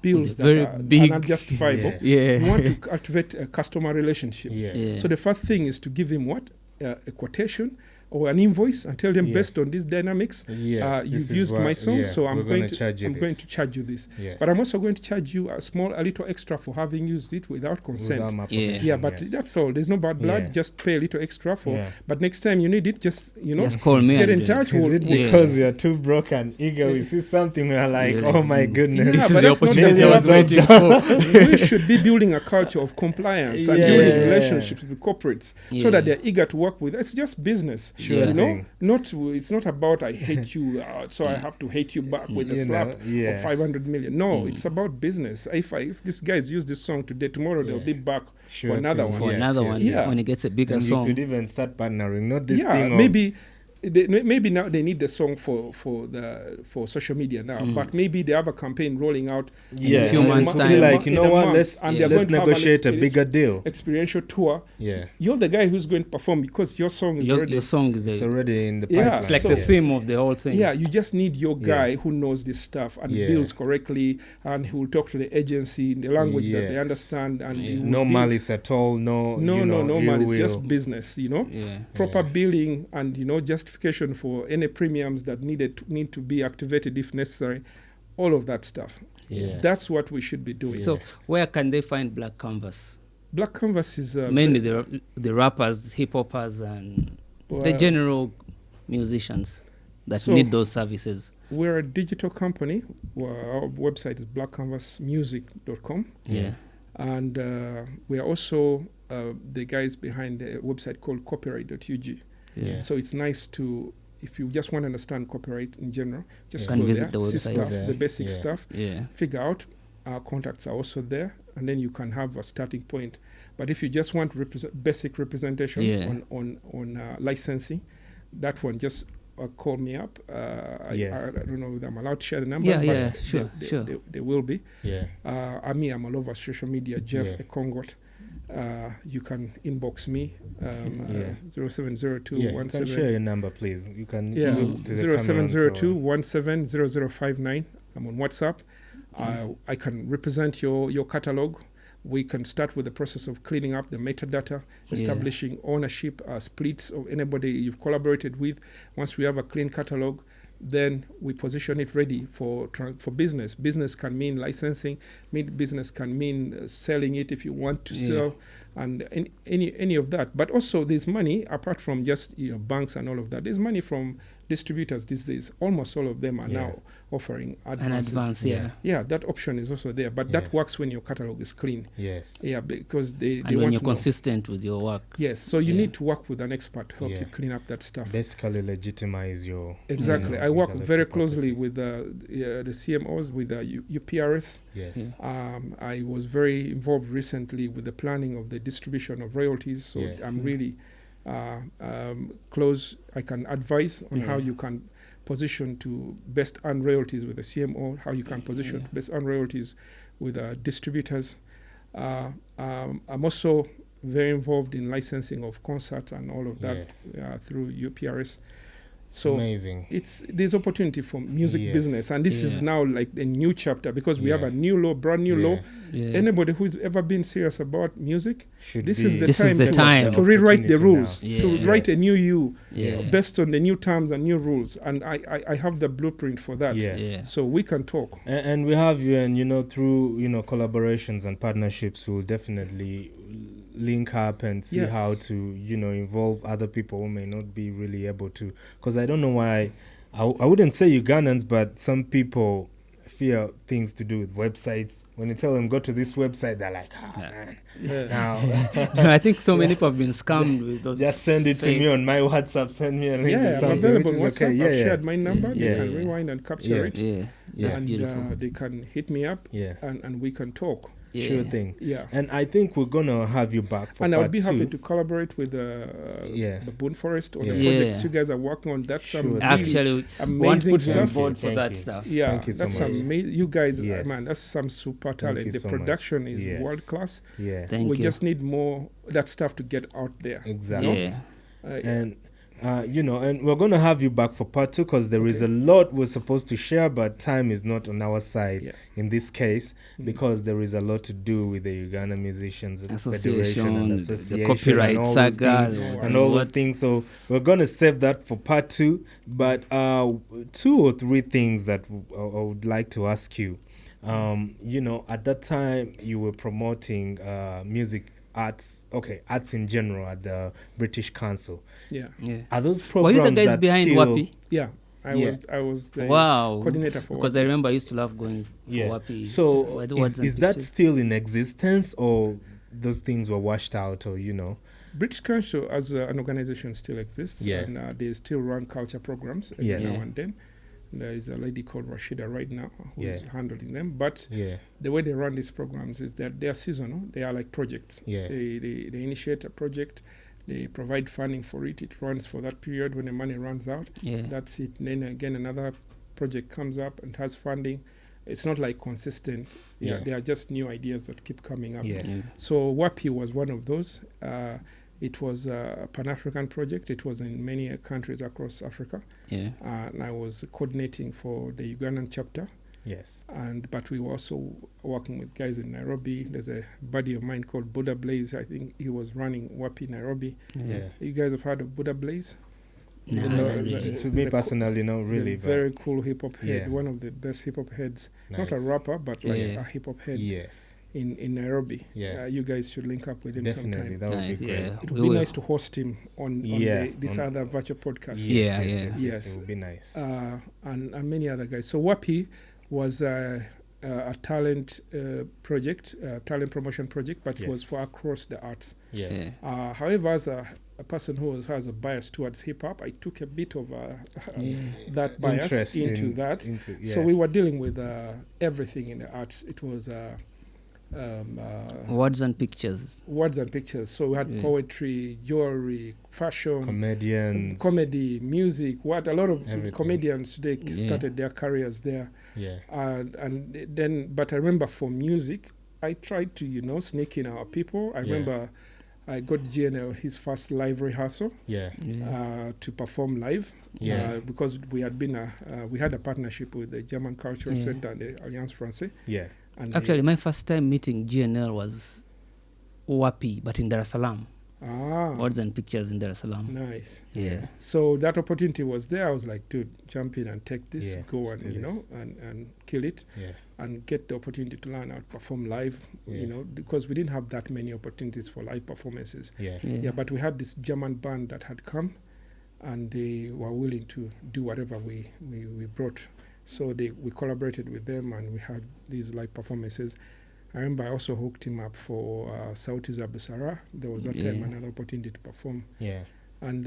bills that very are big. not justifiable. Yes. Yeah. You want to cultivate a customer relationship. Yes. Yeah. So the first thing is to give him what? A quotation or an invoice and tell them Yes. based on these dynamics, Yes, this you've is used what- my song, yeah, so I'm we're going gonna to charge you I'm going this. to charge you this. Yes. But I'm also going to charge you a little extra for having used it without consent. Without my Yeah. permission, Yeah, but yes. that's all. There's no bad blood. Yeah. Just pay a little extra for. Yeah. But next time you need it, just Just call me. get and in touch. Is We'll- it Yeah. because we are too broke and eager? We see something, we're like, Yeah. oh my goodness. Yeah, This is but the that's not opportunity the I was way waiting for. we should be building a culture of compliance and Yeah. building relationships with corporates Yeah. so that they're eager to work with. It's just business. Sure You know, thing. it's not about I hate you, so I have to hate you back with a You slap know, yeah. of 500 million. No, it's about business. If this guy's used this song today, tomorrow they'll Yeah. be back Sure for another thing. one. For Yes, another yes, one, yes. when he gets a bigger And you song. could even start partnering, not this Yeah, thing of maybe now they need the song for social media now, but maybe they have a campaign rolling out yeah, a few months' be time. like, you in know a what, month, let's and they're let's going to have an negotiate a bigger deal. experiential tour. Yeah, You're the guy who's going to perform because your song is already. Your song is it's there. already in the Yeah, pipeline. It's like So- the theme of the whole thing. Yeah, you just need your guy Yeah. who knows this stuff and Yeah. bills correctly, and he will talk to the agency in the language that they Yes. understand, and he will No be- malice at all. No, no, you know, no ill malice, will. just business. Yeah. Proper Yeah. billing and justification for any premiums that need to be activated if necessary. All of that stuff. Yeah. That's what we should be doing. So where can they find Black Canvas? Black Canvas is Mainly the rappers, hip hoppers, and the well, general musicians that So- need those services. We're a digital company. Our website is blackcanvasmusic.com. Yeah. And we are also the guys behind the website called copyright.ug. Yeah. So it's nice to, if you just want to understand copyright in general, just Can go visit there, the see website. stuff, Yeah. the basic Yeah. stuff, Yeah. figure out. Our contacts are also there, and then you can have a starting point. But if you just want basic representation Yeah. on licensing, that one just call me up. I don't know if I'm allowed to share the numbers. Yeah, but yeah, sure, sure. They will be. Yeah. I'm all over social media, Jeff Yeah. Ekongot. You can inbox me, Yeah. 0702 Yeah. You can 17. share your number, please. You can Yeah, look to the camera and 0702 tell- 170059. I'm on WhatsApp. I can represent your catalog. We can start with the process of cleaning up the metadata, establishing ownership splits of anybody you've collaborated with. Once we have a clean catalog, then we position it ready for business. Business can mean licensing. Business can mean selling it if you want to sell, and any of that. But also, there's money apart from just banks and all of that. There's money from distributors these days. Almost all of them are now offering advances. An advance, yeah. Yeah, that option is also there, but that works when your catalog is clean. Yes. Yeah, because they And want when you're to know. consistent with your work. Yes, so you Yeah. need to work with an expert to help Yeah. you clean up that stuff. Basically legitimize your Exactly. I work very intellectual closely property. with the CMOs, with UPRS. Yes. I was very involved recently with the planning of the distribution of royalties, so Yes. I'm really close. I can advise on how you can position to best earn royalties with the CMO, how you can position to best earn royalties with distributors. I'm also very involved in licensing of concerts and all of that Yes. through UPRS. So amazing. there's opportunity for music Yes. business, and this is now like a new chapter because we have a new law, brand new law. Yeah. Anybody who's ever been serious about music, This is the This is time, the time. to rewrite the rules, now. to write a Yes. new you Yeah. based on the new terms and new rules. And I have the blueprint for that. Yeah. So we can talk. And we have you, and through collaborations and partnerships, we'll definitely link up and see Yes. how to involve other people who may not be really able to. Because I don't know why I wouldn't say Ugandans, but some people fear things to do with websites. When you tell them go to this website, they're like, man. Now I think so many people have been scammed with those. just send it to fake- me on my WhatsApp. Send me a link. or Yeah, I'm something, available which on is WhatsApp. okay. I've shared my number. Yeah. They can Yeah. rewind and capture it. Yeah, that's and beautiful. they can hit me up Yeah. and we can talk. Yeah. Sure thing. Yeah. And I think we're gonna have you back for And part I'll be happy two. to collaborate with Yeah. the Boone Forest or Yeah. the projects Yeah. you guys are working on. That's some Sure. really Actually, one amazing put me on stuff. board for Thank that you. stuff. Yeah, Thank you so that's much. amazing. You guys, Yes. man, that's some super Thank talent. you The so much. production is Yes. world class. Yeah. Thank We you. just need more that stuff to get out there. Exactly. Yeah. And and we're gonna have you back for part two because there is a lot we're supposed to share, but time is not on our side Yeah. in this case because there is a lot to do with the Uganda Musicians Association, Federation and the Association, copyright and all saga, those things, the- and all those what- things. So we're gonna save that for part two. But 2 or 3 things that I would like to ask you. At that time you were promoting music. Arts in general at the British Council. Yeah. Yeah. Are those Were programs you the guys that behind still, WAPI? Yeah. I Yeah. was the Wow. coordinator for Because I remember I used to love going for Yeah. WAPI. So Words and is that pictures. still in existence, or those things were washed out, or British Council as an organization still exists. Yeah. And they still run culture programs every Yes. now and then. There is a lady called Rashida right now who's Yeah. handling them. But Yeah. the way they run these programs is that they are seasonal. They are like projects. Yeah. They initiate a project. They provide funding for it. It runs for that period. When the money runs out, Yeah. that's it. And then again, another project comes up and has funding. It's not like consistent. Yeah. They are just new ideas that keep coming up. Yes. Yeah. So WAPI was one of those. It was a Pan-African project. It was in many countries across Africa. Yeah. And I was coordinating for the Ugandan chapter. Yes. But we were also working with guys in Nairobi. There's a buddy of mine called Buddha Blaze. I think he was running WAPI Nairobi. Yeah. You guys have heard of Buddha Blaze? No, He's not a- really. he's a- To me he's a personally, no, he's really, a but very cool hip hop head. Yeah. One of the best hip hop heads. nice. Not a rapper, but like a Yes. hip hop head Yes. in Nairobi. Yeah. You guys should link up with him Definitely, sometime. that would Nice, be great. yeah. It We would be will. nice to host him on Yeah, this on- other virtual podcast. Yeah, Yes. Yes. It would be nice. And many other guys. So WAPI was a talent project, talent promotion project, but it was Yes. for across the arts. Yes. However, as a person who has a bias towards hip hop, I took a bit of that bias Interest into that. So yeah. we were dealing with everything in the arts. It was Words and pictures. words and pictures. So we had Yeah. poetry, jewelry, fashion, comedians. comedy, music. What a lot of Everything. comedians they Yeah. started their careers there. Yeah. And then, but I remember for music, I tried to sneak in our people. I Yeah. remember I got GNL his first live rehearsal Yeah. Yeah. to perform live. Yeah. Because we had we had a partnership with the German Cultural Yeah. Center and the Alliance Française. Yeah. And Actually, my first time meeting GNL was WAPI, but in Dar es Salaam. Words and pictures in Dar es Salaam. nice. Yeah. So that opportunity was there. I was like, dude, jump in and take this, Yeah, go let's and do this. and kill it. Yeah. And get the opportunity to learn how to perform live, Yeah. because we didn't have that many opportunities for live performances. Yeah. Yeah, but we had this German band that had come, and they were willing to do whatever we brought. So we collaborated with them, and we had these live performances. I remember I also hooked him up for Sauti za Busara. There was that time Yeah. another opportunity to perform. Yeah. And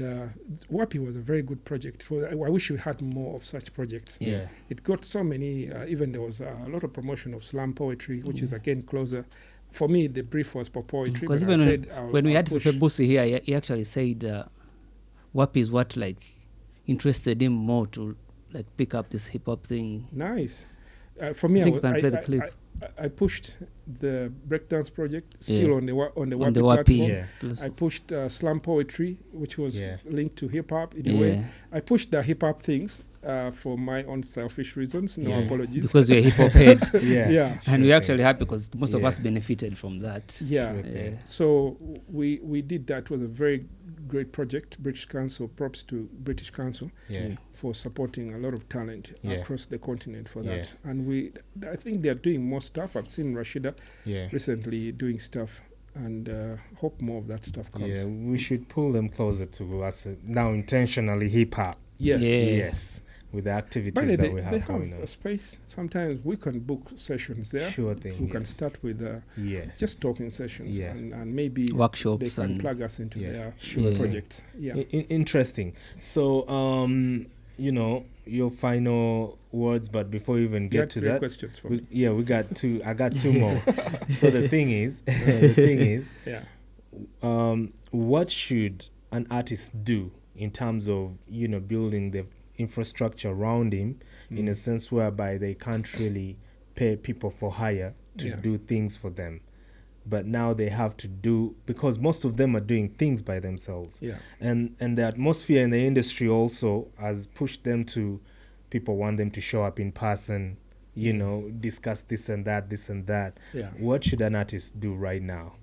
WAPI was a very good project. I wish we had more of such projects. Yeah. It got so many, even there was a lot of promotion of slam poetry, which is again closer. For me, the brief was for poetry. Because but I even said when we I'll had push. Fefe Busi here, he actually said WAPI is what interested him more to pick up this hip hop thing. Nice. For me, I think you can play the clip. I pushed the breakdance project Yeah. still on the On the Wapi Wapi. platform. Yeah. Plus- I pushed slam poetry, which was Yeah. linked to hip hop in a way. yeah. I pushed the hip hop things for my own selfish reasons. No Yeah. apologies. Because we're hip hop head. Yeah. Yeah. And we're Sure actually thing. happy because most of Yeah. us benefited from that. Yeah. Sure thing. So we did that. It was a very great project. British Council, props to British Council Yeah. for supporting a lot of talent Yeah. across the continent for that. Yeah. And I think they're doing more stuff. I've seen Rashida Yeah. recently doing stuff, and hope more of that stuff comes. Yeah, we should pull them closer to us now intentionally hip hop. Yes. Yeah. Yes, with the activities But that we they have have going a on. space. Sometimes we can book sessions there. Sure thing. We can yes. start with Yes. just talking sessions, Yeah. and maybe they Workshops can and plug us into Yeah. their Sure thing. projects. Yeah. Interesting. So, your final words, but before we even You get had to 3 that, questions for me. we got two. I got two more. So the thing is, Yeah. what should an artist do in terms of building the infrastructure around him in a sense whereby they can't really pay people for hire to Yeah. do things for them, but now they have to do, because most of them are doing things by themselves, Yeah. and the atmosphere in the industry also has pushed them to, people want them to show up in person, discuss this and that. Yeah. What should an artist do right now?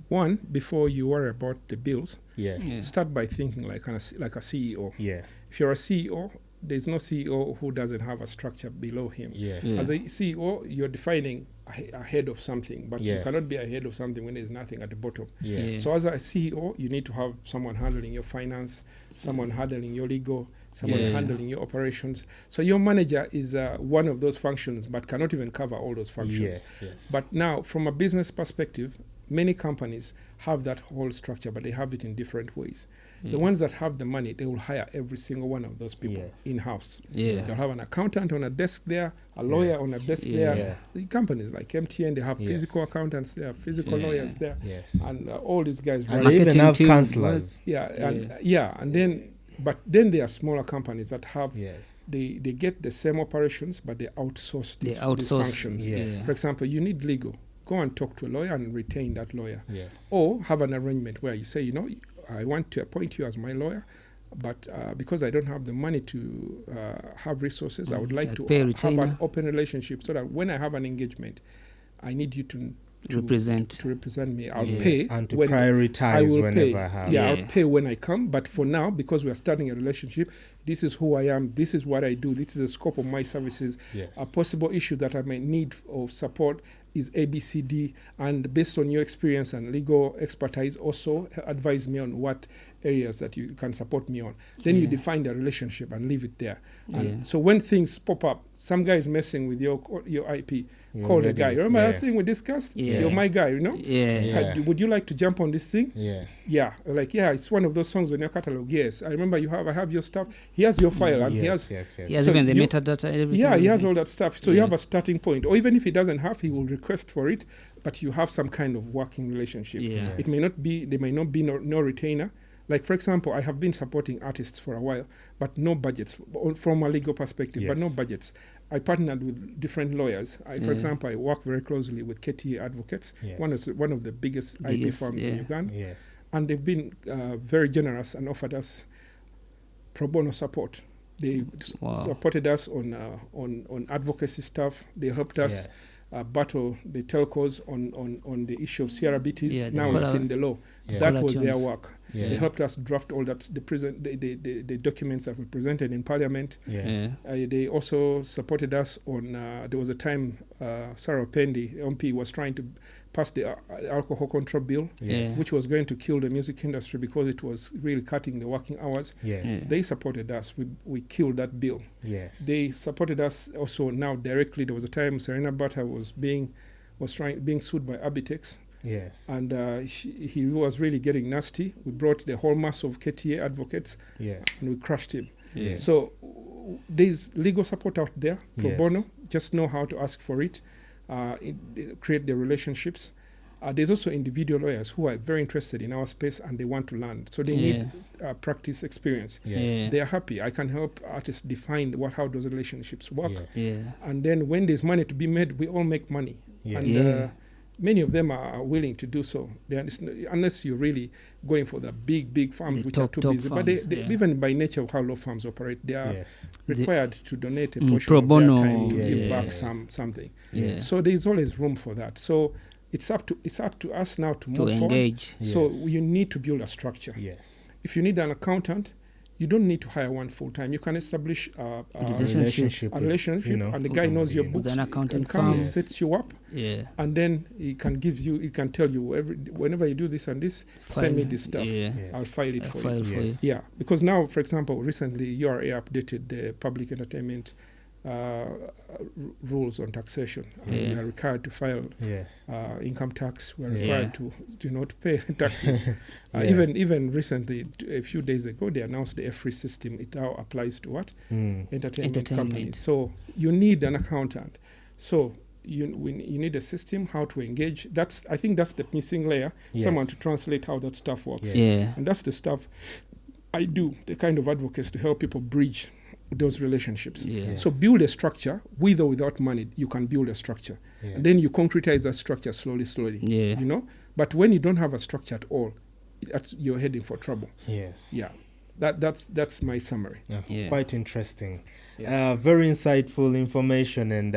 One, before you worry about the bills, Yeah. Yeah. start by thinking like a CEO. Yeah. If you're a CEO, there's no CEO who doesn't have a structure below him. Yeah. Yeah. As a CEO, you're defining ahead of something, but Yeah. you cannot be ahead of something when there's nothing at the bottom. Yeah. Yeah. So as a CEO, you need to have someone handling your finance, someone handling your legal, someone Yeah. handling your operations. So your manager is one of those functions, but cannot even cover all those functions. Yes. But now, from a business perspective, many companies have that whole structure, but they have it in different ways. The ones that have the money, they will hire every single one of those people Yes. in-house. Yeah. They'll have an accountant on a desk there, a lawyer on a desk Yeah. there. Yeah. The companies like MTN, they have Yes. physical accountants there, physical Yeah. lawyers there, Yes. and all these guys. And run- they even Marketing have team, counselors. and then, but then there are smaller companies that have Yes. they get the same operations, but they outsource They these outsource. functions. Yes. For example, you need legal. Go and talk to a lawyer and retain that lawyer. Yes. Or have an arrangement where you say, I want to appoint you as my lawyer, but because I don't have the money to have resources, I would like to pay have retainer. an open relationship so that when I have an engagement, I need you to Represent. me. I'll Yes. pay And to when I prioritize will whenever pay. I have. Yeah, Yeah. I'll pay when I come. But for now, because we are starting a relationship, this is who I am. This is what I do. This is the scope of my services. Yes. A possible issue that I may need of support is ABCD, and based on your experience and legal expertise, also advise me on what areas that you can support me on. Then you Yeah. define the relationship and leave it there. Yeah. And so when things pop up, some guy is messing with your IP, You're call the ready. guy. Remember Yeah. that thing we discussed? Yeah. You're my guy, Yeah. Yeah. Would you like to jump on this thing? Yeah. Yeah, it's one of those songs on your catalog. Yes, I remember I have your stuff. He has your file, and he has. Yes. He has So even the you- metadata and everything. Yeah, he has all that stuff. So you Yeah. have a starting point, or even if he doesn't have, he will request for it. But you have some kind of working relationship. Yeah. It may not be. There may not be no retainer. Like for example, I have been supporting artists for a while, but no budgets from a legal perspective. But no Yes. budgets. I partnered with different lawyers. For Yeah. example, I work very closely with KTA Advocates, Yes. one of the biggest IP Biggest, firms in yeah. Uganda. Yes. And they've been very generous and offered us pro bono support. They Wow. supported us on advocacy stuff. They helped us Yes. battle the telcos on the issue of CRBTs. Yeah, they now call it's out- in the law. Yeah. That Call was their tunes. work. Yeah. They helped us draft all that the documents that were presented in Parliament. Yeah. Yeah. They also supported us on. There was a time Sarah Pendi, MP, was trying to pass the alcohol control bill, Yeah. which was going to kill the music industry because it was really cutting the working hours. Yes. Yeah. They supported us. We killed that bill. Yes. They supported us also now directly. There was a time Serena Bata was being sued by Abitex, Yes. and he was really getting nasty. We brought the whole mass of KTA advocates Yes. and we crushed him. Yes. So there's legal support out there pro Yes. bono. Just know how to ask for it. Create the relationships. There's also individual lawyers who are very interested in our space and they want to learn. So they need practice experience. Yes. They are happy. I can help artists define how those relationships work. Yes. Yeah. And then when there's money to be made, we all make money. Yes. And many of them are willing to do so. Unless you're really going for the big farms, which are too busy. But even by nature of how law firms operate, they are required to donate a portion pro of their bono. time to give back something. Yeah. So there's always room for that. So it's up to us now to move engage. Forward. So you need to build a structure. Yes. If you need an accountant, you don't need to hire one full time. You can establish a relationship, and the guy knows your books. With an accounting firm, firm. sets you up, and then he can tell you whenever you do this and this, send me this stuff. I'll file it for you. Yeah, because now, for example, recently URA updated the public entertainment rules on taxation. We are required to file income tax. We're required to pay taxes. Even recently, a few days ago, they announced the free system. It now applies to what? Entertainment companies. So you need an accountant. So you need a system, how to engage. I think that's the missing layer. Someone to translate how that stuff works. And that's the stuff I do, the kind of advocacy to help people bridge those relationships. So build a structure, with or without money. You can build a structure, and then you concretize that structure slowly. But when you don't have a structure at all, you're heading for trouble. That's my summary. Quite interesting. Very insightful information, and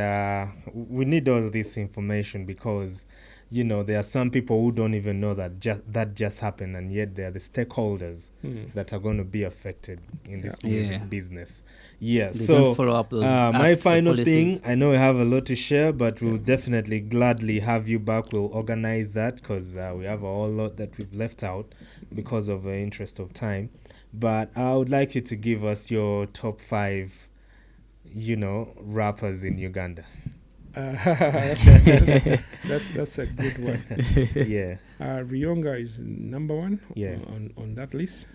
we need all this information because there are some people who don't even know that just happened, and yet they are the stakeholders that are going to be affected in this music business. They So don't follow up those my acts, final policies. thing, I know we have a lot to share, but we'll definitely gladly have you back. We'll organize that because we have a whole lot that we've left out because of the interest of time. But I would like you to give us your top 5, rappers in Uganda. That's a good one. Rionga is number 1 on that list.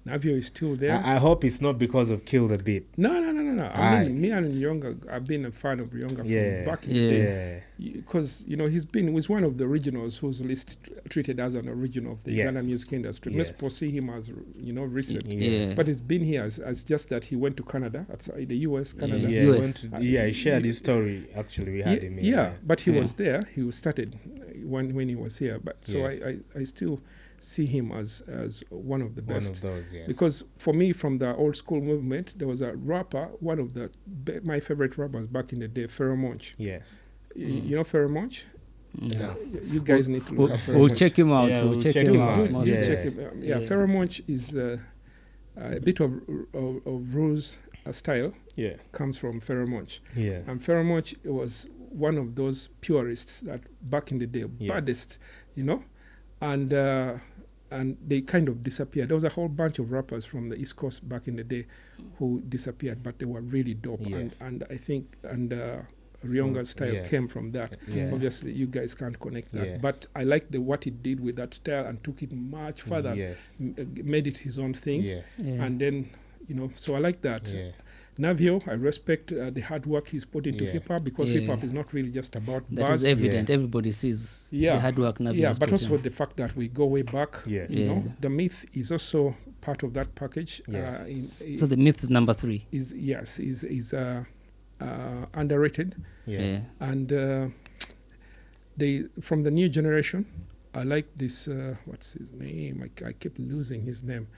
Navio is still there. I hope it's not because of Kill the Beat. No. I mean, me and Rionga, I've been a fan of Rionga from back in the day. Because, he's one of the originals whose list treated as an original of the Ugandan music industry. Let's foresee him as, recent. But it's been here as just that he went to Canada, outside the US, Canada. He shared his story. Actually, we had him here. But he was there. He started when he was here. But so I still see him as one of the best. One of those, because for me, from the old school movement, there was a rapper, one of my favorite rappers back in the day, Pharaoh Monch. Yes. You know Pharaoh Monch? No. You guys need to look up Pharaoh We'll Monch. check him out. We'll check him out. Check him. Pharaoh Monch is a bit of Ru's style. Comes from Pharaoh Monch. And Pharaoh Monch was one of those purists that back in the day, baddest, and they kind of disappeared. There was a whole bunch of rappers from the East Coast back in the day who disappeared, but they were really dope. And I think Rionga's style came from that. Obviously, you guys can't connect that. But I like what he did with that style and took it much further, made it his own thing. And then, so I like that. Navio, I respect the hard work he's put into hip-hop, because hip-hop is not really just about buzz. That is evident. Everybody sees the hard work Navio has but put also in. the fact that we go way back. The myth is also part of that package. So the myth is number 3. Is underrated. And they from the new generation, I like this. What's his name? I keep losing his name.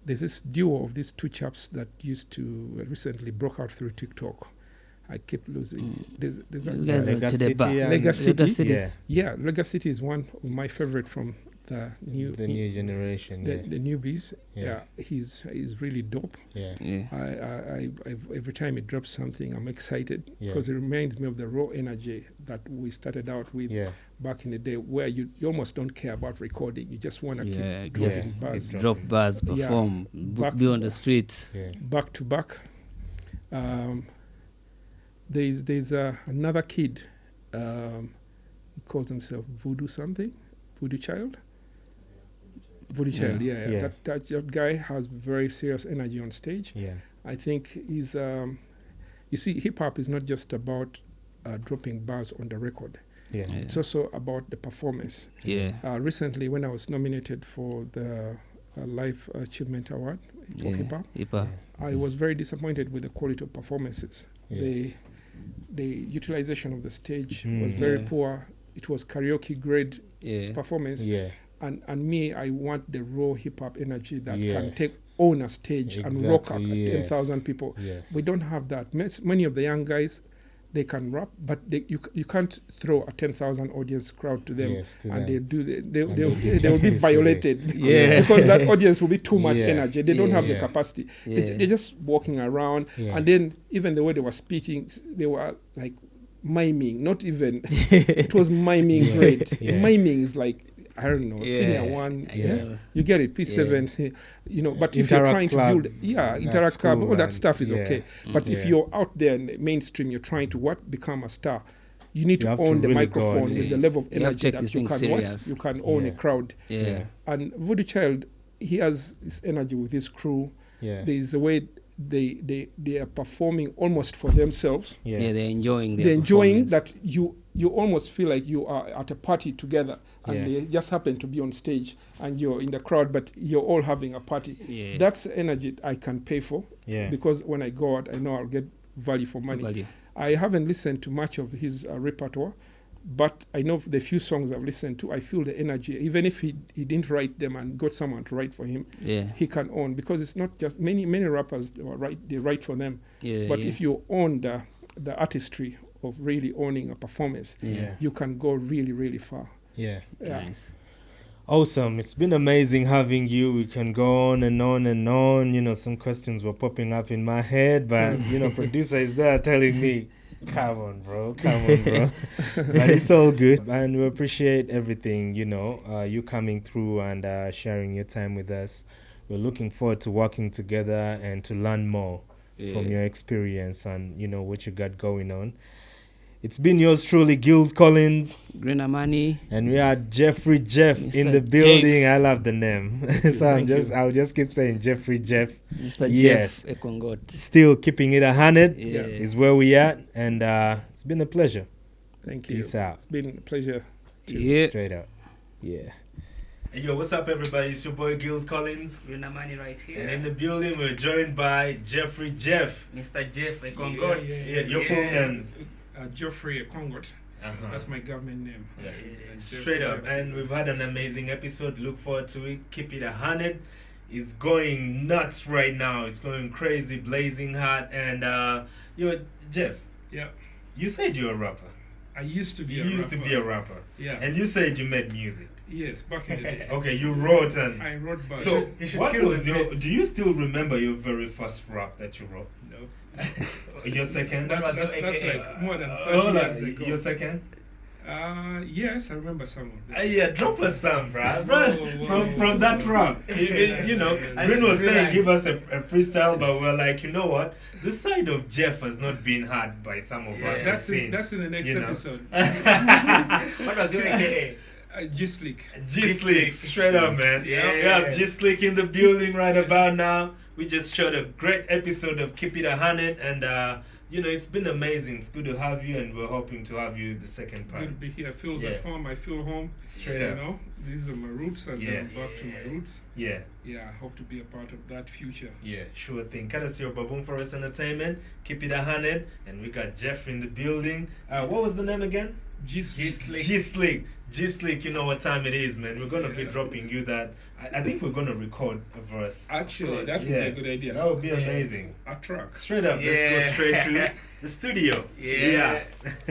There's this duo of these 2 chaps that used to recently broke out through TikTok. I keep losing. There's Legacy. Legacy. Legacy is one of my favorite from the new generation. The newbies. He's really dope. I every time he drops something, I'm excited because it reminds me of the raw energy that we started out with back in the day, where you almost don't care about recording. You just want to keep dropping bars. Drop bars, perform, be on the streets. Back to back. There's another kid. He calls himself Voodoo Child. That guy has very serious energy on stage. I think he's you see, hip hop is not just about dropping bars on the record. Yeah. It's also about the performance. Yeah. Recently, when I was nominated for the Life Achievement Award for hip hop, I was very disappointed with the quality of performances. Yes. The utilization of the stage was very poor. It was karaoke grade performance. Yeah. And me, I want the raw hip hop energy that can own a stage and rock up at 10,000 people. Yes. We don't have that. Many of the young guys, they can rap, but you can't throw a 10,000 audience crowd to them, and they'll be violated because that audience will be too much energy. They don't have the capacity. They're just walking around, and then even the way they were speaking, they were like miming. Not even it was miming great. Miming is like, I don't know, senior one. You get it, P7, but if you're trying to build, Interact Club, all that stuff is okay. But if you're out there in the mainstream, you're trying to become a star, you need to own the microphone with the level of energy that you can own a crowd. And Voodoo Child, he has this energy with his crew. There's a way they are performing almost for themselves. They're enjoying that you almost feel like you are at a party together, and they just happen to be on stage and you're in the crowd, but you're all having a party. That's energy I can pay for, because when I go out, I know I'll get value for money. I haven't listened to much of his repertoire, but I know the few songs I've listened to, I feel the energy. Even if he didn't write them and got someone to write for him, he can own, because it's not just many rappers they write for them. But if you own the artistry of really owning a performance, you can go really, really far. Nice. Awesome. It's been amazing having you. We can go on and on and on. Some questions were popping up in my head, but producer is there telling me, come on, bro. But it's all good. And we appreciate everything, you coming through and sharing your time with us. We're looking forward to working together and to learn more from your experience and, what you got going on. It's been yours truly, Gills Collins. Green Amani. And we are Jeffrey Jeff Mr. in the building. Jeff. I love the name. So I'll just keep saying Jeffrey Jeff. Mr. Jeff Ekongot. Still keeping it 100 is where we at. And it's been a pleasure. Thank you. Peace out. It's been a pleasure. Straight up. Hey, yo, what's up, everybody? It's your boy Gills Collins. Green Amani right here. And in the building, we're joined by Jeffrey Jeff. Mr. Jeff Ekongot. Your full names. Geoffrey Ekongot. That's my government name. Straight up. And we've had an amazing episode. Look forward to it. Keep it 100. It's going nuts right now. It's going crazy, blazing hot. And Jeff. Yeah. You said you're a rapper. I used to be a rapper. Yeah. And you said you made music. Yes, back in the day. Okay, you wrote and I wrote back. So what was do you still remember your very first rap that you wrote? No. Your second? That's like more than 30 years ago. Your second? Yes, I remember some of them. Drop us some, bro. From that rap. Green was saying give us a freestyle, but we're like, you know what? The side of Jeff has not been heard by some of us. That's in the next episode. What was your AKA? G-Slick. Straight up, man. We have G-Slick in the building right about now. We just shot a great episode of Keep It 100, and it's been amazing. It's good to have you, and we're hoping to have you the second part. Good to be here. I feel at home. I feel home. Straight up. These are my roots, and I'm back to my roots. Yeah, I hope to be a part of that future. Yeah, sure thing. Courtesy of Baboon Forest Entertainment, Keep It 100, and we got Jeff in the building. What was the name again? G-Slick. G-Slick, you know what time it is, man. We're going to be dropping you that. I think we're going to record a verse. Actually, that would be a good idea. That would be amazing. A track. Straight up. Let's go straight to the studio. Yeah.